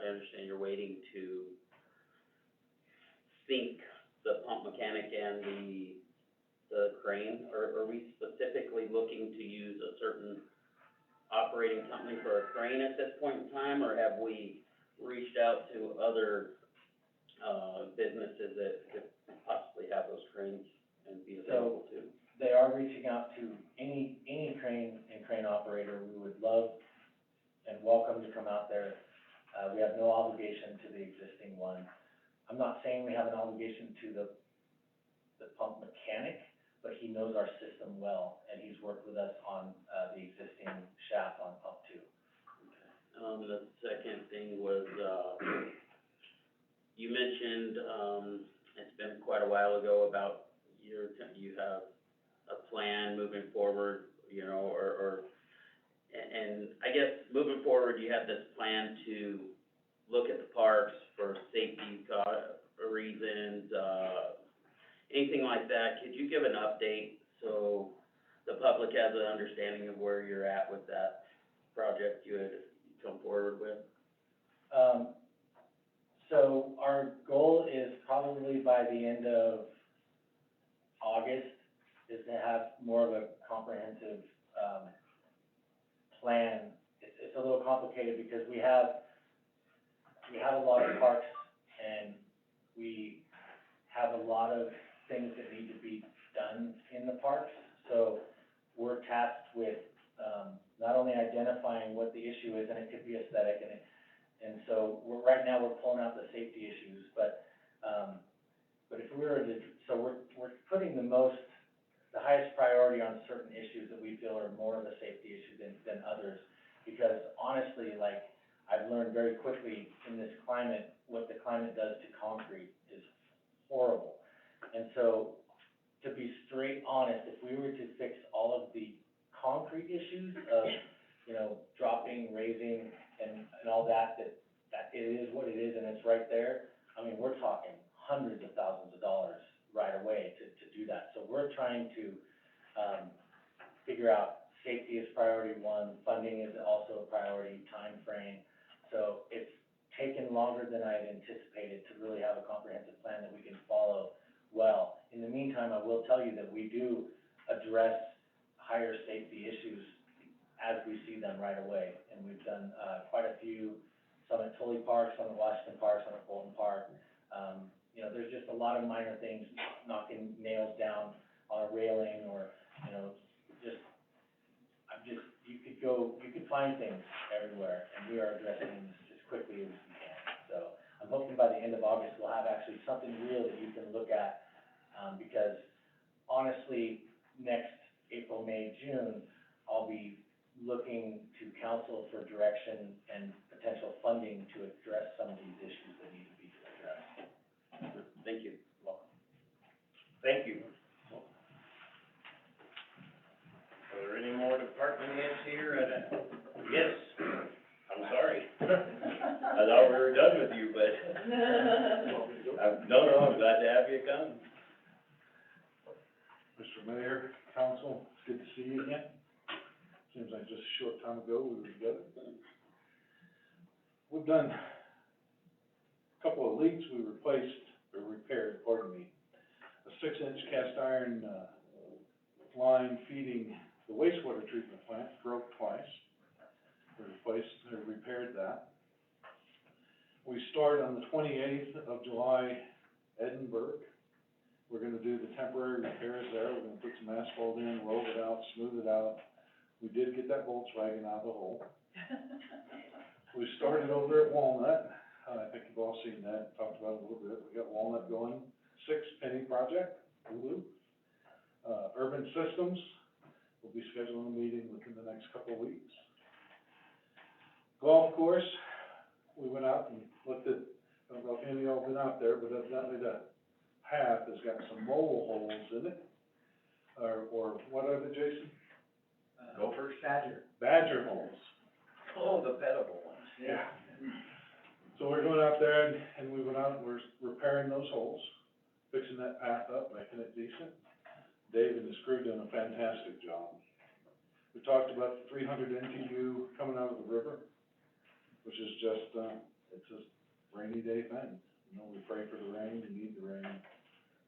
understand you're waiting to sync the pump mechanic and the crane. Are we specifically looking to use a certain operating company for a crane at this point in time, or have we reached out to other, businesses that could possibly have those cranes and be available to? They are reaching out to any crane and crane operator. We would love and welcome to come out there. We have no obligation to the existing one. I'm not saying we have an obligation to the pump mechanic, but he knows our system well, and he's worked with us on, the existing shaft on pump 2. The second thing was, you mentioned, it's been quite a while ago about you have a plan moving forward, you know, and I guess moving forward, you have this plan to look at the parks for safety reasons, anything like that, could you give an update so the public has an understanding of where you're at with that project you had come forward with? So our goal is probably by the end of August, is to have more of a comprehensive, plan. It's a little complicated because we have a lot of parks and we have a lot of things that need to be done in the parks. So we're tasked with, not only identifying what the issue is, and it could be aesthetic, and so right now we're pulling out the safety issues, but if we were to, so we're putting the highest priority on certain issues that we feel are more of a safety issue than others, because honestly, like, I've learned very quickly in this climate, what the climate does to concrete is horrible. And so, to be straight honest, if we were to fix all of the concrete issues of, you know, dropping, raising, and all that it is what it is and it's right there, I mean, we're talking hundreds of thousands of dollars right away to do that. So we're trying to, figure out safety is priority one, funding is also a priority, time frame. So it's taken longer than I had anticipated to really have a comprehensive plan that we can follow well. In the meantime, I will tell you that we do address higher safety issues as we see them right away. And we've done, quite a few, some at Tully Park, some at Washington Park, some at Fulton Park. You know, there's just a lot of minor things, knocking nails down on a railing or, you know, you could find things everywhere, and we are addressing them as quickly as we can. So I'm hoping by the end of August, we'll have actually something real that you can look at, because honestly, next April, May, June, I'll be looking to council for direction and potential funding to address some of these issues that need to be addressed. Thank you. Thank you. Are there any more department heads here? Yes, I'm sorry. I thought we were done with you, but, no, I'm glad to have you come. Mr. Mayor, council, it's good to see you again. Seems like just a short time ago we were together. We've done a couple of leaks we repaired, pardon me. A 6-inch cast iron, line feeding the wastewater treatment plant broke twice. We repaired that. We start on the 28th of July, Edinburgh. We're gonna do the temporary repairs there. We're gonna put some asphalt in, roll it out, smooth it out. We did get that Volkswagen out of the hole. We started over at Walnut. I think you've all seen that, talked about it a little bit. We got Walnut going, 6-penny project, Hulu. Urban Systems, we'll be scheduling a meeting within the next couple of weeks. Golf course, we went out and looked at, I don't know if any of y'all been out there, but evidently the path has got some mole holes in it. Or what are they, Jason? Gophers? Badger holes. Oh, the petable ones. Yeah. So we're going out there and we went out and we're repairing those holes, fixing that path up, making it decent. Dave and his crew done a fantastic job. We talked about the 300 NTU coming out of the river, which is just, it's a rainy day thing. You know, we pray for the rain, we need the rain,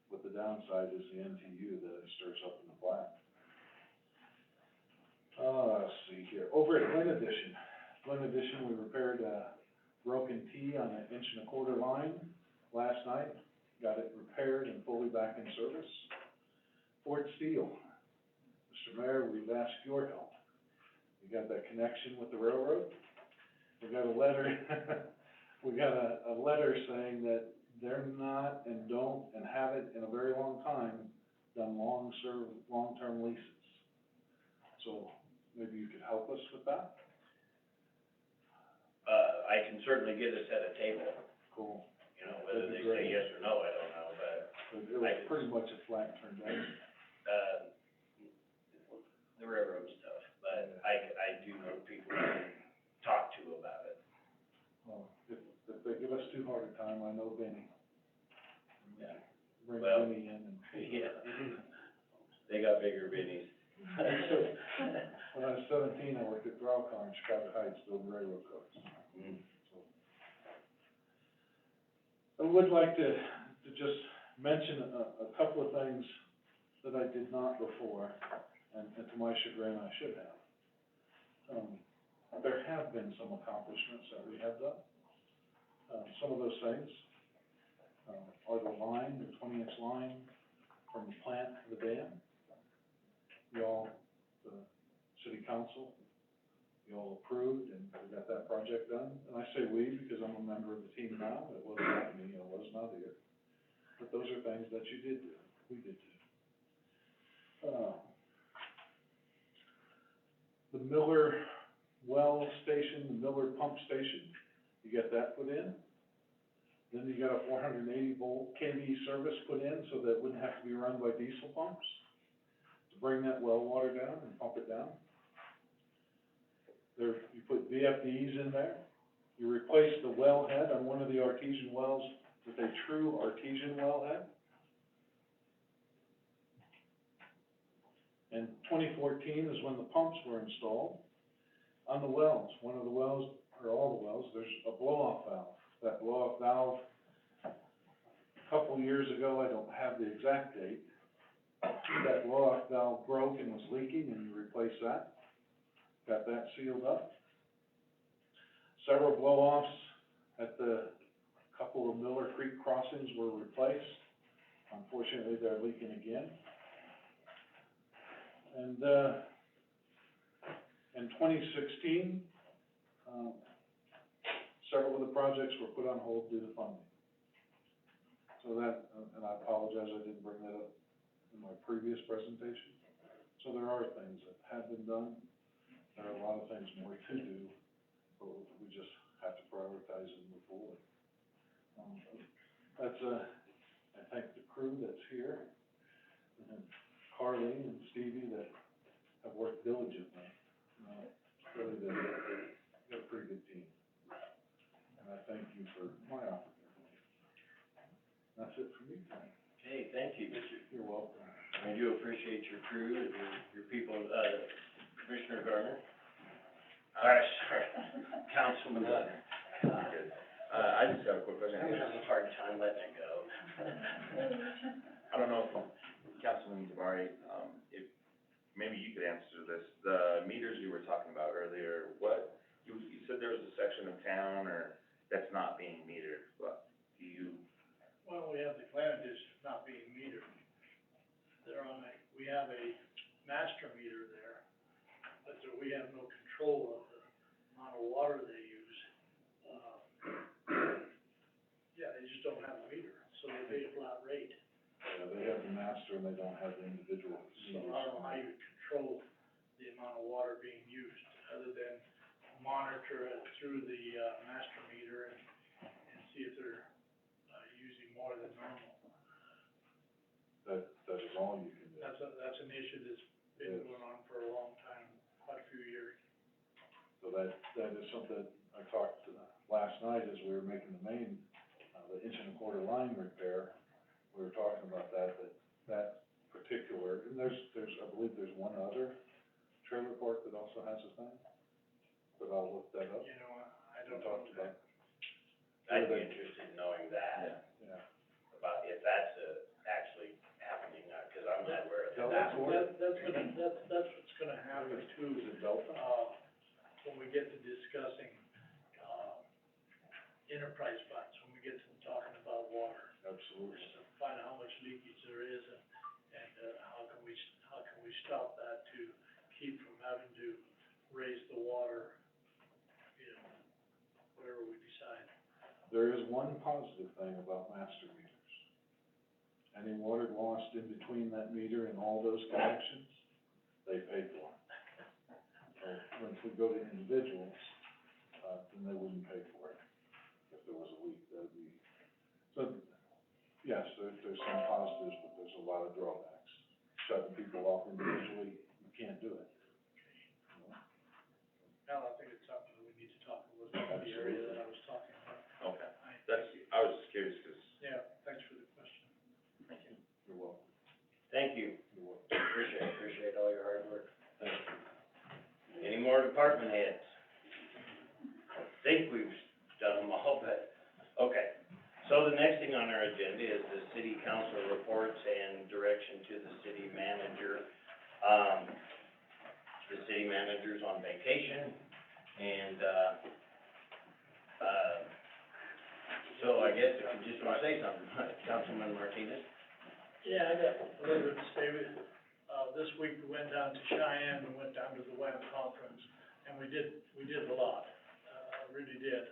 but the downside is the NTU that it stirs up in the flat. Let's see here, over at Glen Addition, we repaired a broken T on an 1.25 inch line last night, got it repaired and fully back in service. Fort Steele, Mr. Mayor, we've asked your help. We got that connection with the railroad. We got a letter, a letter saying that they're not and don't and haven't in a very long time done long-term leases. So maybe you could help us with that? I can certainly get us at a table. Cool. You know, whether they say yes or no, I don't know, but It was pretty much a flat turn down. The railroad stuff, but I do know people to talk to about it. Well, if they give us too hard a time, I know Benny. Yeah. bring Well, Vinnie in and. Yeah. They got bigger binnies. When I was 17, I worked at Drawcon in Chicago Heights building railroad cars. Mm. I would like to just mention a couple of things that I did not before, and to my chagrin, I should have. There have been some accomplishments that we have done. Some of those things, are the 20-inch line from the plant to the dam. Y'all, the city council, y'all approved, and we got that project done. And I say we because I'm a member of the team now. It was not me, I was not here. But those are things that you did do, we did do. The Miller well station, the Miller pump station, you get that put in. Then you got a 480 volt KV service put in so that it wouldn't have to be run by diesel pumps to bring that well water down and pump it down. There, you put VFDs in there. You replace the wellhead on one of the artesian wells with a true artesian wellhead. And 2014 is when the pumps were installed. On the wells, one of the wells, or all the wells, there's a blow-off valve. That blow-off valve, a couple years ago, I don't have the exact date, that blow-off valve broke and was leaking, and you replaced that. Got that sealed up. Several blow-offs at the couple of Miller Creek crossings were replaced. Unfortunately, they're leaking again. And, in 2016, several of the projects were put on hold due to funding. So that, and I apologize, I didn't bring that up in my previous presentation. So there are things that have been done. There are a lot of things more to do, but we just have to prioritize and move forward. I thank the crew that's here, and Carleen and Stevie that have worked diligently. Really, they've got a pretty good team. And I thank you for my opportunity. That's it for me tonight. Okay, thank you. You're welcome. I do appreciate your crew and your people, Commissioner Garner. Sorry, Councilman Garner. I just have a quick question. I'm having a hard time letting it go. I don't know if Councilman Zamari, if, maybe you could answer this. The meters you were talking about earlier, you said there was a section of town or that's not being metered, but do you? Well, we have the Glendish not being metered. We have a master meter there, but we have no control of the amount of water they use. Yeah, they just don't have a meter, so they pay a flat rate. Yeah, they have the master and they don't have the individual. So I don't know how you control the amount of water being used, other than monitor it through the, master meter and see if they're, using more than normal. That is all you can do. That's an issue that's been going on for a long time, quite a few years. So that is something I talked last night as we were making the main, the 1.25 inch line repair. We were talking about that particular, and there's, I believe there's one other trailer park that also has a thing, but I'll look that up. You know, I We don't talked know. about, I'd be interested in knowing that, yeah. about if that's actually happening, cause I'm not aware of Tell that. us That's what's gonna happen too. Is it Delta? When we get to discussing, enterprise funds, when we get to talking about water. Absolutely. Find out how much leakage there is and how can we stop that to keep from having to raise the water, you know, whatever we decide. There is one positive thing about master meters. Any water lost in between that meter and all those connections, they pay for it. So once we go to individuals, then they wouldn't pay for it. If there was a leak, that'd be, so, yes, there's some positives, but there's a lot of drawbacks. Shutting people off individually, you can't do it. Now, I think it's something that we need to talk about, the area that I was talking about. Okay, I was just curious, cause. Yeah, thanks for the question. Thank So the next thing on our agenda is the city council reports and direction to the city manager. The city manager's on vacation, and, so I guess if you just wanna say something, Councilman Martinez? Yeah, I got a little bit to say. This week we went down to Cheyenne, we went down to the WAM conference, and we did a lot, really did.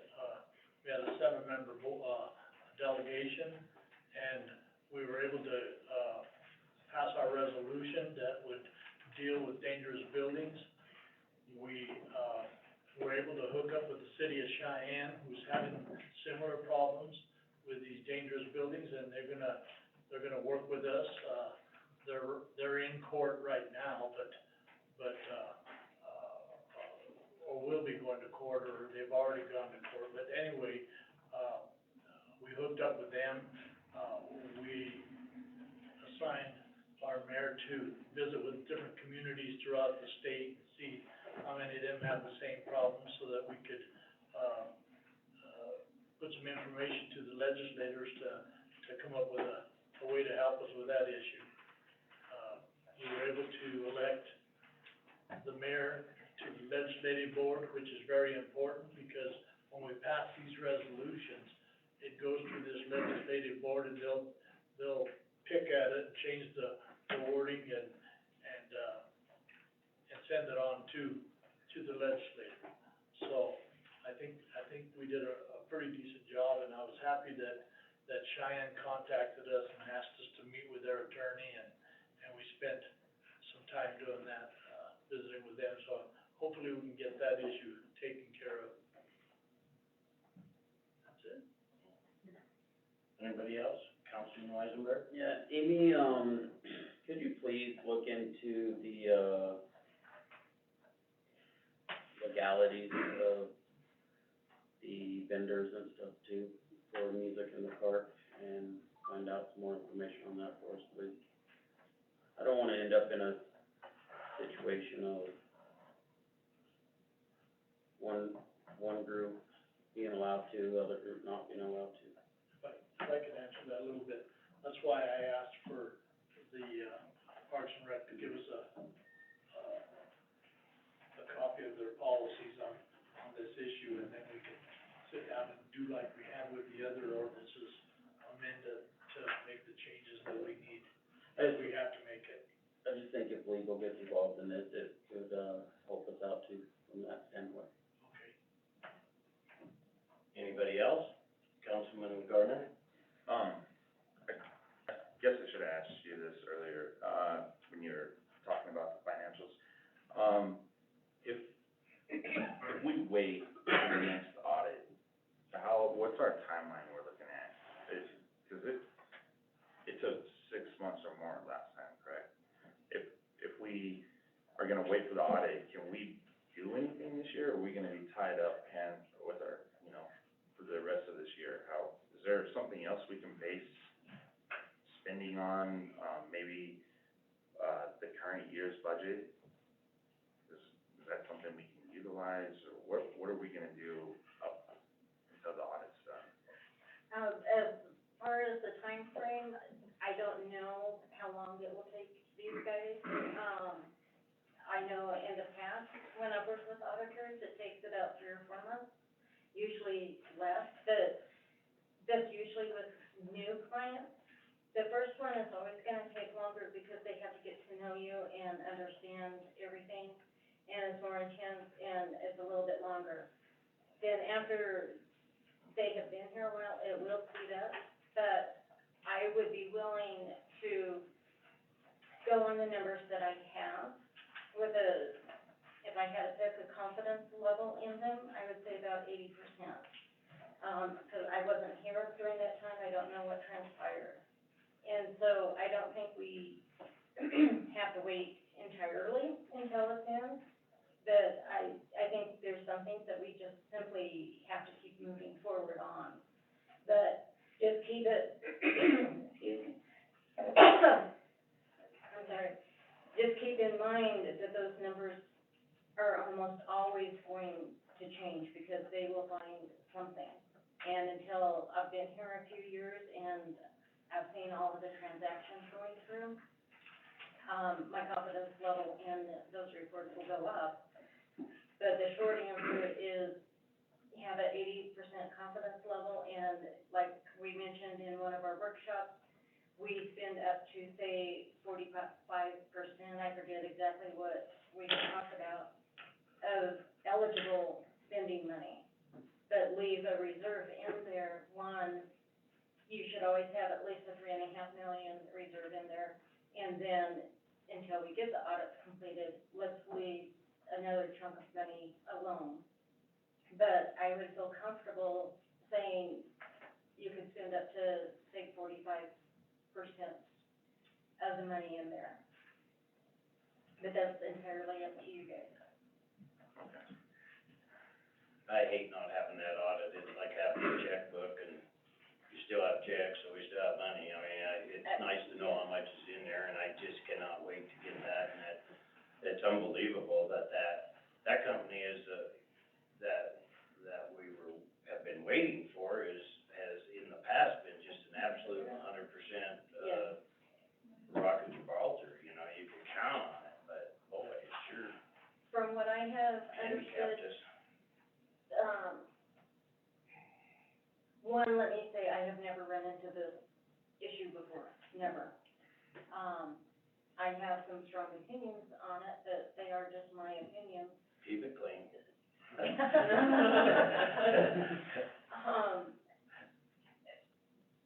We had a 7-member, delegation, and we were able to, pass our resolution that would deal with dangerous buildings. We, were able to hook up with the city of Cheyenne, who's having similar problems with these dangerous buildings, and they're gonna work with us. They're in court right now, but, or will be going to court, or they've already gone to court, but anyway, we hooked up with them. We assigned our mayor to visit with different communities throughout the state and see how many of them have the same problems, so that we could, put some information to the legislators to come up with a way to help us with that issue. We were able to elect the mayor to the legislative board, which is very important, because when we pass these resolutions, it goes to this legislative board, and they'll pick at it, change the wording, and send it on to the legislature. So, I think we did a pretty decent job, and I was happy that Cheyenne contacted us and asked us to meet with their attorney, and we spent some time doing that, visiting with them, so hopefully we can get that issue taken care of. That's it. Anybody else? Councilman Weisenberg? Yeah, Amy, could you please look into the, legalities of the vendors and stuff too, for music in the park, and find out some more information on that for us, please? I don't wanna end up in a situation of one group being allowed to, the other group not being allowed to. If I could answer that a little bit, that's why I asked for the, Parks and Rec to give us a copy of their policies on this issue, and then we can sit down and do like we have with the other ordinances, amend it to make the changes that we need, as we have to make it. I just think if legal gets involved in this, it could, help us out too, from that standpoint. Okay. Anybody else? Councilman Gardner? I guess I should have asked you this earlier, when you were talking about the financials. If we wait for the next audit, what's our timeline we're looking at? Cause it took 6 months or more last time, correct? If we are gonna wait for the audit, can we do anything this year, or are we gonna be tied up with our, for the rest of this year? Is there something else we can base spending on, maybe, the current year's budget? Is that something we can utilize, or what are we gonna do up until the audit's done? As far as the time frame, I don't know how long it will take these guys. I know in the past, when I've worked with auditors, it takes about 3 or 4 months, usually less, but that's usually with new clients. The first one is always gonna take longer because they have to get to know you and understand everything, and it's more intense, and it's a little bit longer. Then after they have been here a while, it will speed up, but I would be willing to go on the numbers that I have with if I had to pick a confidence level in them, I would say about 80%. Cause I wasn't here during that time, I don't know what transpired. And so I don't think we have to wait entirely until it's in, but I think there's some things that we just simply have to keep moving forward on. But just keep it, excuse me. I'm sorry. Just keep in mind that those numbers are almost always going to change because they will find something. And until I've been here a few years and I've seen all of the transactions going through, my confidence level in those reports will go up. But the short answer is, you have an 80% confidence level, and like we mentioned in one of our workshops, we spend up to, say, 45%, I forget exactly what we talked about, of eligible spending money, but leave a reserve in there. One, you should always have at least a $3.5 million reserve in there, and then, until we get the audits completed, let's leave another chunk of money alone. But I would feel comfortable saying you could spend up to, say, 45% of the money in there. But that's entirely up to you guys. I hate not having that audit, it's like having a checkbook and you still have checks, so we still have money. I mean, it's nice to know how much is in there, and I just cannot wait to get that, and it's unbelievable that that company is, that we have been waiting for has in the past been just an absolute 100%, rock of Gibraltar, you know, you can count on it, but boy, it sure From what I have handicapped understood, us. one, let me say, I have never run into this issue before, never. I have some strong opinions on it, but they are just my opinions. Keep it clean.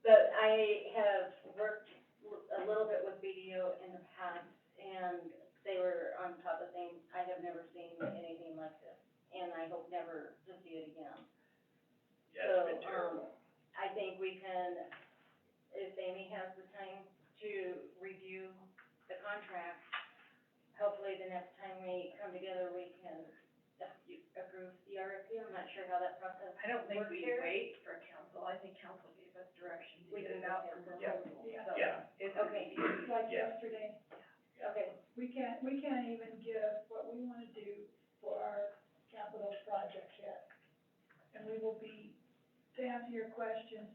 But I have worked a little bit with BDO in the past, and they were on top of things. I have never seen anything like this, and I hope never to see it again. Yeah, it's been terrible. I think we can, if Amy has the time to review the contract, hopefully the next time we come together, we can approve the RFP. I'm not sure how that process I don't think works we here. wait for council, I think council gave us direction to We get can it out for go. proposal, Yeah. so. Yeah. It's Okay. like Yeah. yesterday, Okay, we can't even give what we wanna do for our capital projects yet. And we will be, to answer your question,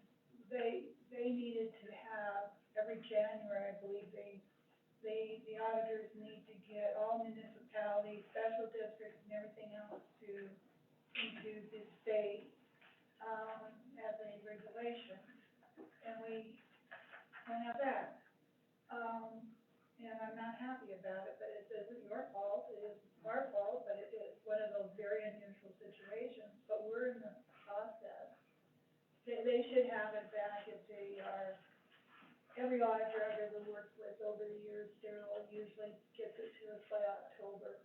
they needed to have, every January, I believe, the auditors need to get all municipalities, special districts, and everything else into the state, as a regulation. And we don't have that. And I'm not happy about it, but it isn't your fault, it is our fault, but it is one of those very unusual situations, but we're in the process. They should have it back if they are, every auditor I've ever worked with over the years, Daryl usually gets it to us by October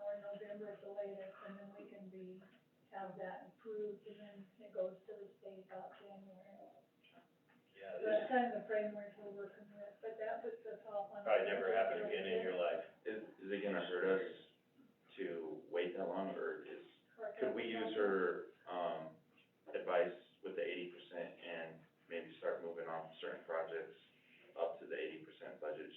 or November at the latest, and then we can have that approved, and then it goes to the state about January. Yeah, So this that's kind of the framework we're working with, but that puts us off on. probably never happen again in your life. Is it gonna hurt us to wait that long, or could we use her, advice with the 80% and maybe start moving on certain projects up to the 80% budget?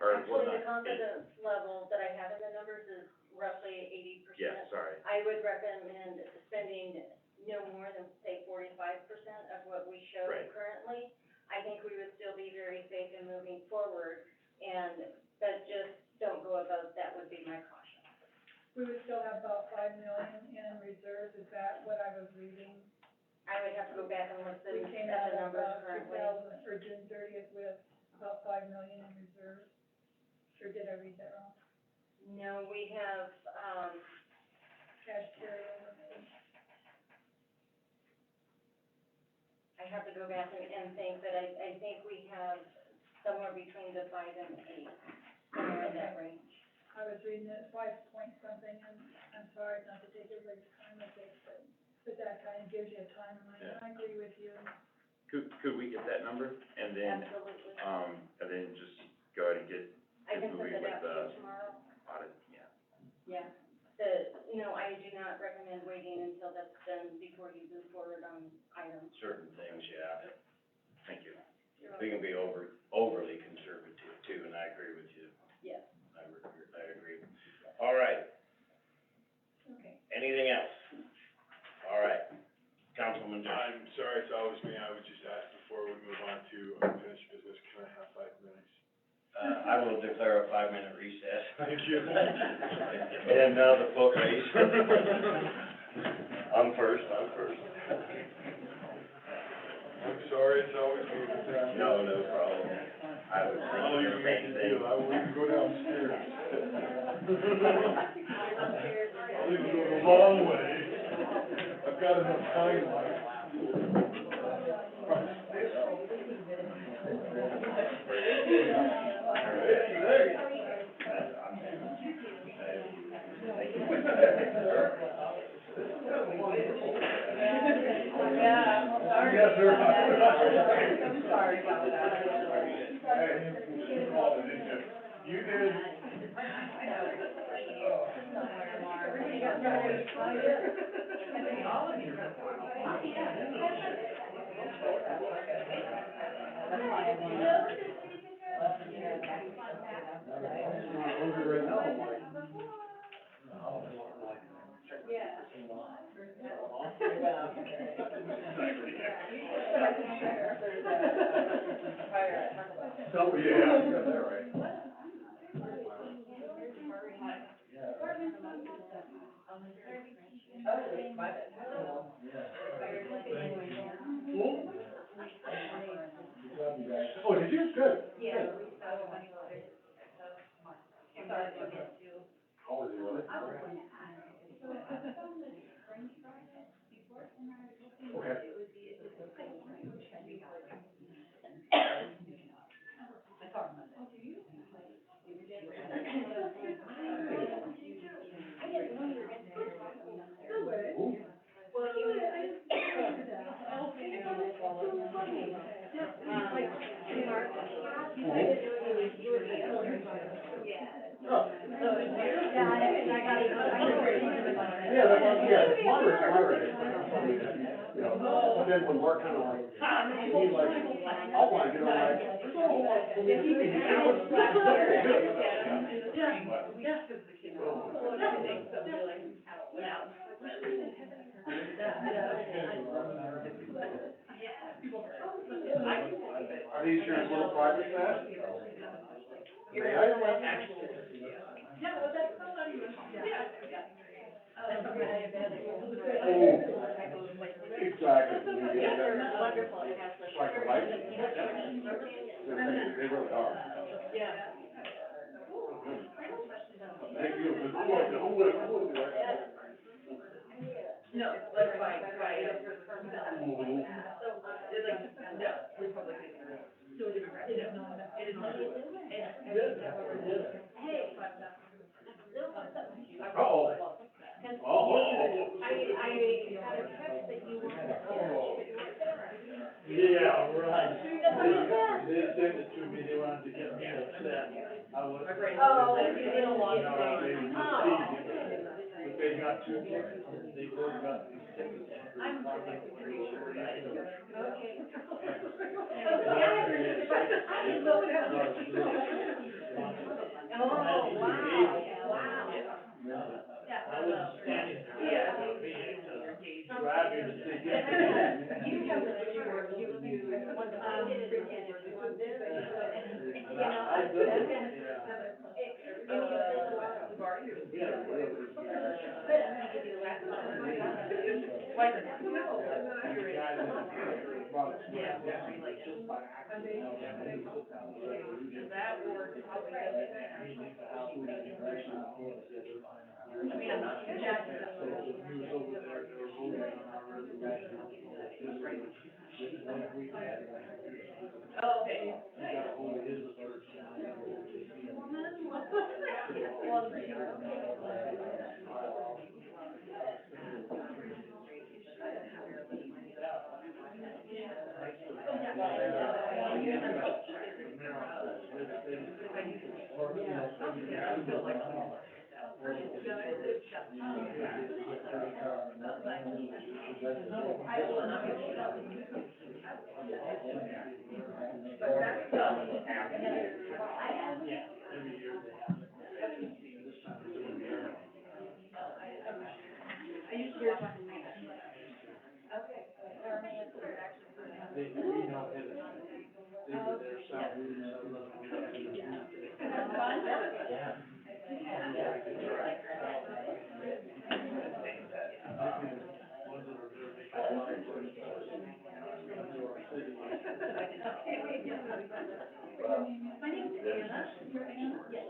Or actually, not, the confidence level that I have in the numbers is roughly 80%. Yeah, sorry. I would recommend spending no more than, say, 45% of what we show Right. currently. I think we would still be very safe in moving forward, but just don't go above, that would be my caution. We would still have about $5 million in reserves, is that what I was reading? I would have to go back and look We at came out the of numbers about currently. 2000, or June 30th with about $5 million in reserves. Or did I read that wrong? No, we have, Cash carryover, maybe. I have to go back and think, but I think we have somewhere between the 5 and 8, somewhere in that range. I was reading it 5 point something, and I'm sorry not to take everybody's time with this, but that kind of gives you a timeline, and I agree with you. Could we get that number, and then, Absolutely. and then just go ahead and get I can send moving it with out the to you tomorrow. audit, yeah. Yeah. No, I do not recommend waiting until that's done before you move forward on items. Certain things, yeah. Thank you. You're We can welcome. be overly conservative too, and I agree with you. Yes. I agree. All right, Okay. anything else? All right, Council Councilman Durst. I'm sorry, it's always me, I would just ask before we move on to unfinished business, can I have 5 minutes? I will declare a 5-minute recess. Thank you. And now the foot race. I'm first. I'm sorry, it's always me this time. No problem. I was I'll thinking even the make same you thing. feel, I will even go downstairs. I'll even go the long way. I've got enough time, Mike. Yes, sir. I'm sorry about that. You did. Oh, yeah, you got that right. Oh, did you? Good. Yeah. Oh, is it really? Okay. Yeah, that's what, yeah, moderate, you know, but then when Mark kind of like, he's like, I'll want to get on like, Are these your little projects, Matt? May I? Yeah, well, that's not even, Exactly. Wonderful to have such. Like a light? They really are. Yeah. Thank you. Who would do that? No, like by, it's like, no, Republican. So it is, it is not. Hey. Uh-oh. I got a text that you wanted. Yeah, right. They sent it to me, they wanted to get me upset. I was. Oh, you didn't want No, to. they received it, but they got two tickets, they both got these tickets. I'm pretty sure I did. Okay. Oh, wow. I was standing there, Yeah. grab you to say, You know that you were, you want to, you want this, And I did it, yeah. But I'm gonna give you the last Oh, okay. They, you know, they were there, so we know. Yeah. My name's Anna. You're Anna? Yes.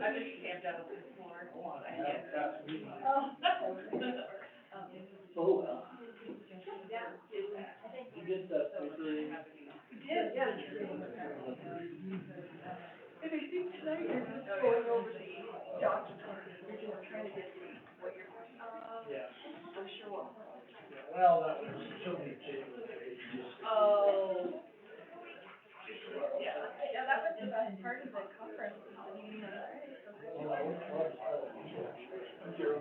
I just camped out this morning. Oh, well. You did that, Did, yeah. And I think tonight you're just going over the document, you're just trying to get what you're, yeah. I'm sure what. Well, that was so many pages. Oh. Yeah, that was the best part of the conference. Thank you.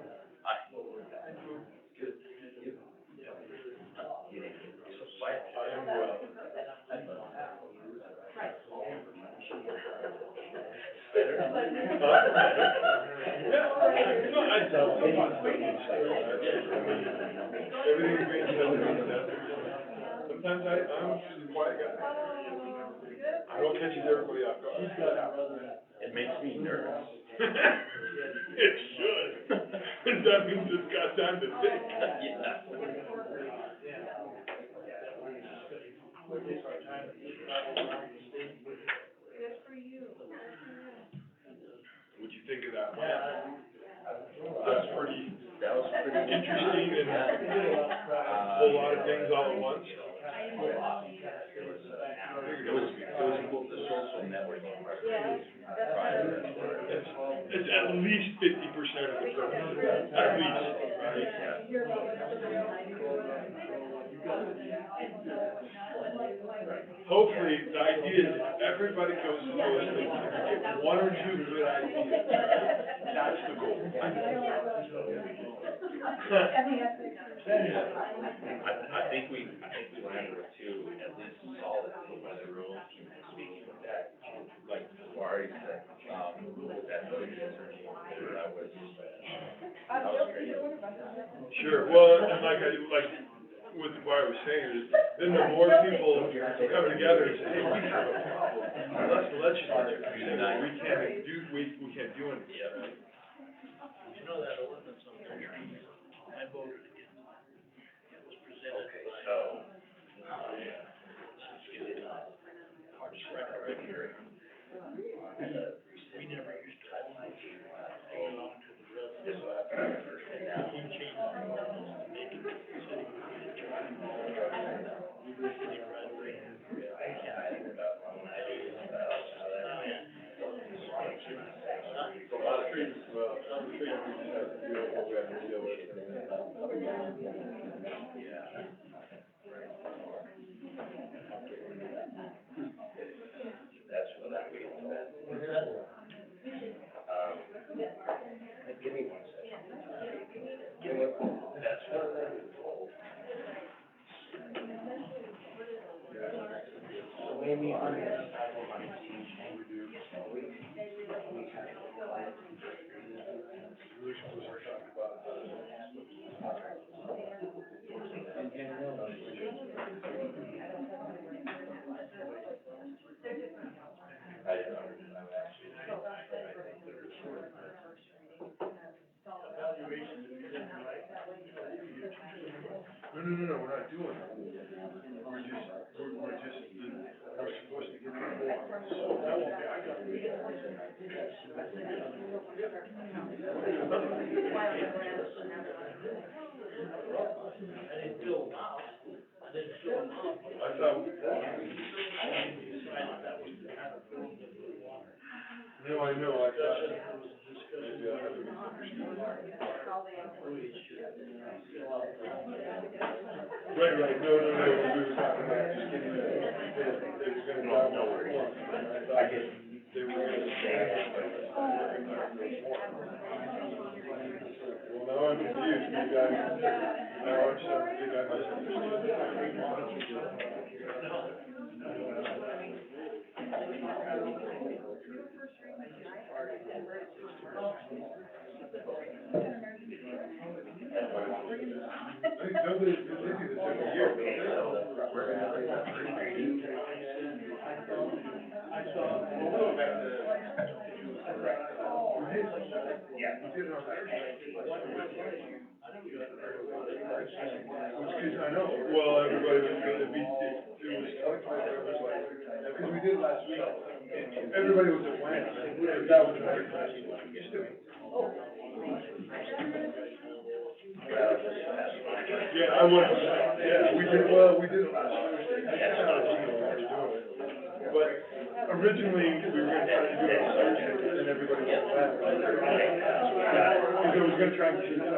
I am well. Everything's great, sometimes I'm just a quiet guy. I don't catch everybody off guard. It makes me nervous. It should. That means it's got time to think. Good for you. What'd you think of that? That's pretty That was pretty interesting and a whole lot of things all at once. It was equal to social networking. It's at least 50% of the program, at least, right? Hopefully, the idea is everybody goes to those things, and get one or two good ideas. That's the goal. I think we landed with two, at least solid by the rules, speaking of that, like Warren said, with that city attorney, that was great. Sure, well, and like what the bar was saying is, then the more people come together and say, hey, we have a problem, unless the legislature can say, well, we can't do anything. You know that ordinance on the tree, I voted against it. It was presented by. So, Hardest record right here. We never used to have like, they belong to the resident. this will have to be first thing now. He changed the ordinance to make it city. A lot of trees, well, some trees we just have to deal with what we have to deal with. That's what I'm waiting for. Give me 1 second. That's what I'm told. So maybe on this, I will want to teach. No, we're not doing it. We're supposed to get the form, so that won't be, I got it. I didn't fill them out. I thought. No, I know, I thought, maybe I haven't misunderstood. Right, no, we were talking about just getting the, they were gonna drive no form, and I thought they were gonna stand it. Well, now I'm confused, maybe I'm sorry, maybe I misunderstood. I think nobody, this took a year I know, well, everybody was gonna be, it was tough, because we did it last week, everybody was at Wayne, that was very nice. Yeah, I was, yeah, we did, well, we did it last Thursday, I just had a deal when we were doing it. But originally, we were gonna try to do it on Thursday, but then everybody went back. Because I was gonna try and keep it.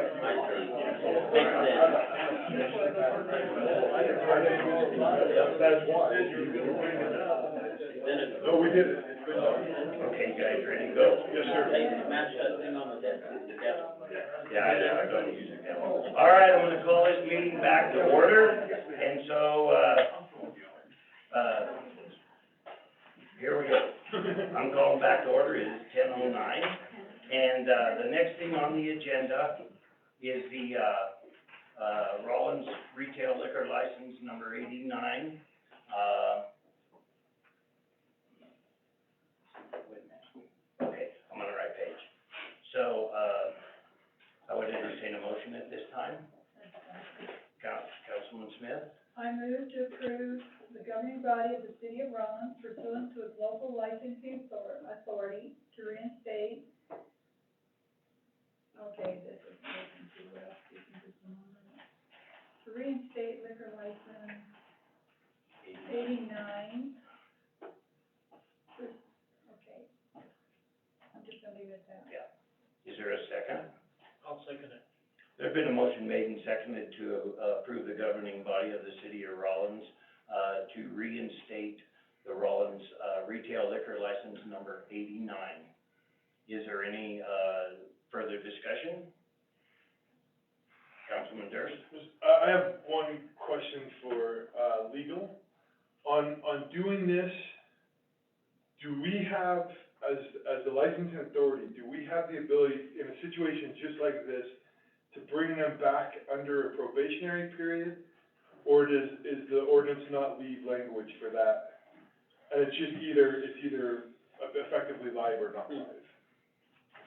That's why. No, we did it. Okay, you guys ready to go? Yes, sir. Match that thing on the desk. Yeah, I don't use it now. All right, I'm gonna call this meeting back to order, and so, here we go. I'm calling back to order, it is 10:09, and, the next thing on the agenda is the, Rollins Retail Liquor License number 89, okay, I'm on the right page. So, I would entertain a motion at this time. Councilman Smith? I move to approve the governing body of the city of Rollins pursuant to its local licensing authority to reinstate, okay, this is, to reinstate liquor license 89. Okay. I'm just gonna leave it at that. Is there a second? I'll second it. There's been a motion made and seconded to approve the governing body of the city of Rollins to reinstate the Rollins retail liquor license number 89. Is there any further discussion? Councilman Durst? I have one question for, legal. On doing this, do we have, as the licensing authority, do we have the ability, in a situation just like this, to bring them back under a probationary period? Or is the ordinance not leave language for that? And it's just either effectively live or not live?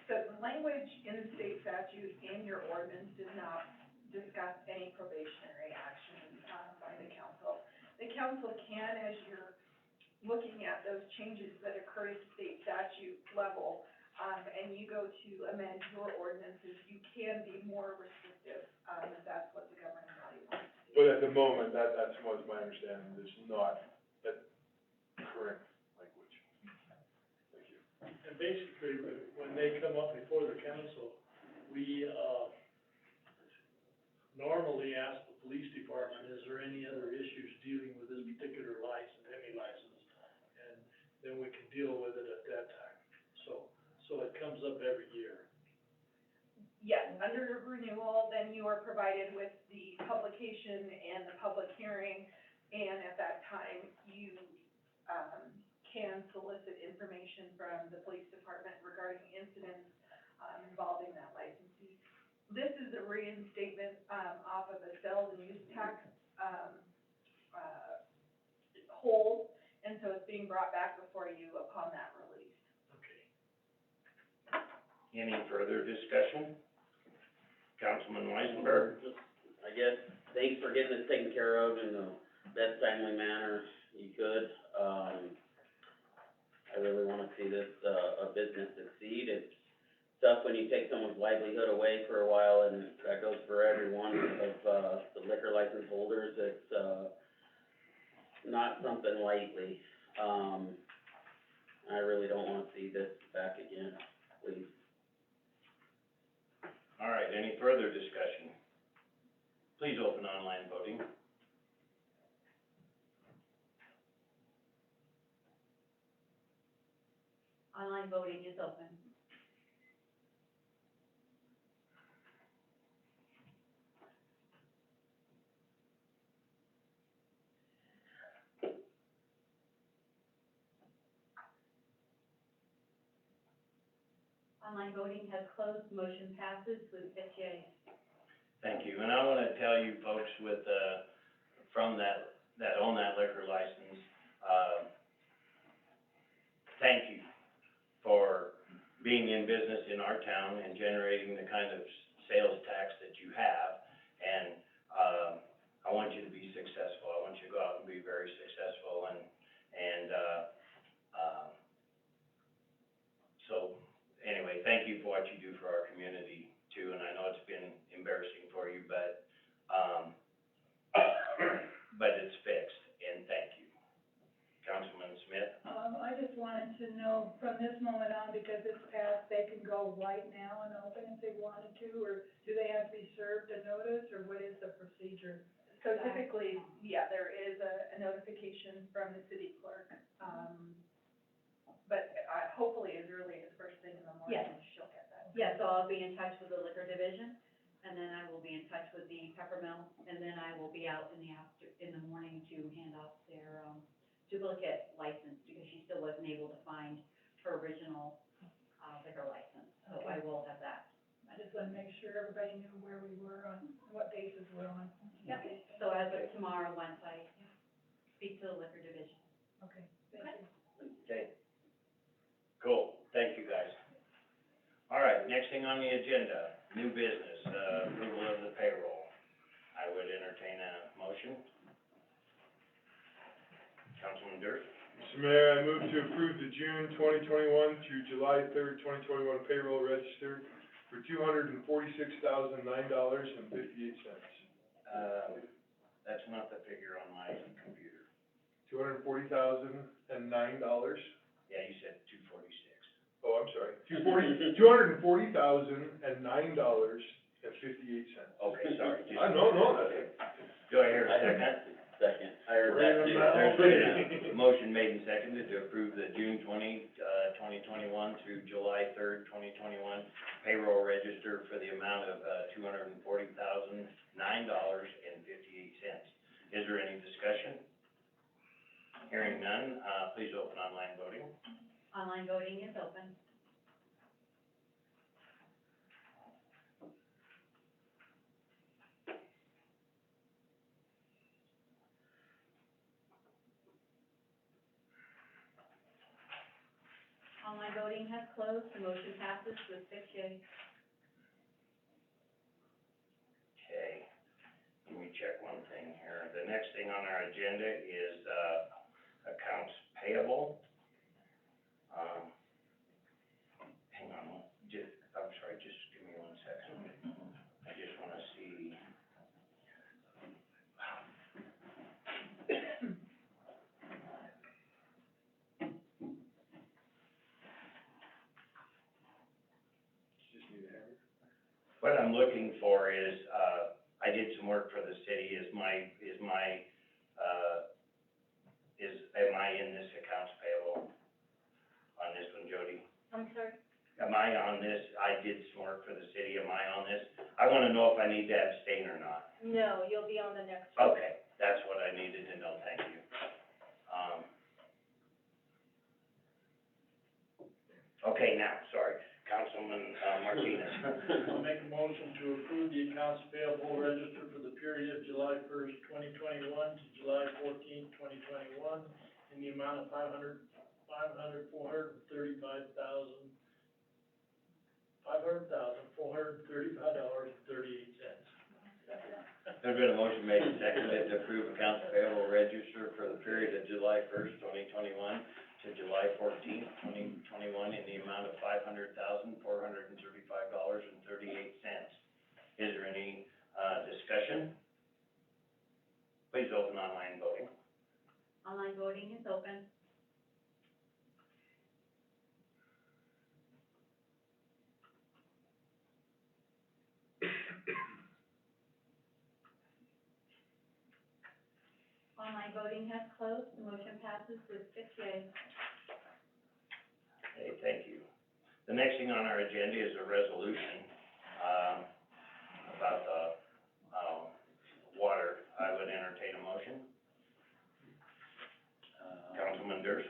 The language in the state statute in your ordinance does not discuss any probationary action, by the council. The council can, as you're looking at those changes that occur at state statute level, and you go to amend your ordinances, you can be more restrictive, if that's what the governing body wants to do. But at the moment, that's what my understanding, there's not that current language. Thank you. And basically, when they come up before the council, we, normally ask the police department, is there any other issues dealing with this particular license, any license? And then we can deal with it at that time. So it comes up every year. Yes, under renewal, then you are provided with the publication and the public hearing, and at that time, you, can solicit information from the police department regarding incidents, involving that licensee. This is a reinstatement, off of a sales and use tax, hold, and so it's being brought back before you upon that release. Okay. Any further discussion? Councilman Weisenberg? I guess, thanks for getting this taken care of in the best timely manner you could. I really wanna see this, a business succeed. It's tough when you take someone's livelihood away for a while, and that goes for every one of, the liquor license holders. It's, not something lightly. I really don't wanna see this back again, please. All right, any further discussion? Please open online voting. Online voting is open. Online voting has closed, motion passes with 50 ayes. Thank you, and I wanna tell you folks with, from that that own that liquor license, thank you for being in business in our town and generating the kind of sales tax that you have. And, I want you to be successful. I want you to go out and be very successful so, anyway, thank you for what you do for our community too, and I know it's been embarrassing for you, but it's fixed, and thank you. Councilman Smith? I just wanted to know from this moment on, because it's passed, they can go right now and open if they wanted to, or do they have to be served a notice, or what is the procedure? So typically, yeah, there is a notification from the city clerk, but hopefully as early as first thing in the morning, Yes. she'll get that. Yeah, so I'll be in touch with the liquor division, and then I will be in touch with the pepper mill, and then I will be out in the morning to hand off their, duplicate license, because she still wasn't able to find her original, liquor license, so I will have that. I just wanna make sure everybody knew where we were on, what bases we're on. Yep, so as of tomorrow, once I speak to the liquor division. Okay, thank you. Okay. Cool, thank you, guys. All right, next thing on the agenda, new business, approval of the payroll. I would entertain a motion. Councilman Durst? Mr. Mayor, I move to approve the June 2021 through July 3rd, 2021 payroll register for $246,009.58. That's not the figure on my computer. $240,009. Yeah, you said 246. Oh, I'm sorry, $240,009.58. Okay, sorry. I know, that's. Do I hear a second? Second, I heard that too. There's been a motion made and seconded to approve the June 2021 through July 3rd, 2021 payroll register for the amount of, $240,009.58. Is there any discussion? Hearing none, please open online voting. Online voting is open. Online voting has closed, the motion passes with 6 yeas. Okay, let me check one thing here. The next thing on our agenda is, accounts payable. Hang on, I'm sorry, just give me 1 second. I just wanna see. Just need a hammer. What I'm looking for is, I did some work for the city, am I in this accounts payable on this one, Jody? I'm sorry? Am I on this? I did some work for the city, am I on this? I wanna know if I need to abstain or not. No, you'll be on the next one. Okay, that's what I needed to know, thank you. Okay, now, sorry, Councilman, Martinez. I'll make a motion to approve the accounts payable register for the period of July 1st, 2021 to July 14th, 2021, in the amount of $435,435.38. There's been a motion made and seconded to approve accounts payable register for the period of July 1st, 2021 to July 14th, 2021 in the amount of $500,435.38. Is there any, discussion? Please open online voting. Online voting is open. Online voting has closed, the motion passes with 6 yeas. Okay, thank you. The next thing on our agenda is a resolution, about the, water. I would entertain a motion. Councilman Durst?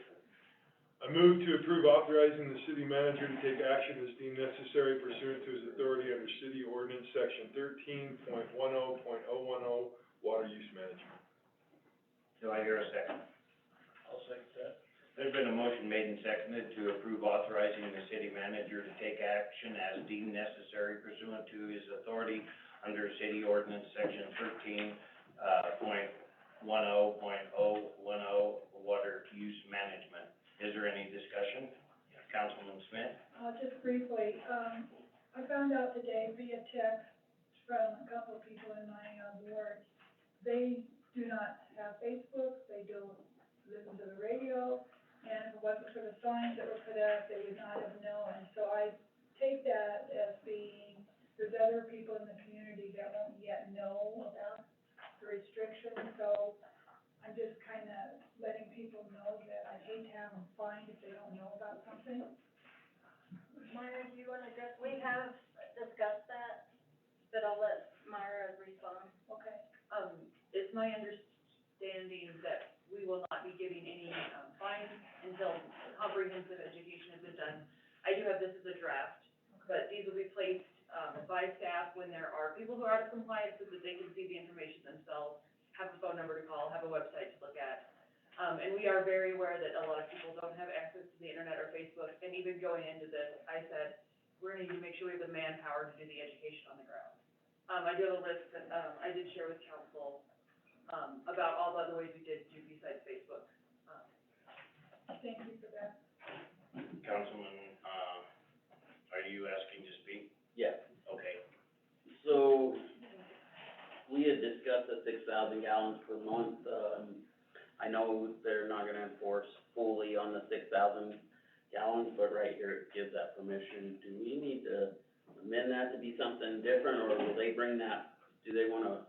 I move to approve authorizing the city manager to take action as deemed necessary pursuant to his authority under city ordinance section 13.10.010, water use management. Do I hear a second? I'll second that. There's been a motion made and seconded to approve authorizing the city manager to take action as deemed necessary pursuant to his authority under city ordinance section 13.10.010 water use management. Is there any discussion? Councilman Smith? Just briefly, I found out today via text from a couple of people in my, ward, they do not have Facebook, they don't listen to the radio, and if it wasn't for the signs that were put up, they would not have known. So I take that as being, there's other people in the community that won't yet know about the restrictions, so I'm just kinda letting people know that I hate to have them fined if they don't know about something. Myra, do you wanna address, we have discussed that, but I'll let Myra respond. Okay. It's my understanding that we will not be giving any, fines until comprehensive education has been done. I do have this as a draft, but these will be placed, by staff when there are people who are out of compliance so that they can see the information themselves, have a phone number to call, have a website to look at. And we are very aware that a lot of people don't have access to the internet or Facebook, and even going into this, I said, we're gonna need to make sure we have the manpower to do the education on the ground. I do have a list that, I did share with council, about all the other ways we did do besides Facebook. Thank you for that. Councilman, are you asking to speak? Yeah. Okay. So, we had discussed the 6,000 gallons per month. I know they're not gonna enforce fully on the 6,000 gallons, but right here it gives that permission. Do we need to amend that to be something different, or will they bring that, do they wanna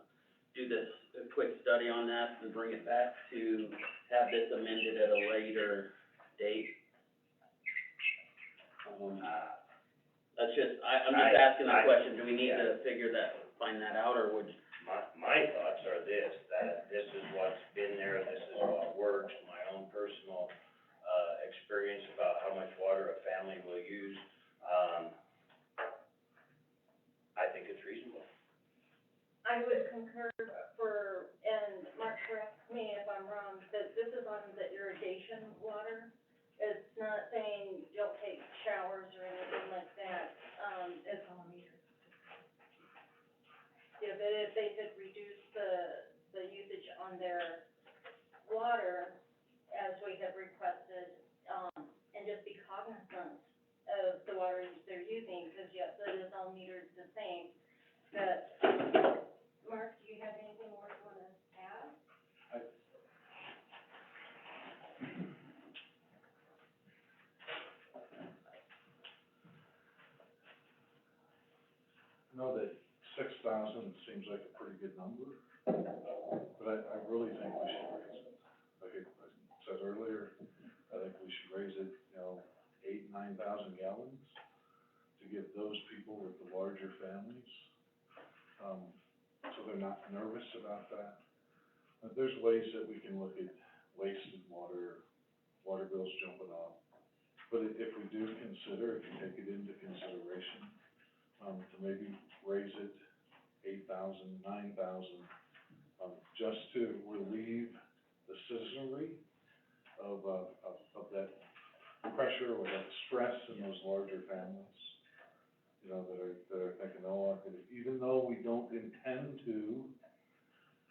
do this, a quick study on that and bring it back to have this amended at a later date? That's just, I'm just asking that question, do we need to figure that, find that out, or would? My thoughts are this, that this is what's been there, this is what works, my own personal, experience about how much water a family will use. I think it's reasonable. I would concur and Mark, correct me if I'm wrong, that this is on the irrigation water. It's not saying don't take showers or anything like that, It's on the meter. if they could reduce the usage on their water as we have requested, and just be cognizant of the water they're using, because yes, it is all metered the same. But, Mark, do you have anything more you wanna add? I know that 6,000 seems like a pretty good number, but I really think we should raise it. Like I said earlier, I think we should raise it, 8,000-9,000 gallons to give those people with the larger families, so they're not nervous about that. But there's ways that we can look at wasted water, water bills jumping up. But if we do consider, if you take it into consideration, to maybe raise it 8,000, 9,000, just to relieve the citizenry of that pressure or that stress in those larger families, that are thinking, oh, even though we don't intend to,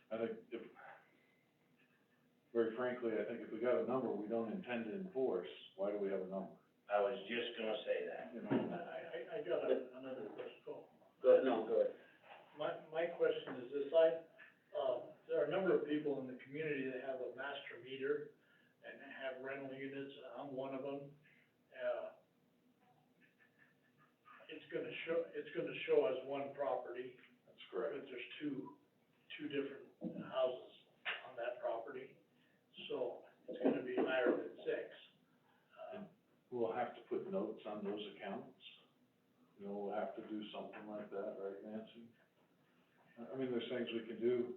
I think very frankly, I think if we got a number we don't intend to enforce, why do we have a number? I was just gonna say that. I got another question. Go ahead. My question is this, there are a number of people in the community that have a master meter and have rental units, I'm one of them. It's gonna show as one property. That's correct. But there's two different houses on that property, so it's gonna be higher than 6. We'll have to put notes on those accounts. We'll have to do something like that, right, Nancy? I mean, there's things we can do.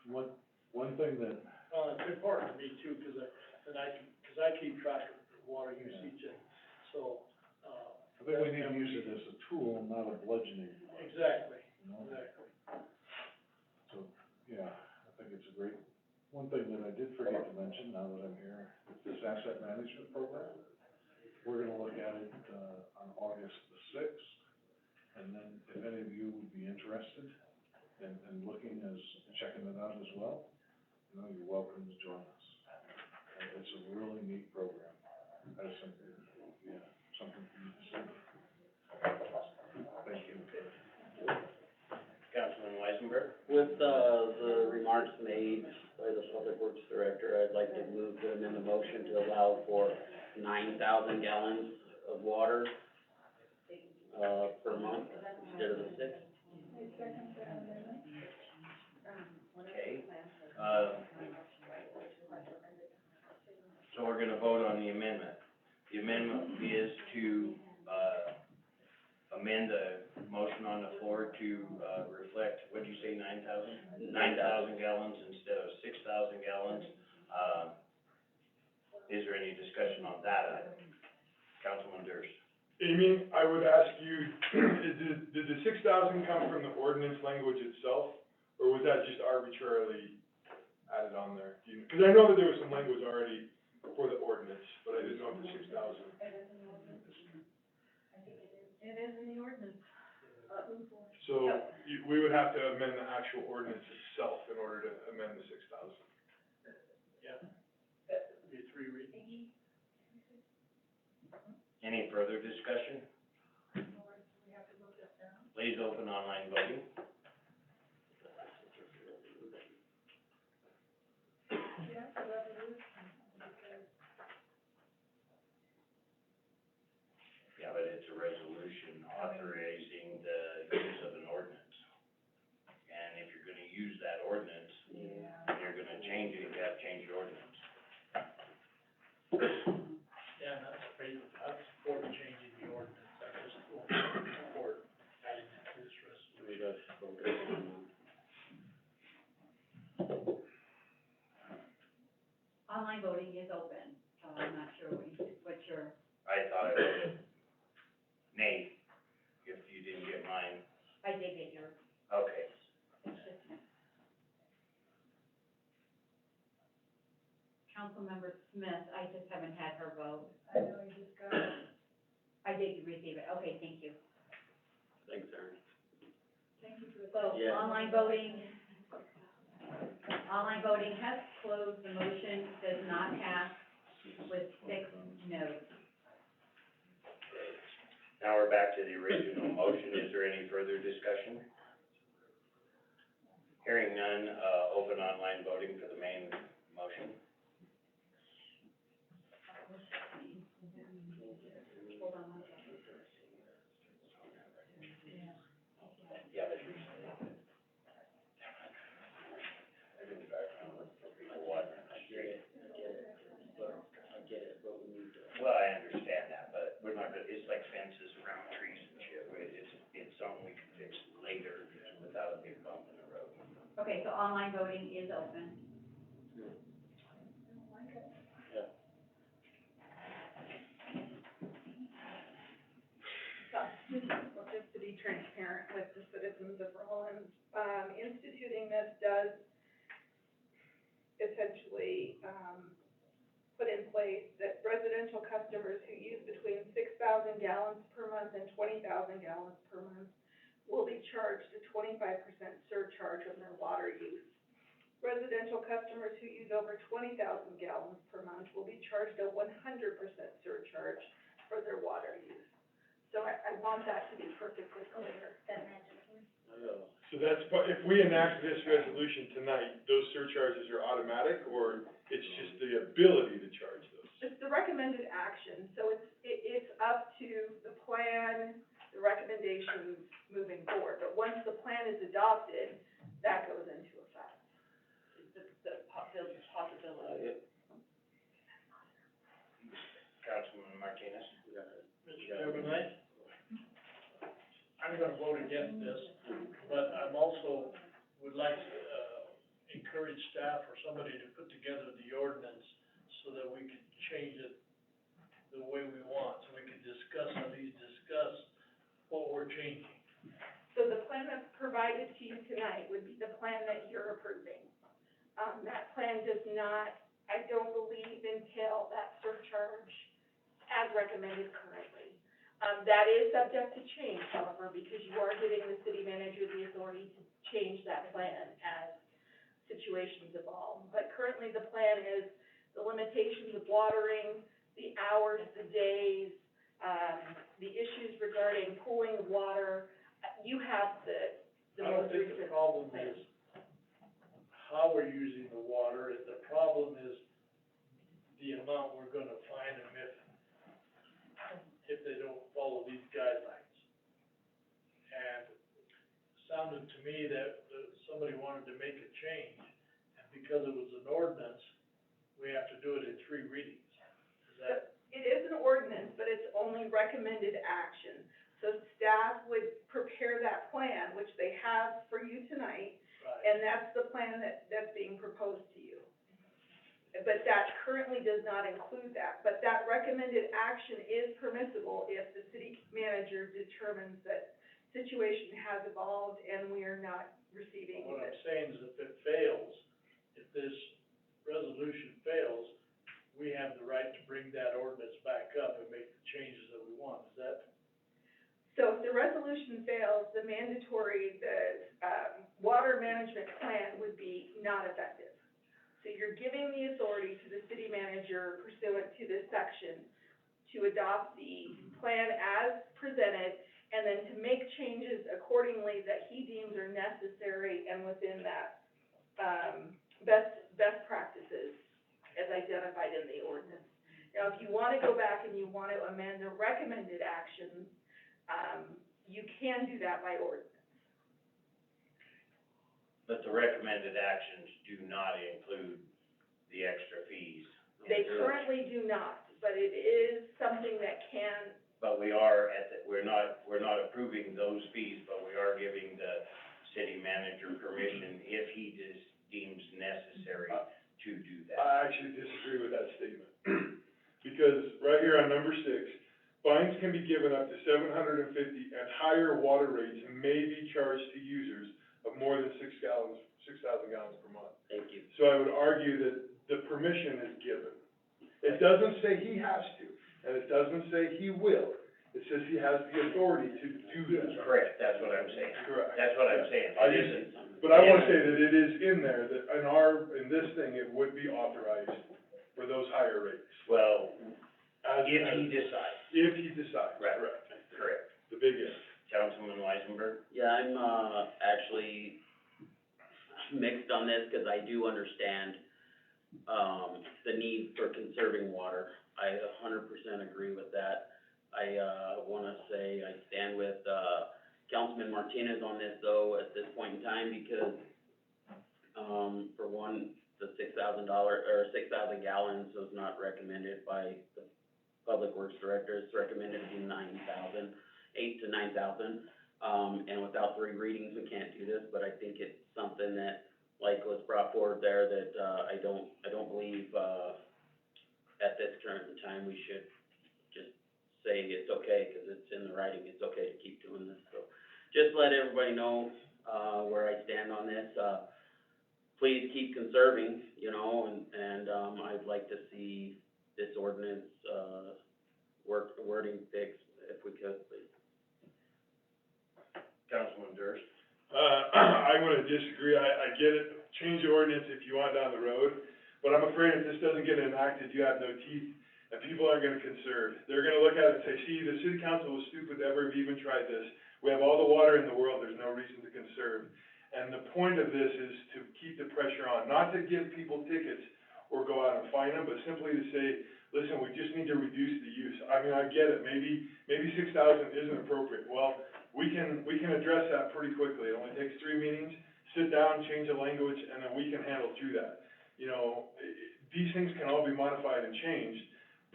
One thing that, Well, it's important to me too, cause I keep track of water usage, and so, I think we need to use it as a tool, not a bludgeoning device. Exactly, you know? exactly. So, yeah, I think it's a great One thing that I did forget to mention, now that I'm here, is this asset management program. We're gonna look at it, on August the sixth, and then if any of you would be interested in looking checking it out as well, you know, you're welcome to join us. And it's a really neat program. That's something, something for you to see. Thank you. Councilman Weisenberg? With, the remarks made by the Public Works Director, I'd like to move to amend the motion to allow for 9,000 gallons of water, per month instead of the 6. Okay, so we're gonna vote on the amendment. The amendment is to, amend the motion on the floor to, reflect, what'd you say, 9,000? 9,000 gallons instead of 6,000 gallons. Is there any discussion on that item? Councilman Durst? Amy, I would ask you, did the 6,000 come from the ordinance language itself, or was that just arbitrarily added on there? Because I know that there was some language already for the ordinance, but I didn't know if the 6,000. It is in the ordinance. So we would have to amend the actual ordinance itself in order to amend the 6,000. Yeah. Be 3 readings. Any further discussion? Please open online voting. Yeah, but it's a resolution authorizing the use of an ordinance. And if you're gonna use that ordinance, and you're gonna change it, you have to change your ordinance. Yeah, that's support changing the ordinance, I just won't support adding it to this resolution. Online voting is open, so I'm not sure what your, I thought I voted nay, if you didn't get mine. I did get yours. Okay. It's just. Councilmember Smith, I just haven't had her vote. I know you just got it. I did receive it, okay, thank you. Thanks, Aaron. Thank you for the. So, Yeah. online voting has closed, the motion does not pass with 6 noes. Now we're back to the original motion. Is there any further discussion? Hearing none, open online voting for the main motion. Hold on one second. Yeah, but I've been driving around with people watering the street. I get it, but we need to. Well, I understand that, but we're not gonna, it's like fences around trees and shit. It's something we can fix later without a big bump in the road. Okay, so online voting is open. Well, just to be transparent with the citizens of Rollins, instituting this does essentially, put in place that residential customers who use between 6,000 gallons per month and 20,000 gallons per month will be charged a 25% surcharge on their water use. Residential customers who use over 20,000 gallons per month will be charged a 100% surcharge for their water use. So I want that to be perfectly clear. That matches me. So that's, if we enact this resolution tonight, those surcharges are automatic, or it's just the ability to charge those? It's the recommended action, so it's up to the plan, the recommendations moving forward. But once the plan is adopted, that goes into effect. The possibility. Councilman Martinez? Mr. Chairman, I'm gonna vote against this, but I'm also would like to, encourage staff or somebody to put together the ordinance so that we can change it the way we want, so we can at least discuss what we're changing. So the plan that's provided to you tonight would be the plan that you're approving. That plan plan does not, I don't believe, entail that surcharge as recommended currently. That is subject to change, however, because you are giving the city manager the authority to change that plan as situations evolve. But currently, the plan is the limitations of watering, the hours, the days, the issues regarding pooling of water. You have the I don't most think recent the problem plan. is how we're using the water, the problem is the amount we're gonna fine them if they don't follow these guidelines. And it sounded to me that somebody wanted to make a change, and because it was an ordinance, we have to do it in 3 readings. Is that, It is an ordinance, but it's only recommended action. So staff would prepare that plan, which they have for you tonight, right? and that's the plan that's being proposed to you. But that currently does not include that, but that recommended action is permissible if the city manager determines that situation has evolved and we are not receiving What I'm it. saying is if it fails, if this resolution fails, we have the right to bring that ordinance back up and make the changes that we want. Is that? So if the resolution fails, the water management plan would be not effective. So you're giving the authority to the city manager pursuant to this section to adopt the plan as presented, and then to make changes accordingly that he deems are necessary and within that, best practices as identified in the ordinance. Now, if you wanna go back and you wanna amend the recommended actions, you can do that by ordinance. But the recommended actions do not include the extra fees. They currently do not, but it is something that can, But we are we're not approving those fees, but we are giving the city manager permission if he deems necessary to do that. I actually disagree with that statement. Because right here on number 6, fines can be given up to $750 and higher water rates may be charged to users of more than 6,000 gallons per month. Thank you. So I would argue that the permission is given. It doesn't say he has to, and it doesn't say he will. It says he has the authority to do that. Correct, that's what I'm saying. Correct. That's what I'm saying. I It just- isn't. But I wanna say that it is in there, that in this thing, it would be authorized for those higher rates. Well, if he decides. If he decides, Right. correct. Correct. The big if. Councilman Weisenberg? Yeah, I'm, actually mixed on this, cause I do understand, the need for conserving water. I 100% agree with that. I, wanna say I stand with, Councilman Martinez on this though, at this point in time, because, for one, the $6,000, or 6,000 gallons was not recommended by the Public Works Director. It's recommended to be 9,000, 8 to 9,000. And without 3 readings, we can't do this, but I think it's something that, like was brought forward there, that, I don't believe, at this current time, we should just say it's okay, cause it's in the writing, it's okay to keep doing this, so. Just let everybody know, where I stand on this, please keep conserving, you know, and I'd like to see this ordinance, wording fixed, if we could, please. Councilman Durst? I'm gonna disagree. I get it, change the ordinance if you want down the road, but I'm afraid if this doesn't get enacted, you have no teeth, and people aren't gonna conserve. They're gonna look at it and say, see, the city council was stupid to ever have even tried this. We have all the water in the world, there's no reason to conserve. And the point of this is to keep the pressure on, not to give people tickets or go out and fine them, but simply to say, listen, we just need to reduce the use. I mean, I get it, maybe 6,000 isn't appropriate. Well, we can address that pretty quickly. It only takes 3 meetings, sit down, change the language, and then we can handle through that. You know, these things can all be modified and changed,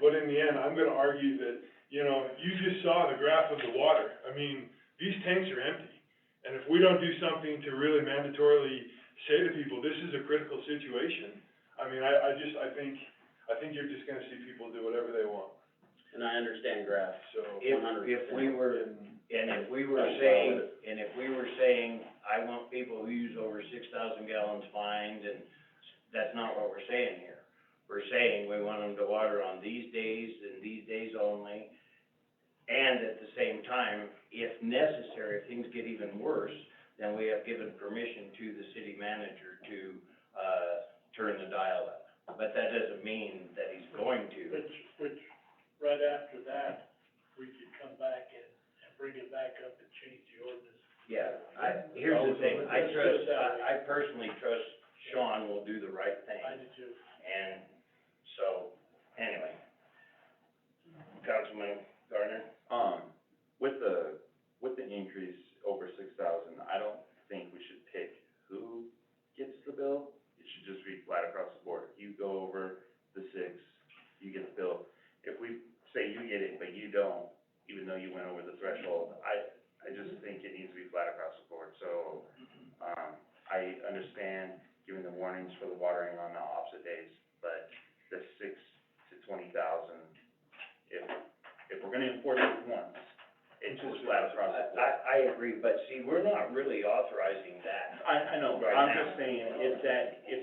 but in the end, I'm gonna argue that, you know, you just saw the graph of the water. I mean, these tanks are empty. And if we don't do something to really mandatorily say to people, this is a critical situation, I mean, I think you're just gonna see people do whatever they want, And I understand graphs, so. If we were, and if we were saying, I want people who use over 6,000 gallons fined, and That's not what we're saying here. We're saying we want them to water on these days and these days only. And at the same time, if necessary, if things get even worse, then we have given permission to the city manager to, turn the dial up. But that doesn't mean that he's going to. Which, right after that, we could come back and bring it back up and change the ordinance. Yeah, here's the thing, I personally trust Sean will do the right thing. I do too. And so, anyway. Councilman Gardner? With the increase over 6,000, I don't think we should pick who gets the bill. It should just be flat across the board. You go over the 6, you get the bill. If we say you get it, but you don't, even though you went over the threshold, I just think it needs to be flat across the board. So, I understand giving the warnings for the watering on the opposite days, but the 6 to 20,000, if we're gonna enforce it once, it's just flat across the board. I agree, but see, we're not really authorizing that. I know, Right I'm now. just saying, if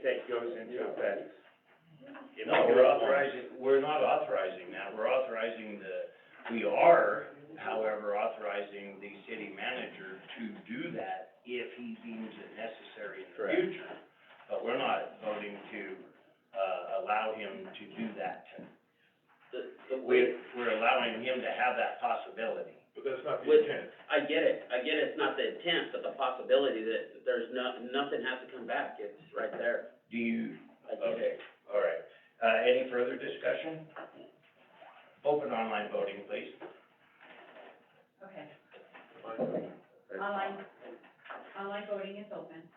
that goes into effect. if No, we do we're it once- authorizing, we're not authorizing that, we're authorizing we are, however, authorizing the city manager to do that if he deems it necessary in the Correct. future. But we're not voting to, allow him to do that. We're allowing him to have that possibility. But that's not the With- intent. I get it, it's not the intent, but the possibility that there's nothing has to come back, it's right there. Do you, I get okay, it. all right. Any further discussion? Open online voting, please. Okay. Online voting is open.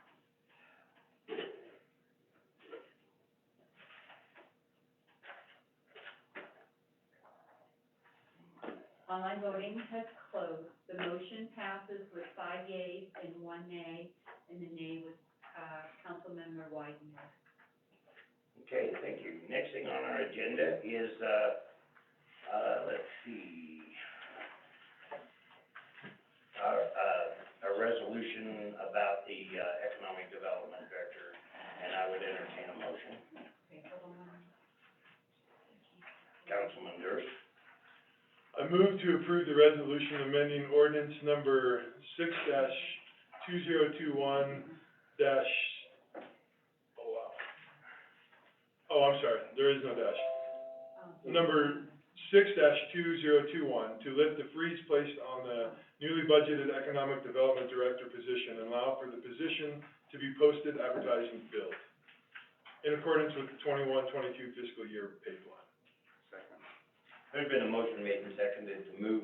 Online voting has closed. The motion passes with 5 yeas and 1 nay, and the nay was, Councilmember Weidener. Okay, thank you. Next thing on our agenda is, let's see, a resolution about the, economic development director, and I would entertain a motion. Okay, hold on. Councilman Durst? I move to approve the resolution amending ordinance number 6-2021 dash, oh wow. Oh, I'm sorry, there is no dash. Number 6-2021, to lift the freeze placed on the newly budgeted economic development director position and allow for the position to be posted, advertised, and filled in accordance with the 21-22 fiscal year pay plan. Second. There's been a motion made and seconded to move,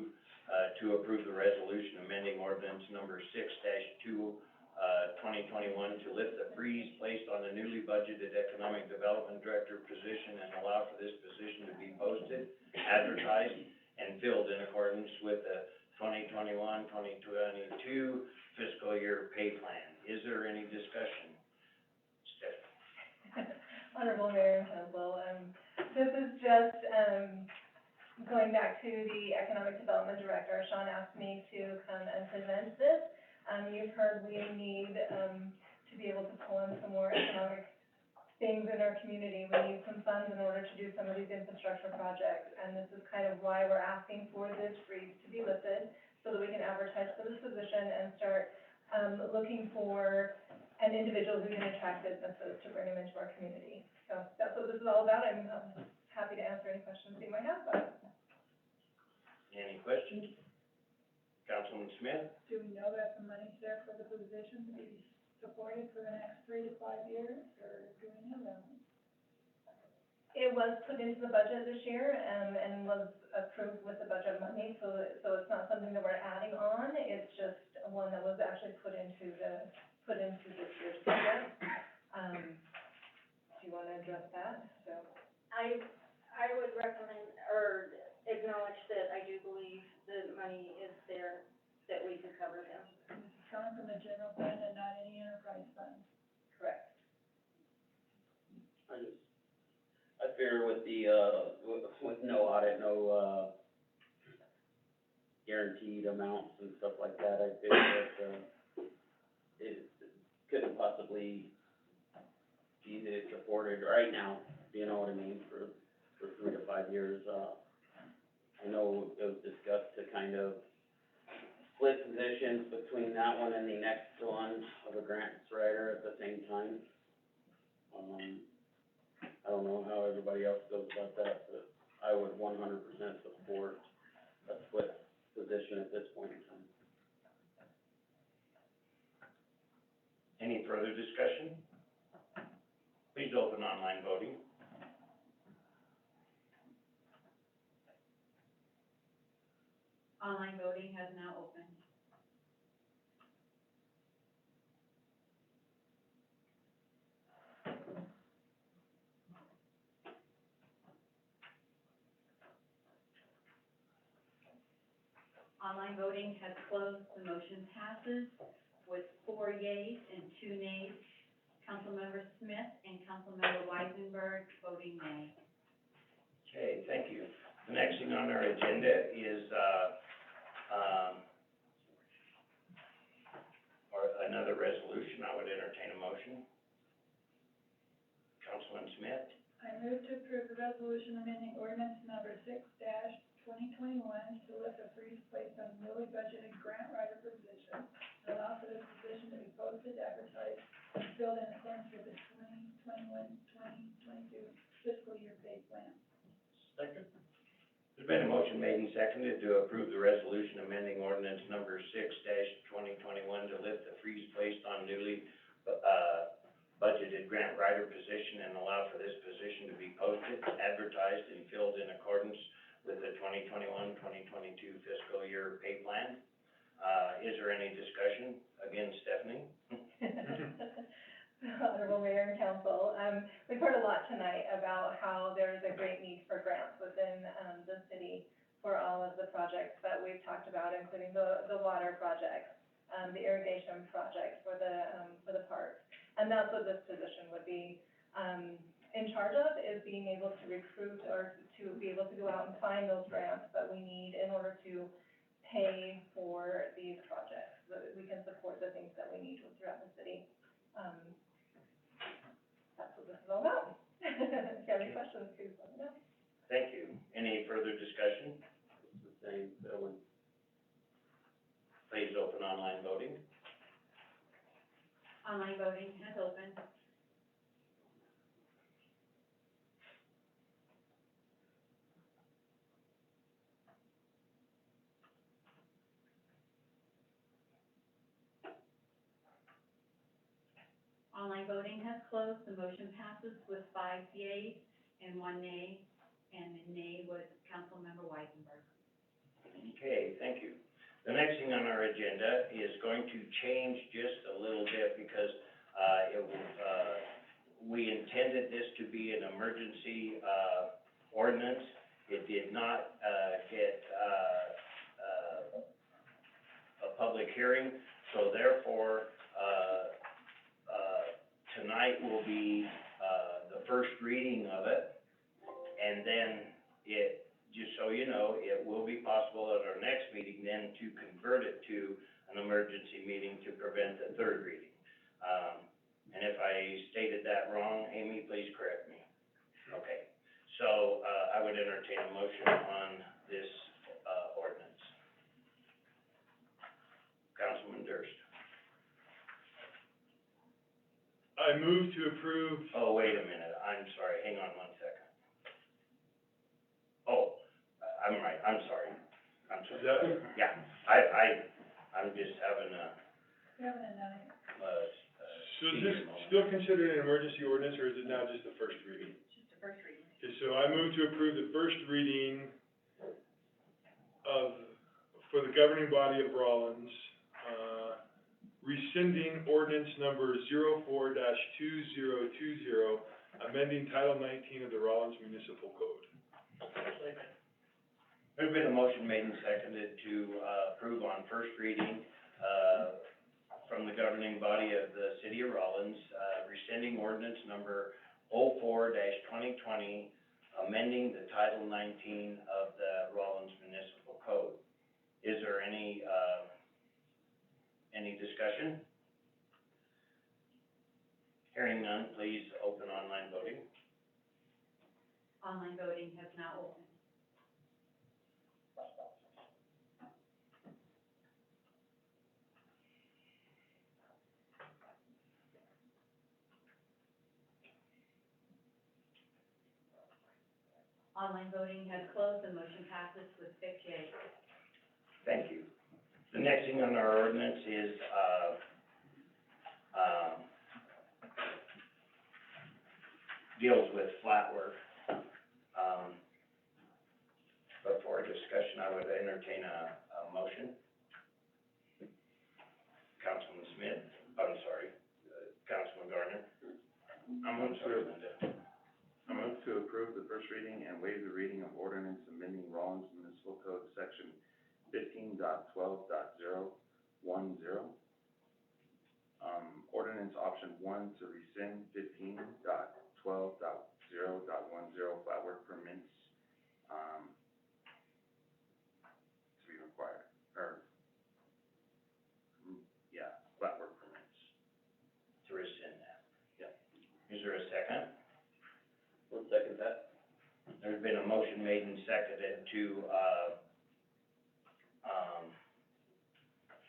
to approve the resolution amending ordinance number 6-2021 to lift the freeze placed on the newly budgeted economic development director position and allow for this position to be posted, advertised, and filled in accordance with the 2021-2022 fiscal year pay plan. Is there any discussion? Stephanie? Honorable Mayor and Council, this is just, going back to the Economic Development Director. Sean asked me to come and present this. You've heard we need, to be able to pull in some more economic things in our community. We need some funds in order to do some of these infrastructure projects, and this is kind of why we're asking for this freeze to be lifted, so that we can advertise for this position and start, looking for an individual who can attract businesses to bring them into our community. So that's what this is all about. I'm happy to answer any questions you might have, but. Any questions? Councilman Smith? Do we know that the money's there for the position to be supported for the next 3 to 5 years, or do we know that? It was put into the budget this year, and was approved with the budget money, so it's not something that we're adding on, it's just one that was actually put into this year's budget. Do you wanna address that? So, I would recommend, or acknowledge that I do believe the money is there, that we can cover them. This is coming from the general fund and not any enterprise fund. correct. I fear with the, with no audit, no, guaranteed amounts and stuff like that, I feel that, it couldn't possibly easy to support it right now, you know what I mean, for 3 to 5 years. I know it was discussed to kind of split positions between that one and the next one of a grants writer at the same time. I don't know how everybody else feels about that, but I would 100% support a split position at this point in time. Any further discussion? Please open online voting. Online voting has now opened. Online voting has closed, the motion passes with 4 yeas and 2 nays. Councilmember Smith and Councilmember Weisenberg voting nay. Okay, thank you. The next thing on our agenda is, or another resolution. I would entertain a motion. Councilman Smith? I move to approve the resolution amending ordinance number 6-2021 to lift the freeze placed on newly budgeted grant writer position and allow for this position to be posted, advertised, and filled in accordance with the 2021-2022 fiscal year pay plan. Second? There's been a motion made and seconded to approve the resolution amending ordinance number 6-2021 to lift the freeze placed on newly, budgeted grant writer position and allow for this position to be posted, advertised, and filled in accordance with the 2021-2022 fiscal year pay plan. Is there any discussion? Again, Stephanie? Honorable Mayor and Council, we've heard a lot tonight about how there's a great need for grants within, the city for all of the projects that we've talked about, including the water projects, the irrigation projects for the parks. And that's what this position would be, in charge of, is being able to recruit or to be able to go out and find those grants that we need in order to pay for these projects, so that we can support the things that we need throughout the city. That's what this is all about. If you have any questions, please let me know. Thank you. Any further discussion? It's the same, Owen. Please open online voting. Online voting has opened. Online voting has closed, the motion passes with 5 yeas and 1 nay, and the nay was Councilmember Weisenberg. Okay, thank you. The next thing on our agenda is going to change just a little bit because, we intended this to be an emergency, ordinance. It did not, get, a public hearing, so therefore, tonight will be, the first reading of it, and then it, just so you know, it will be possible at our next meeting then to convert it to an emergency meeting to prevent the third reading. And if I stated that wrong, Amy, please correct me. Okay, so, I would entertain a motion on this, ordinance. Councilman Durst. I move to approve. Oh, wait a minute, I'm sorry, hang on one second. Oh, I'm right, I'm sorry. Is that, Yeah, I'm just having a, We haven't done it. so is this still considered an emergency ordinance, or is it now just the first reading? Just the first reading. Okay, so I move to approve the first reading for the governing body of Rollins, rescinding ordinance number 04-2020, amending Title 19 of the Rollins Municipal Code. there's been a motion made and seconded to, approve on first reading, from the governing body of the city of Rollins, rescinding ordinance number 04-2020, amending the Title 19 of the Rollins Municipal Code. Is there any discussion? Hearing none, please open online voting. Online voting has now opened. Online voting has closed, the motion passes with 6 yeas. Thank you. The next thing on our ordinance is, deals with flat work. But for discussion, I would entertain a motion. Councilman Smith, I'm sorry, Councilman Gardner. I move to approve the first reading and waive the reading of ordinance amending Rollins Municipal Code, section 15.12.010. Ordinance option 1 to rescind 15.12.0.10 flat work permits, to be required, flat work permits. To rescind that. Yeah. Is there a second? One second that. There's been a motion made and seconded to,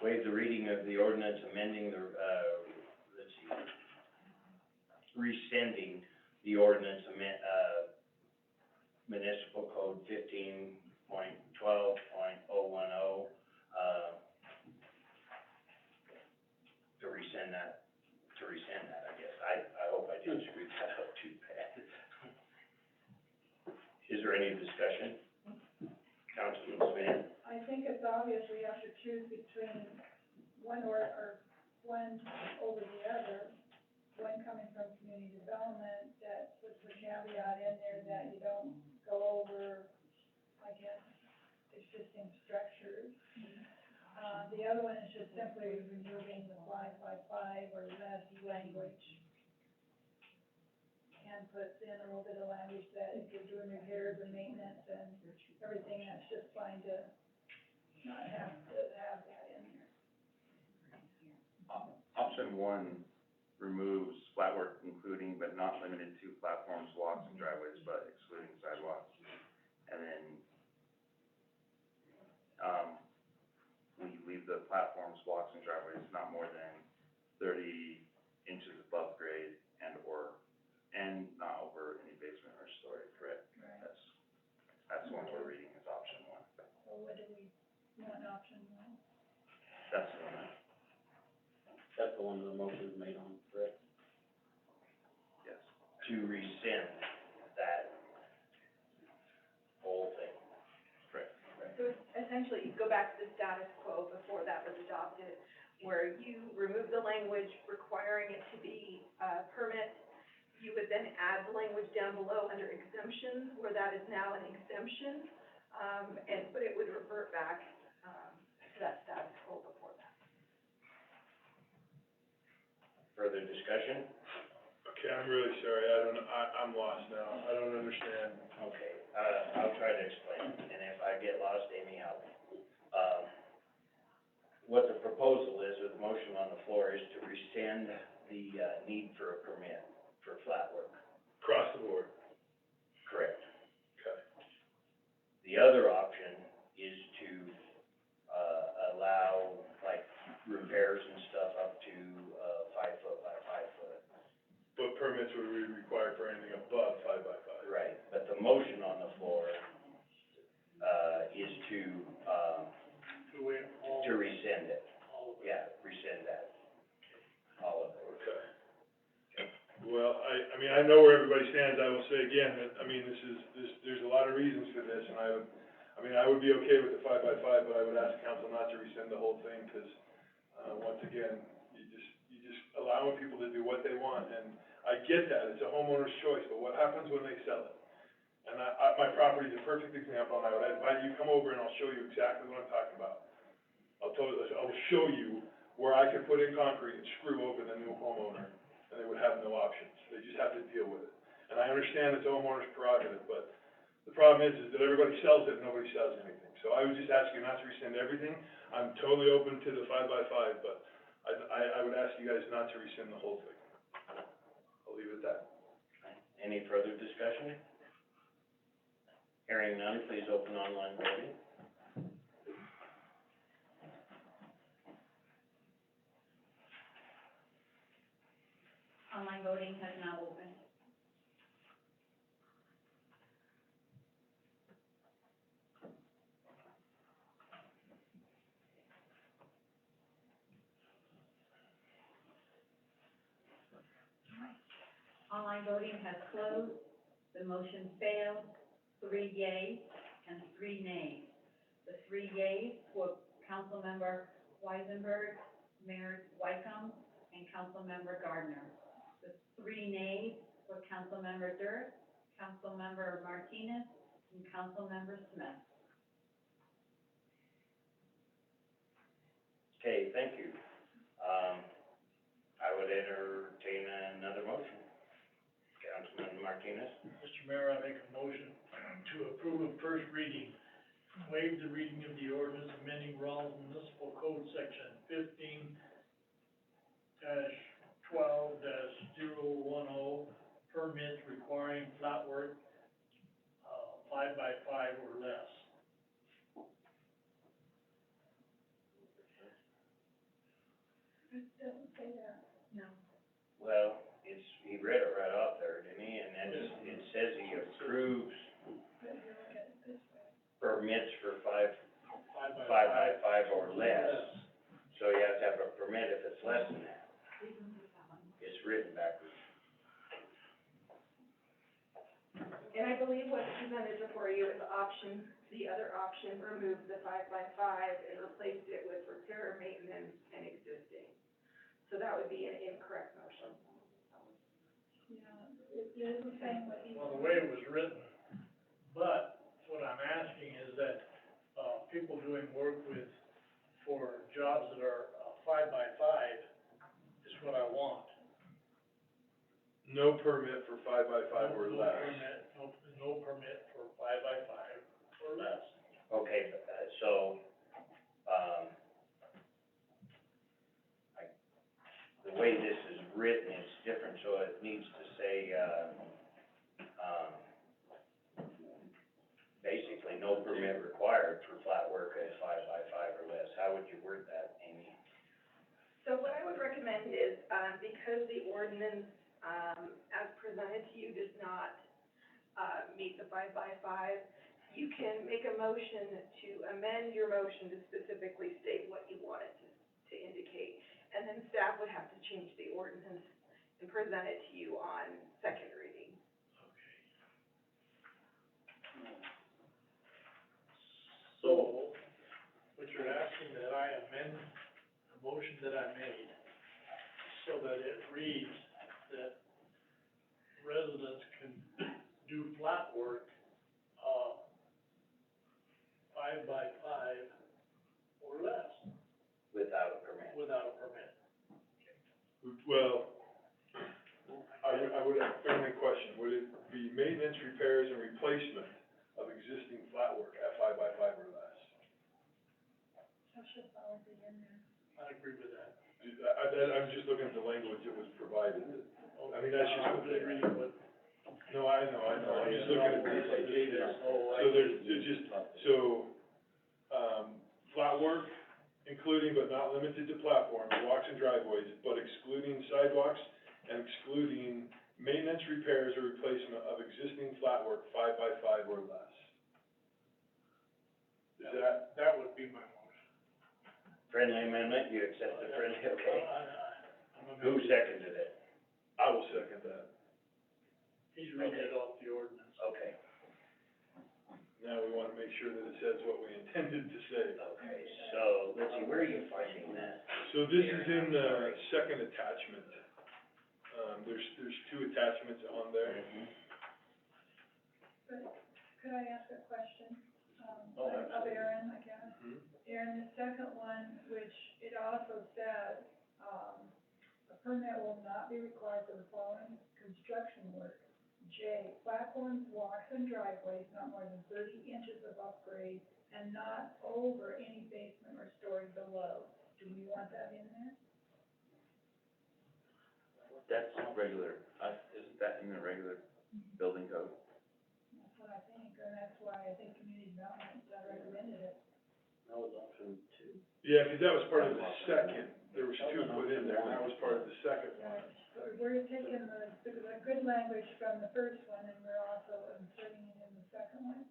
waive the reading of the ordinance amending the, rescinding the ordinance municipal code 15.12.010, to rescind that, I guess. I hope I didn't screw that up too bad. Is there any discussion? Councilman Smith? I think it's obvious we have to choose between one or one over the other. One coming from community development that puts the caveat in there that you don't go over, I guess, existing structures. The other one is just simply removing the 555 or less language. And puts in a little bit of language that if you're doing repairs and maintenance and everything, that's just fine to not have to have that in there. Option 1 removes flat work including but not limited to platforms, walks, and driveways, but excluding sidewalks. And then, we leave the platforms, walks, and driveways not more than 30 inches above grade and not over any basement or story, correct? Right. That's one we're reading as option 1. So what do we want option one? That's the one. That's the one the motion is made on, correct? Yes. To rescind that whole thing. Correct. So essentially, you go back to the status quo before that was adopted, where you remove the language requiring it to be a permit. You would then add the language down below under exemptions, where that is now an exemption, but it would revert back, to that status quo before that. Further discussion? Okay, I'm really sorry, I'm lost now, I don't understand. Okay, I'll try to explain, and if I get lost, Amy, help me. What the proposal is, with the motion on the floor, is to rescind the, need for a permit for flat work. Across the board. Correct. Okay. The other option is to, allow, like, repairs and stuff up to, 5 foot by 5 foot. But permits would be required for anything above 5 by 5. Right, but the motion on the floor, is to rescind it. Yeah, rescind that. All of it. Okay. Well, I mean, I know where everybody stands, I will say again, that, I mean, there's a lot of reasons for this, and I would be okay with the 5 by 5, but I would ask council not to rescind the whole thing, because, once again, you just allowing people to do what they want, and I get that, it's a homeowner's choice, but what happens when they sell it? And my property is a perfect example, and I would invite you to come over and I'll show you exactly what I'm talking about. I'll show you where I could put in concrete and screw over the new homeowner, and they would have no options, they just have to deal with it. And I understand it's a homeowner's prerogative, but the problem is that everybody sells it and nobody sells anything. So I would just ask you not to rescind everything. I'm totally open to the 5 by 5, but I would ask you guys not to rescind the whole thing. that. Any further discussion? Hearing none, please open online voting. Online voting has now opened. Online voting has closed. The motion failed, 3 yeas and 3 nays. The 3 yeas were Councilmember Weisenberg, Mayor Wycombe, and Councilmember Gardner. The 3 nays were Councilmember Durst, Councilmember Martinez, and Councilmember Smith. Okay, thank you. I would entertain another motion. Councilman Martinez? Mr. Mayor, I make a motion to approve of first reading, waive the reading of the ordinance amending Rawlins Municipal Code Section 15-12-010, permits requiring flat work, 5 by 5 or less. It doesn't say that. No. Well, he read it right off there, didn't he? And then it says he approves But you look at it this way. permits for five 5 by five or less. So you have to have a permit if it's less than that. It's written backwards. And I believe what's presented before you is option, the other option, remove the 5 by 5 and replaced it with repair, maintenance, and existing. So that would be an incorrect motion. Yeah, it isn't saying what he. Well, the way it was written, but what I'm asking is that, people doing work for jobs that are 5 by 5 is what I want. No permit for 5 by 5 or less. No permit for 5 by 5 or less. Okay, the way this is written, it's different, so it needs to say, basically, no permit required for flat work at 5 by 5 or less. How would you word that, Amy? So what I would recommend is, because the ordinance, as presented to you does not, meet the 5 by 5, you can make a motion to amend your motion to specifically state what you want it to indicate. And then staff would have to change the ordinance and present it to you on second reading. So, what you're asking that I amend the motion that I made so that it reads that residents can do flat work, 5 by 5 or less Without a permit. without a permit. Well, I would have a friendly question, would it be maintenance, repairs, and replacement of existing flat work at 5 by 5 or less? That should probably be in there. I agree with that. I'm just looking at the language that was provided. I mean, that's just what they read. No, I know, I'm just looking at this. So there's just, flat work, including but not limited to platforms, walks and driveways, but excluding sidewalks and excluding maintenance, repairs, or replacement of existing flat work 5 by 5 or less. Is that? That would be my motion. Friendly amendment, you accept the friendly, okay. I'm Who seconded it? I will second that. He's reading it off the ordinance. Okay. Now we want to make sure that it says what we intended to say. Okay, so, let's see, where are you finding that? So this is in the second attachment. There's 2 attachments on there. But could I ask a question? Oh, Of absolutely. Aaron, I guess? Mhm. Aaron, the second one, which it also says, a permit will not be required for the following construction work. J, platforms, walks, and driveways not more than 30 inches of upgrade and not over any basement or story below. Do we want that in there? That's regular, isn't that in the regular building code? That's what I think, and that's why I think community development recommended it. That was option two. Yeah, because that was part of the second, there was two put in there, and that was part of the second one. Right, so we're taking the good language from the first one, and we're also inserting it in the second one.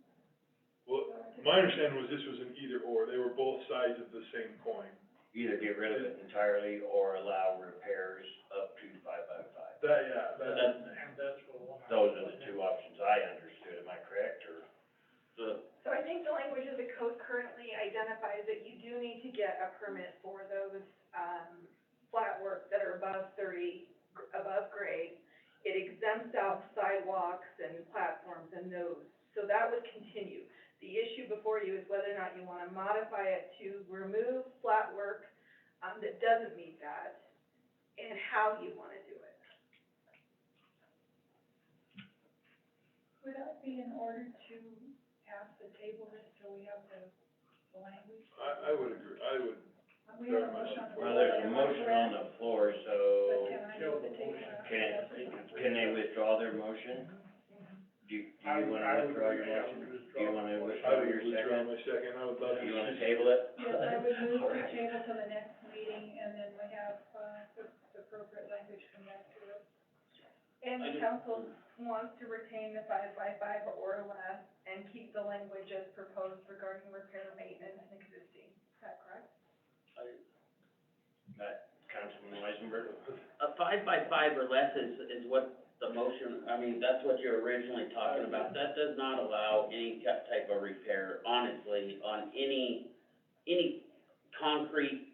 Well, my understanding was this was an either or, they were both sides of the same coin. Either get rid of it entirely or allow repairs up to 5x5. That, yeah, that, And that's what one. Those are the two options I understood, am I correct, or? So I think the language of the code currently identifies that you do need to get a permit for those, flat works that are above grade. It exempts out sidewalks and platforms and those, so that would continue. The issue before you is whether or not you wanna modify it to remove flat work, that doesn't meet that, and how you wanna do it. Would that be in order to have to table this till we have the language? I would agree, I would We very have a much motion on the support. Well, there's a motion on the floor, But so can I do the table? can they withdraw their motion? Do you wanna withdraw your motion? Do you wanna I withdraw would your withdraw second? my second, I would love to. You wanna see- table it? Yes, I would move All to right. table to the next meeting, and then we have, the appropriate language come back to us. And the council wants to retain the 5x5 or less and keep the language as proposed regarding repair, maintenance, and existing. Is that correct? Councilman Weisenberg? A 5x5 or less is what the motion, I mean, that's what you're originally talking about. That does not allow any type of repair, honestly, on any concrete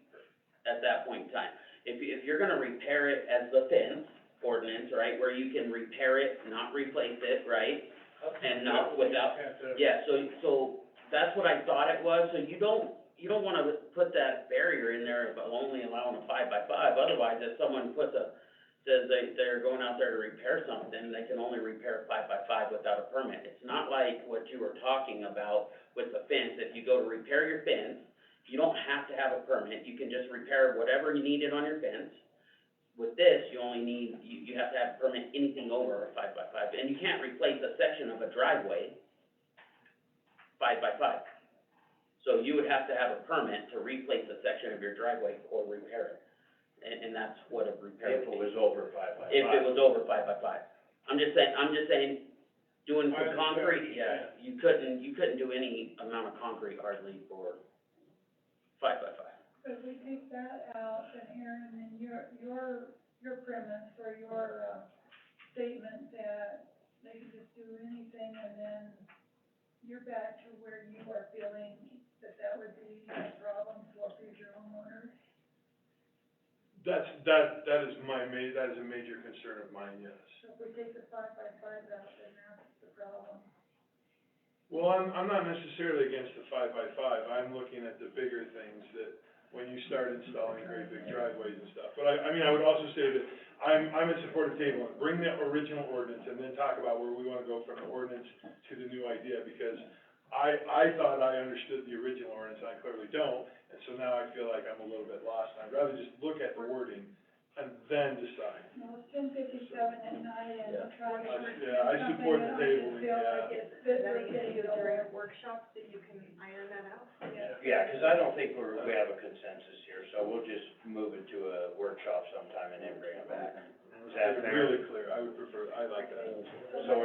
at that point in time. If you're gonna repair it as the fence ordinance, right, where you can repair it, not replace it, right? And not without, yeah, so that's what I thought it was, so you don't wanna put that barrier in there of only allowing a 5x5, otherwise if someone says they're going out there to repair something, they can only repair 5x5 without a permit. It's not like what you were talking about with the fence, if you go to repair your fence, you don't have to have a permit, you can just repair whatever you needed on your fence. With this, you only need, you have to have a permit anything over a 5x5, and you can't replace a section of a driveway 5x5. So you would have to have a permit to replace a section of your driveway or repair it, and that's what a repair If would it be. was over 5x5. If it was over 5x5. I'm just saying, doing I some understand concrete, what you're yeah, you couldn't do any amount of concrete hardly for 5x5. So if we take that out, then Aaron, then your premise or your, statement that they can just do anything, and then you're back to where you are feeling that would be a problem for future homeowners. That is that is a major concern of mine, yes. So if we take the 5x5 out, then that's the problem. Well, I'm not necessarily against the 5x5, I'm looking at the bigger things that, when you start installing great big driveways and stuff. But I mean, I would also say that I'm in support of tabling, bring the original ordinance and then talk about where we wanna go from the ordinance to the new idea, because I thought I understood the original ordinance, I clearly don't, and so now I feel like I'm a little bit lost. I'd rather just look at the wording and then decide. No, it's 10:57 at night, and I'm trying to. Yeah, I support the tabling, Feel yeah. like it's fit for Then getting you it during over. a workshop so you can iron that out? Yeah, 'cause I don't think we have a consensus here, so we'll just move it to a workshop sometime and then bring it back. Is that It's fair? really clear, I would prefer, I like that. So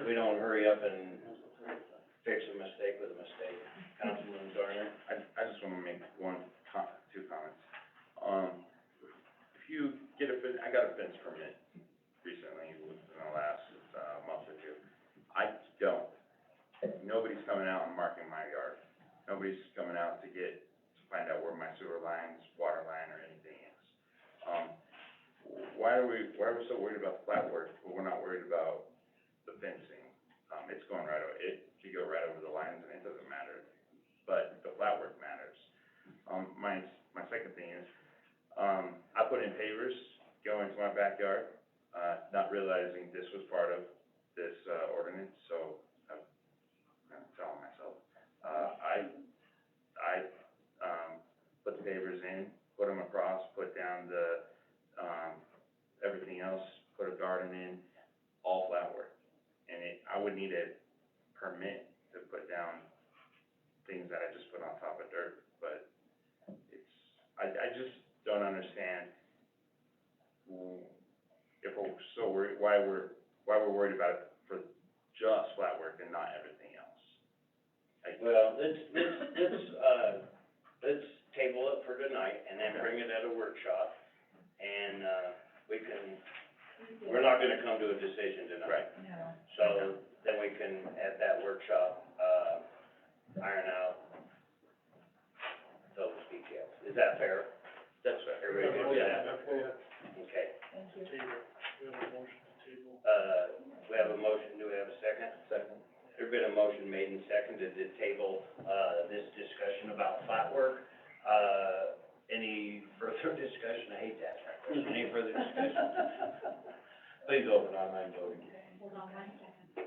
we don't hurry up and fix a mistake with a mistake. Councilman Garner? I just wanna make two comments. If you get I got a fence permit recently, within the last, month or two. I don't. Nobody's coming out and marking my yard. Nobody's coming out to find out where my sewer lines, water line, or anything is. Why are we so worried about the flat work, but we're not worried about the fencing? It's going right over, it could go right over the lines and it doesn't matter, but the flat work matters. My second thing is, I put in pavers going to my backyard, not realizing this was part of this, ordinance, so I'm telling myself. I put the pavers in, put them across, put down the, everything else, put a garden in. would need a permit to put down things that I just put on top of dirt, but it's, I just don't understand if we're so worried, why we're worried about it for just flat work and not everything else. Well, let's table it for tonight and then bring it at a workshop. And, we're not gonna come to a decision tonight. Right. No. So then we can, at that workshop, iron out those details. Is that fair? That's right. Everybody good with that? Okay. Thank you. Table, we have a motion to table. We have a motion, do we have a second? Second. There's been a motion made and seconded to table, this discussion about flat work. Any further discussion? I hate that question. Any further discussion? Please open online voting. Hold on one second, please.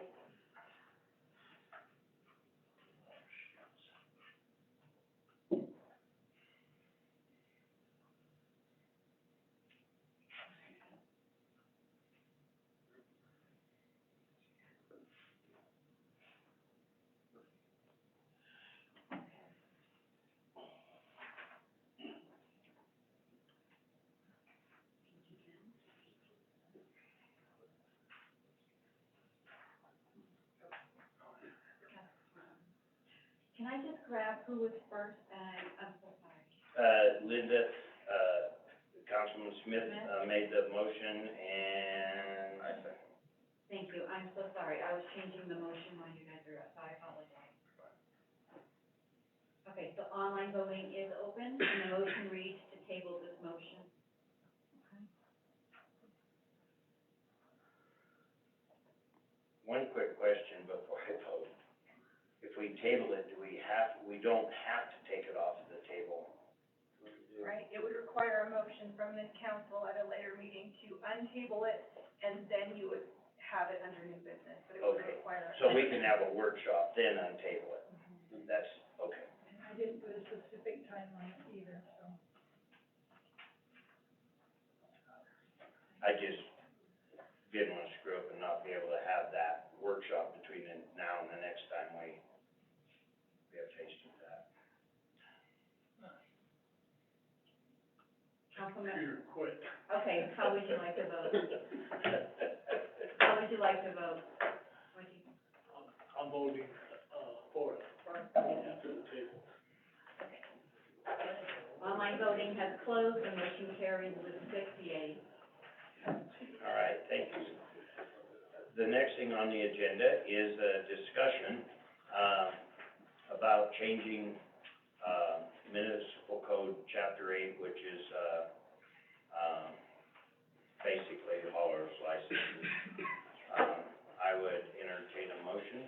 Can I just grab who was first, and I'm so sorry. Linda, Councilman Smith, made the motion and I second. Thank you, I'm so sorry, I was changing the motion while you guys are up, so I apologize. Okay, so online voting is open, and the motion reads to table this motion. One quick question before I vote. If we table it, we don't have to take it off the table? Right, it would require a motion from this council at a later meeting to untable it, and then you would have it under new business, but it would Okay, require. so we can have a workshop, then untable it. That's, okay. And I didn't put a specific time on it either, so. I just didn't want to screw up and not be able to have that workshop between now and the next time we have tasted that. Councilman, Computer quit. Okay, how would you like to vote? How would you like to vote? What do you? I'm voting, for it. Thank you. To the table. Online voting has closed, the motion carries with 6 yeas. All right, thank you. The next thing on the agenda is a discussion, about changing, municipal code chapter 8, which is, basically hauler's licenses. I would entertain a motion.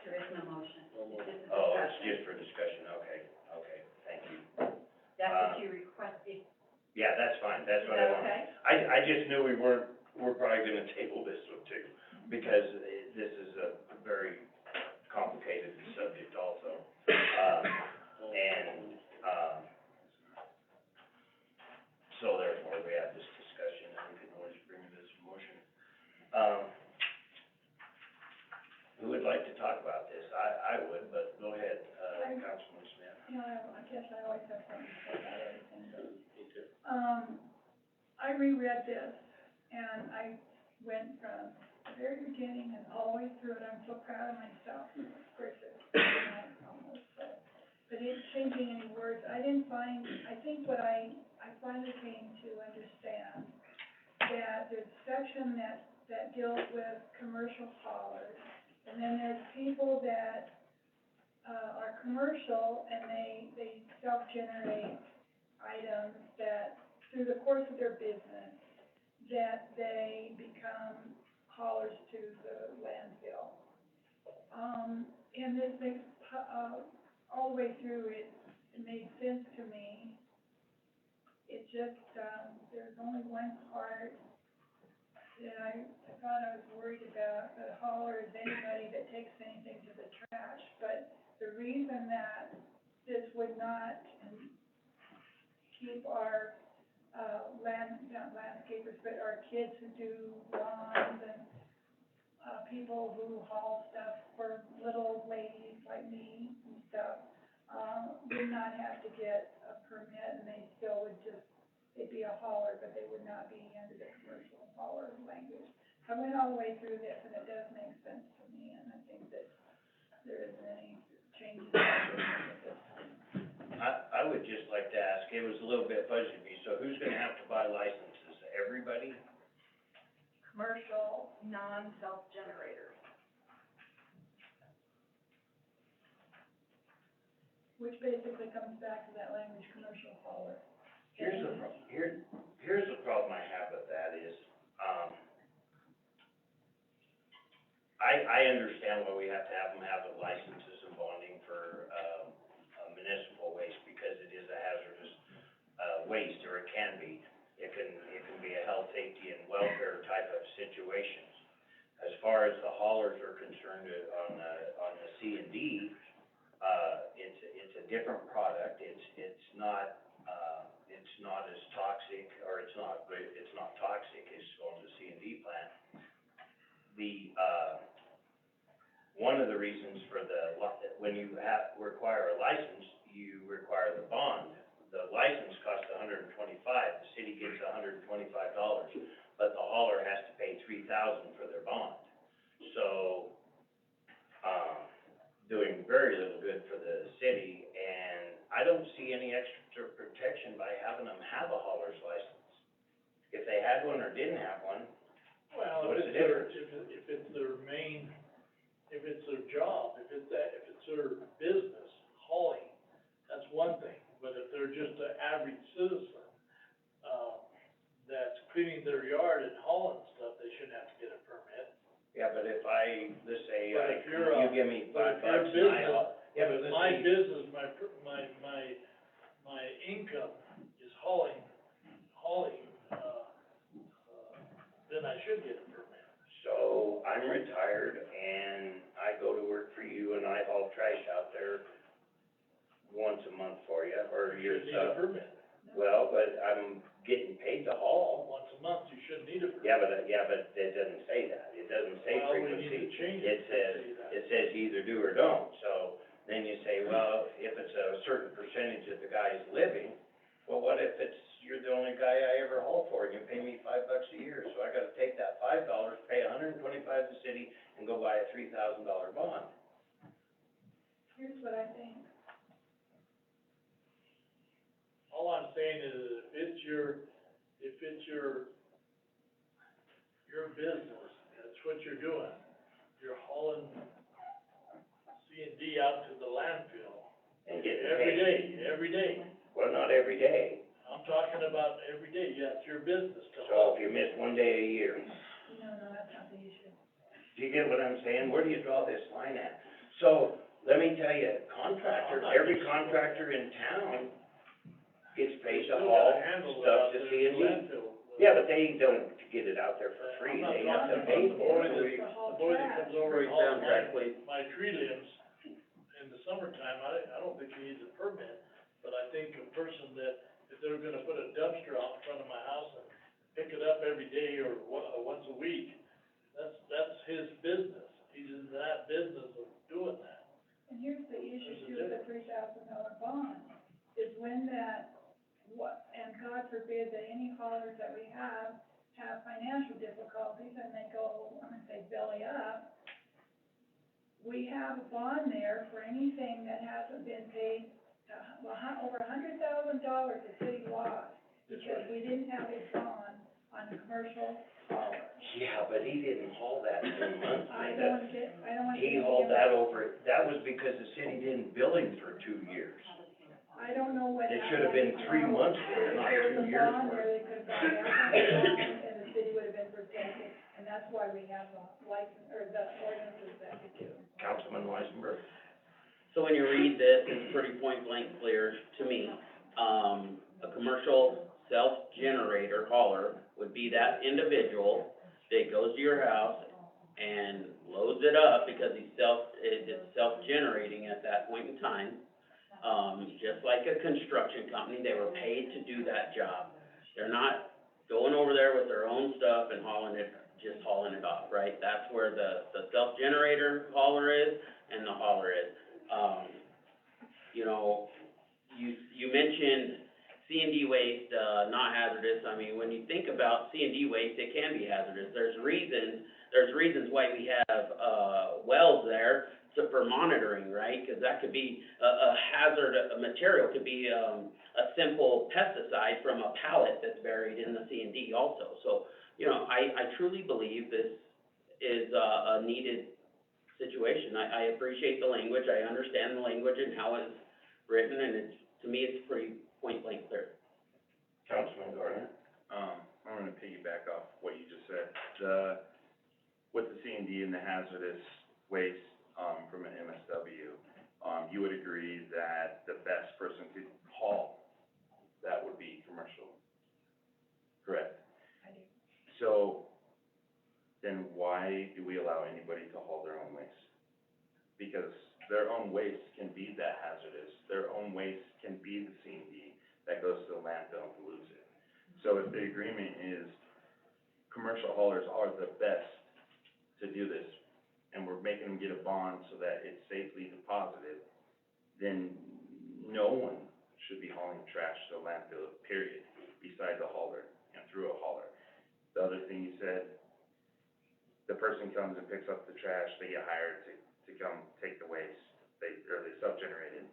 There is no motion. This is Oh, it's discussion. just for discussion, okay, thank you. That's what you requested. Yeah, that's fine, that's Is what I that want. okay? I just knew we're probably gonna table this one too, because this is a very complicated subject also. So therefore, we have this discussion, and we can always bring this motion. Who would like to talk about this? I would, but go ahead, Councilman Smith. you know, I guess I always have something to say about everything, but, I reread this, and I went from the very beginning and all the way through it. I'm so proud of myself. Of course, it's almost, but it's changing any words. I think what I finally came to understand, that there's a section that deals with commercial haulers, and then there's people that, are commercial, and they self-generate items that, through the course of their business, that they become haulers to the landfill. And this makes, all the way through, it made sense to me. It just, there's only one part that I thought I was worried about. A hauler is anybody that takes anything to the trash, but the reason that this would not keep our, not landscapers, but our kids who do lawns and, people who haul stuff for little ladies like me and stuff, would not have to get a permit, and they still would just, they'd be a hauler, but they would not be under the commercial hauler language. I went all the way through this, and it does make sense to me, and I think that there isn't any changes at this time. I would just like to ask, it was a little bit fuzzy to me, so who's gonna have to buy licenses? Everybody? Commercial, non-self-generators. Which basically comes back to that language, commercial hauler. Here's the problem I have with that is, I understand why we have to have them have the licenses and bonding for, municipal waste, because it is a hazardous, waste, or it can be. It can be a health, safety, and welfare type of situations. As far as the haulers are concerned, on the C and D, it's a different product. It's not as toxic, or it's not toxic as on the C and D plant. One of the reasons for when you require a license, you require the bond. The license costs $125, the city gets $125, but the hauler has to pay $3,000 for their bond. So, doing very little good for the city, and I don't see any extra protection by having them have a hauler's license. If they had one or didn't have one, Well, what's if the it's difference? if it's their main, if it's their job, if it's their business, hauling, that's one thing. But if they're just an average citizen, that's cleaning their yard and hauling stuff, they shouldn't have to get a permit. Yeah, but if let's say, But if you're you give me $5 and yeah, but let's my say, business, my income is hauling, then I should get a permit. so I'm retired and I go to work for you and I haul trash out there once a month for you, or You your shouldn't need a stuff. permit. Well, but I'm getting paid to haul. Once a month, you shouldn't need a permit. Yeah, but it doesn't say that. It doesn't say Well, we need frequency. to change It it to says, say that. it says you either do or don't. So then you say, well, if it's a certain percentage of the guy's living, well, what if you're the only guy I ever haul for and you pay me $5 a year? So I gotta take that $5, pay $125 to the city and go buy a $3,000 bond. Here's what I think. All I'm saying is, if it's your business, that's what you're doing, you're hauling C and D out to the landfill. And getting Every day. Well, not every day. I'm talking about every day, yeah, it's your business to So haul. if you miss one day a year, No, that's not the issue. do you get what I'm saying? Where do you draw this line at? So, let me tell you, every contractor in town gets paid to haul stuff to C and D. Yeah, but they don't get it out there for free, they have to pay for it. The boy that comes over and hauls my tree limbs in the summertime, I don't think he needs a permit, but I think a person that, if they're gonna put a dumpster out in front of my house and pick it up every day or once a week, that's his business. He's in that business of doing that. And here's the issue too with the $3,000 bond, is when and God forbid that any haulers that we have financial difficulties and they go, I'm gonna say belly up, we have a bond there for anything that hasn't been paid, over $100,000 the city lost, because we didn't have a bond on a commercial hauler. Yeah, but he didn't haul that 2 months, I don't wanna He get hauled him- that that was because the city didn't bill him for 2 years. I don't know what It happened. should have been 3 months worth, not 2 years There was a bond worth. there, they could have gone down, and the city would have been protected, and that's why we have the license, or the ordinances that we do. Councilman Weisenberg? So when you read this, it's pretty point blank clear to me. A commercial self-generator hauler would be that individual that goes to your house and loads it up because it's self-generating at that point in time. Just like a construction company, they were paid to do that job. They're not going over there with their own stuff and hauling it just hauling it off, right? That's where the self-generator hauler is and the hauler is. You know, you mentioned C&D waste, not hazardous. I mean, when you think about C&D waste, it can be hazardous. There's reasons why we have, wells there for monitoring, right? Because that could be a hazard, a material could be, a simple pesticide from a pallet that's buried in the C&D also. So, you know, I truly believe this is a needed situation. I appreciate the language, I understand the language and how it's written, and it's, to me, it's pretty point blank clear. Councilman Gardner? I'm gonna piggyback off what you just said. With the C&D and the hazardous waste, from an MSW, you would agree that the best person to haul that would be commercial, correct? I do. So, then why do we allow anybody to haul their own waste? Because their own waste can be that hazardous, their own waste can be the C&D that goes to the landfill and pollutes it. So if the agreement is commercial haulers are the best to do this, and we're making them get a bond so that it's safely deposited, then no one should be hauling trash to a landfill, period, besides a hauler and through a hauler. The other thing you said, the person comes and picks up the trash, they get hired to come take the waste, they self-generated.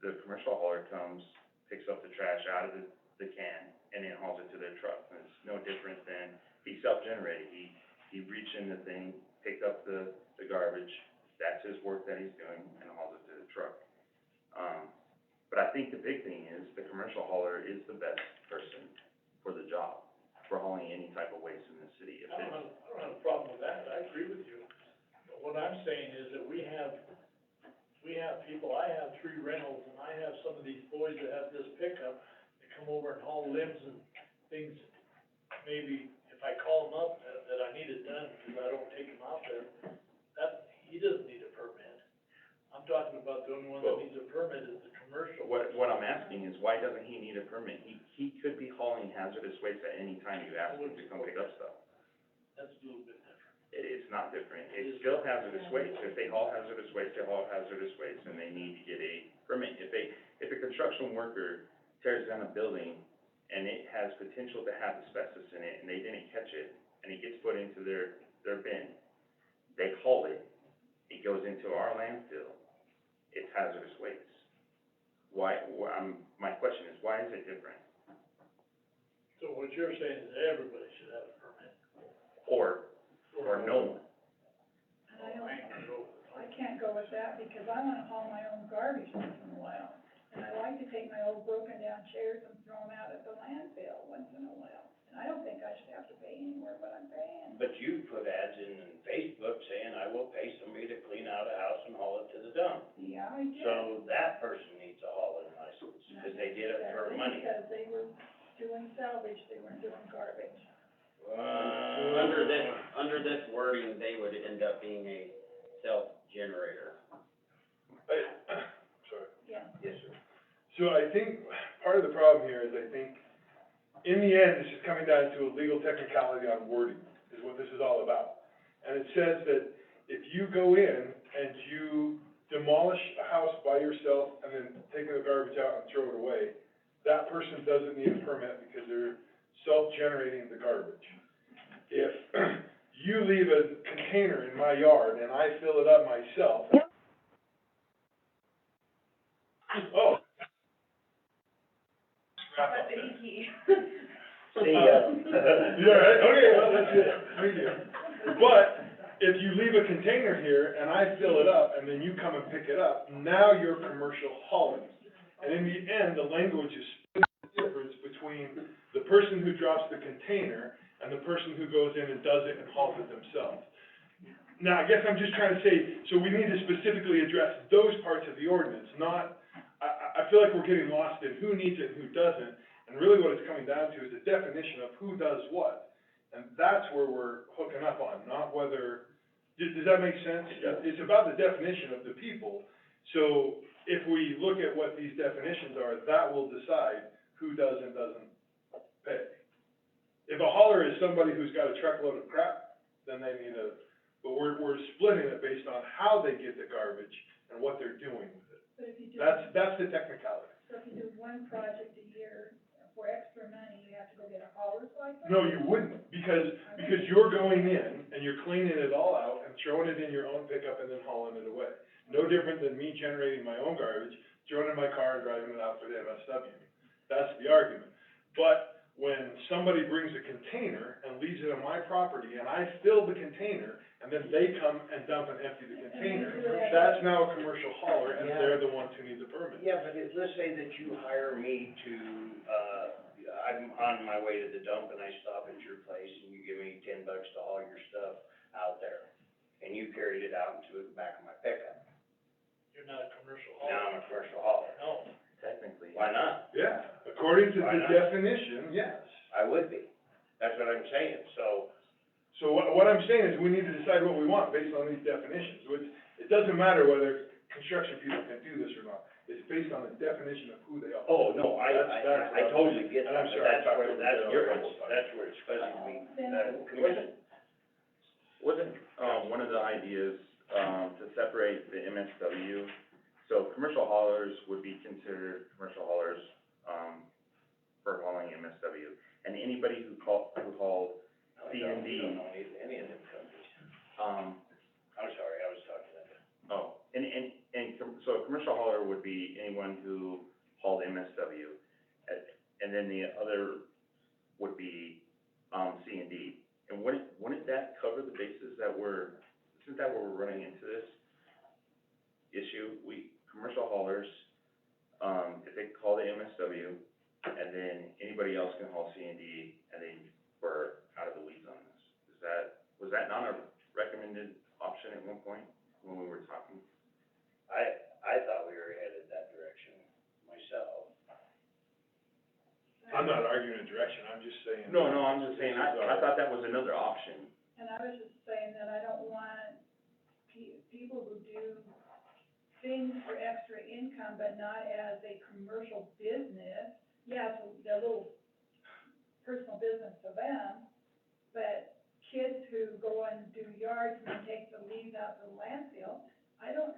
The commercial hauler comes, picks up the trash out of the can, and then hauls it to their truck. And it's no different than, he self-generated, he reached in the thing, picked up the garbage, that's his work that he's doing, and hauls it to the truck. But I think the big thing is, the commercial hauler is the best person for the job, for hauling any type of waste in the city. I don't have a problem with that, I agree with you. But what I'm saying is that we have people, I have 3 rentals, and I have some of these boys that have this pickup, that come over and haul limbs and things. Maybe if I call them up that I need it done, because I don't take them out there, he doesn't need a permit. I'm talking about the only one that needs a permit is the commercial. What I'm asking is, why doesn't he need a permit? He could be hauling hazardous waste at any time you ask him to come pick up stuff. That's a little bit different. It's not different, it's still hazardous waste. If they haul hazardous waste, they haul hazardous waste, and they need to get a permit. If a construction worker tears down a building, and it has potential to have asbestos in it, and they didn't catch it, and it gets put into their bin, they haul it, it goes into our landfill, it's hazardous waste. My question is, why is it different? So what you're saying is everybody should have a permit? Or no one? I can't go with that, because I wanna haul my own garbage once in a while. And I like to take my old broken down chairs and throw them out at the landfill once in a while. And I don't think I should have to pay anymore what I'm paying. But you put ads in Facebook saying, I will pay somebody to clean out a house and haul it to the dump. Yeah, I did. So that person needs a hauling license, because they did it for money. Because they were doing salvage, they weren't doing garbage. Under this wording, they would end up being a self-generator. Sorry. Yeah. Yes, sir. So I think part of the problem here is, I think, in the end, this is coming down to a legal technicality on wording, is what this is all about. And it says that if you go in and you demolish a house by yourself and then take the garbage out and throw it away, that person doesn't need a permit because they're self-generating the garbage. If you leave a container in my yard and I fill it up myself. Oh. See ya. Yeah, right, okay, well, that's it, thank you. But if you leave a container here and I fill it up and then you come and pick it up, now you're commercial hauling. And in the end, the language is the difference between the person who drops the container and the person who goes in and does it and hauls it themselves. Now, I guess I'm just trying to say, so we need to specifically address those parts of the ordinance, not, I feel like we're getting lost in who needs it and who doesn't. And really what it's coming down to is the definition of who does what. And that's where we're hooking up on, not whether, does that make sense? Yeah. It's about the definition of the people. So if we look at what these definitions are, that will decide who does and doesn't pay. If a hauler is somebody who's got a truckload of crap, then they need but we're splitting it based on how they get the garbage and what they're doing with it. But if you do, That's the technicality. so if you do one project a year for extra money, you have to go get a hauler's license? No, you wouldn't, because you're going in and you're cleaning it all out and throwing it in your own pickup and then hauling it away. No different than me generating my own garbage, throwing it in my car and driving it out for the MSW. That's the argument. But when somebody brings a container and leaves it on my property and I fill the container and then they come and dump and empty the container, that's now a commercial hauler and they're the ones who need the permit. Yeah, but let's say that you hire me to, I'm on my way to the dump and I stop at your place and you give me $10 to haul your stuff out there. And you carried it out into the back of my pickup. You're not a commercial Now hauler. I'm a commercial hauler. No. Technically. Why not? Yeah, according to Why the not? definition, yes. I would be. That's what I'm saying, so. So what I'm saying is we need to decide what we want based on these definitions. It doesn't matter whether construction people can do this or not. It's based on the definition of who they are. Oh, no, I totally get And that, I'm but sorry, that's where it's fuzzy to me. Commission? Wasn't, one of the ideas, to separate the MSW, so commercial haulers would be considered commercial haulers, for hauling MSW. And anybody who hauled C and D, I don't know any of them companies. I'm sorry, I was talking to them. so a commercial hauler would be anyone who hauled MSW. And then the other would be, C and D. And wouldn't that cover the bases isn't that where we're running into this issue? Commercial haulers, if they call the MSW, and then anybody else can haul C and D, and then we're out of the weeds on this. Was that not a recommended option at one point, when we were talking? I thought we were headed that direction myself. I'm not arguing a direction, I'm just saying. No, I'm just saying, I thought that was another option. And I was just saying that I don't want people who do things for extra income, but not as a commercial business. Yeah, it's a little personal business to them, but kids who go and do yards and take the leaves out to the landfill, I don't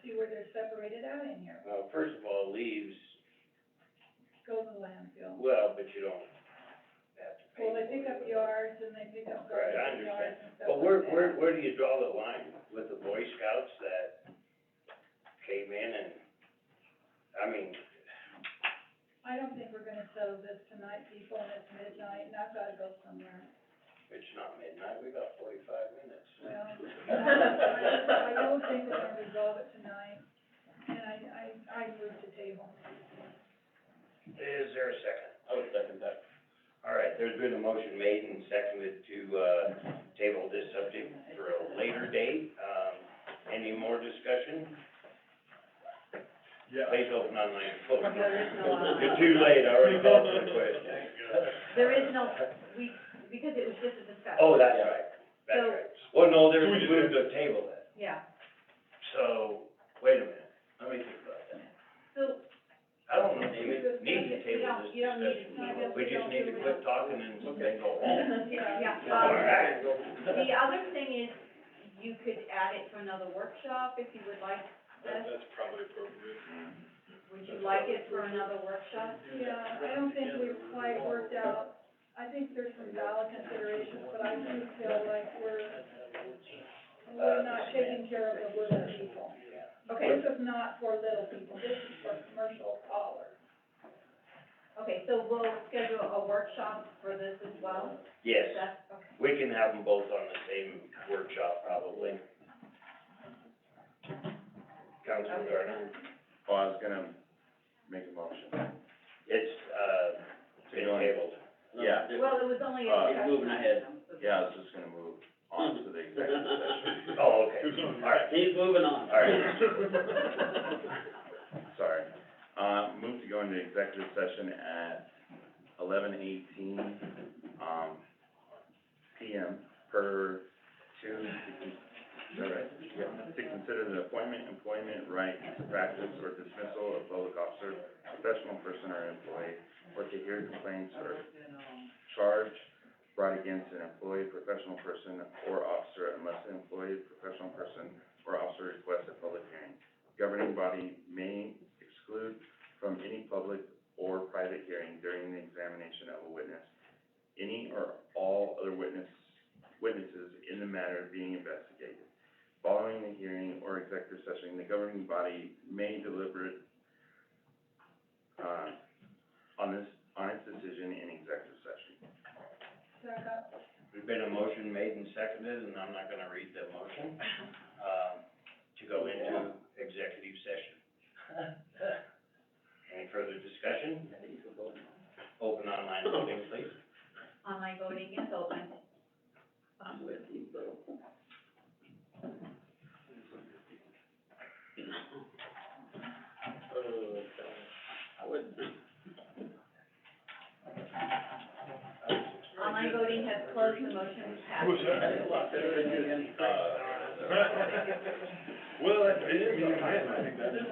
see where they're separated out in here. Well, first of all, leaves, Go to the landfill. well, but you don't have to pay. Well, they pick up yards and they pick up Right, I garbage in yards understand. and stuff But like that. where do you draw the line with the Boy Scouts that came in and, I mean, I don't think we're gonna settle this tonight, people, and it's midnight, and I've gotta go somewhere. it's not midnight, we got 45 minutes. Well, I don't think we're gonna resolve it tonight, and I move to table. Is there a second? I would second that. All right, there's been a motion made and seconded to, table this subject for a later date. Any more discussion? Yeah. Please open online. There is no online. You're too late, I already called for the question. There is no, because it was just a discussion. Oh, that's right, that's So- right. Well, no, there's So we a just- move to table that. Yeah, So, wait a minute, let me think about that. so, I don't know, Amy, need to table this you don't need discussion. to. We just need to quit talking and go home. yeah, All right. the other thing is, you could add it to another workshop if you would like this. That's probably appropriate. Would you like it for another workshop? Yeah, I don't think we've quite worked out, I think there's some valid considerations, but I do feel like we're not taking care of the little people. Okay, This is not for little people, this is for commercial haulers. okay, so we'll schedule a workshop for this as well? Yes, That's, okay. we can have them both on the same workshop probably. Councilman Gardner, Oh, I was gonna make a motion. it's, been tabled. Yeah. Well, it was only a Uh, discussion. moving ahead. Yeah, I was just gonna move on to the executive session. Oh, okay, all right, He's moving on. all right. Sorry. Move to go into executive session at 11:18, PM per two, is that right? Yeah, to consider the appointment, employment, right, practice, or dismissal of public officer, professional person, or employee, or to hear complaints or charge brought against an employee, professional person, or officer unless the employee, professional person, or officer requests a public hearing. Governing body may exclude from any public or private hearing during the examination of a witness any or all other witnesses in the matter being investigated. Following the hearing or executive session, the governing body may deliberate, on its decision in executive session. There's been a motion made and seconded, and I'm not gonna read the motion, to go into executive session. Any further discussion? Open online voting, please. Online voting is open. I'm with you, bro. I wouldn't. Online voting has closed, the motion is passed. Well, I think that is,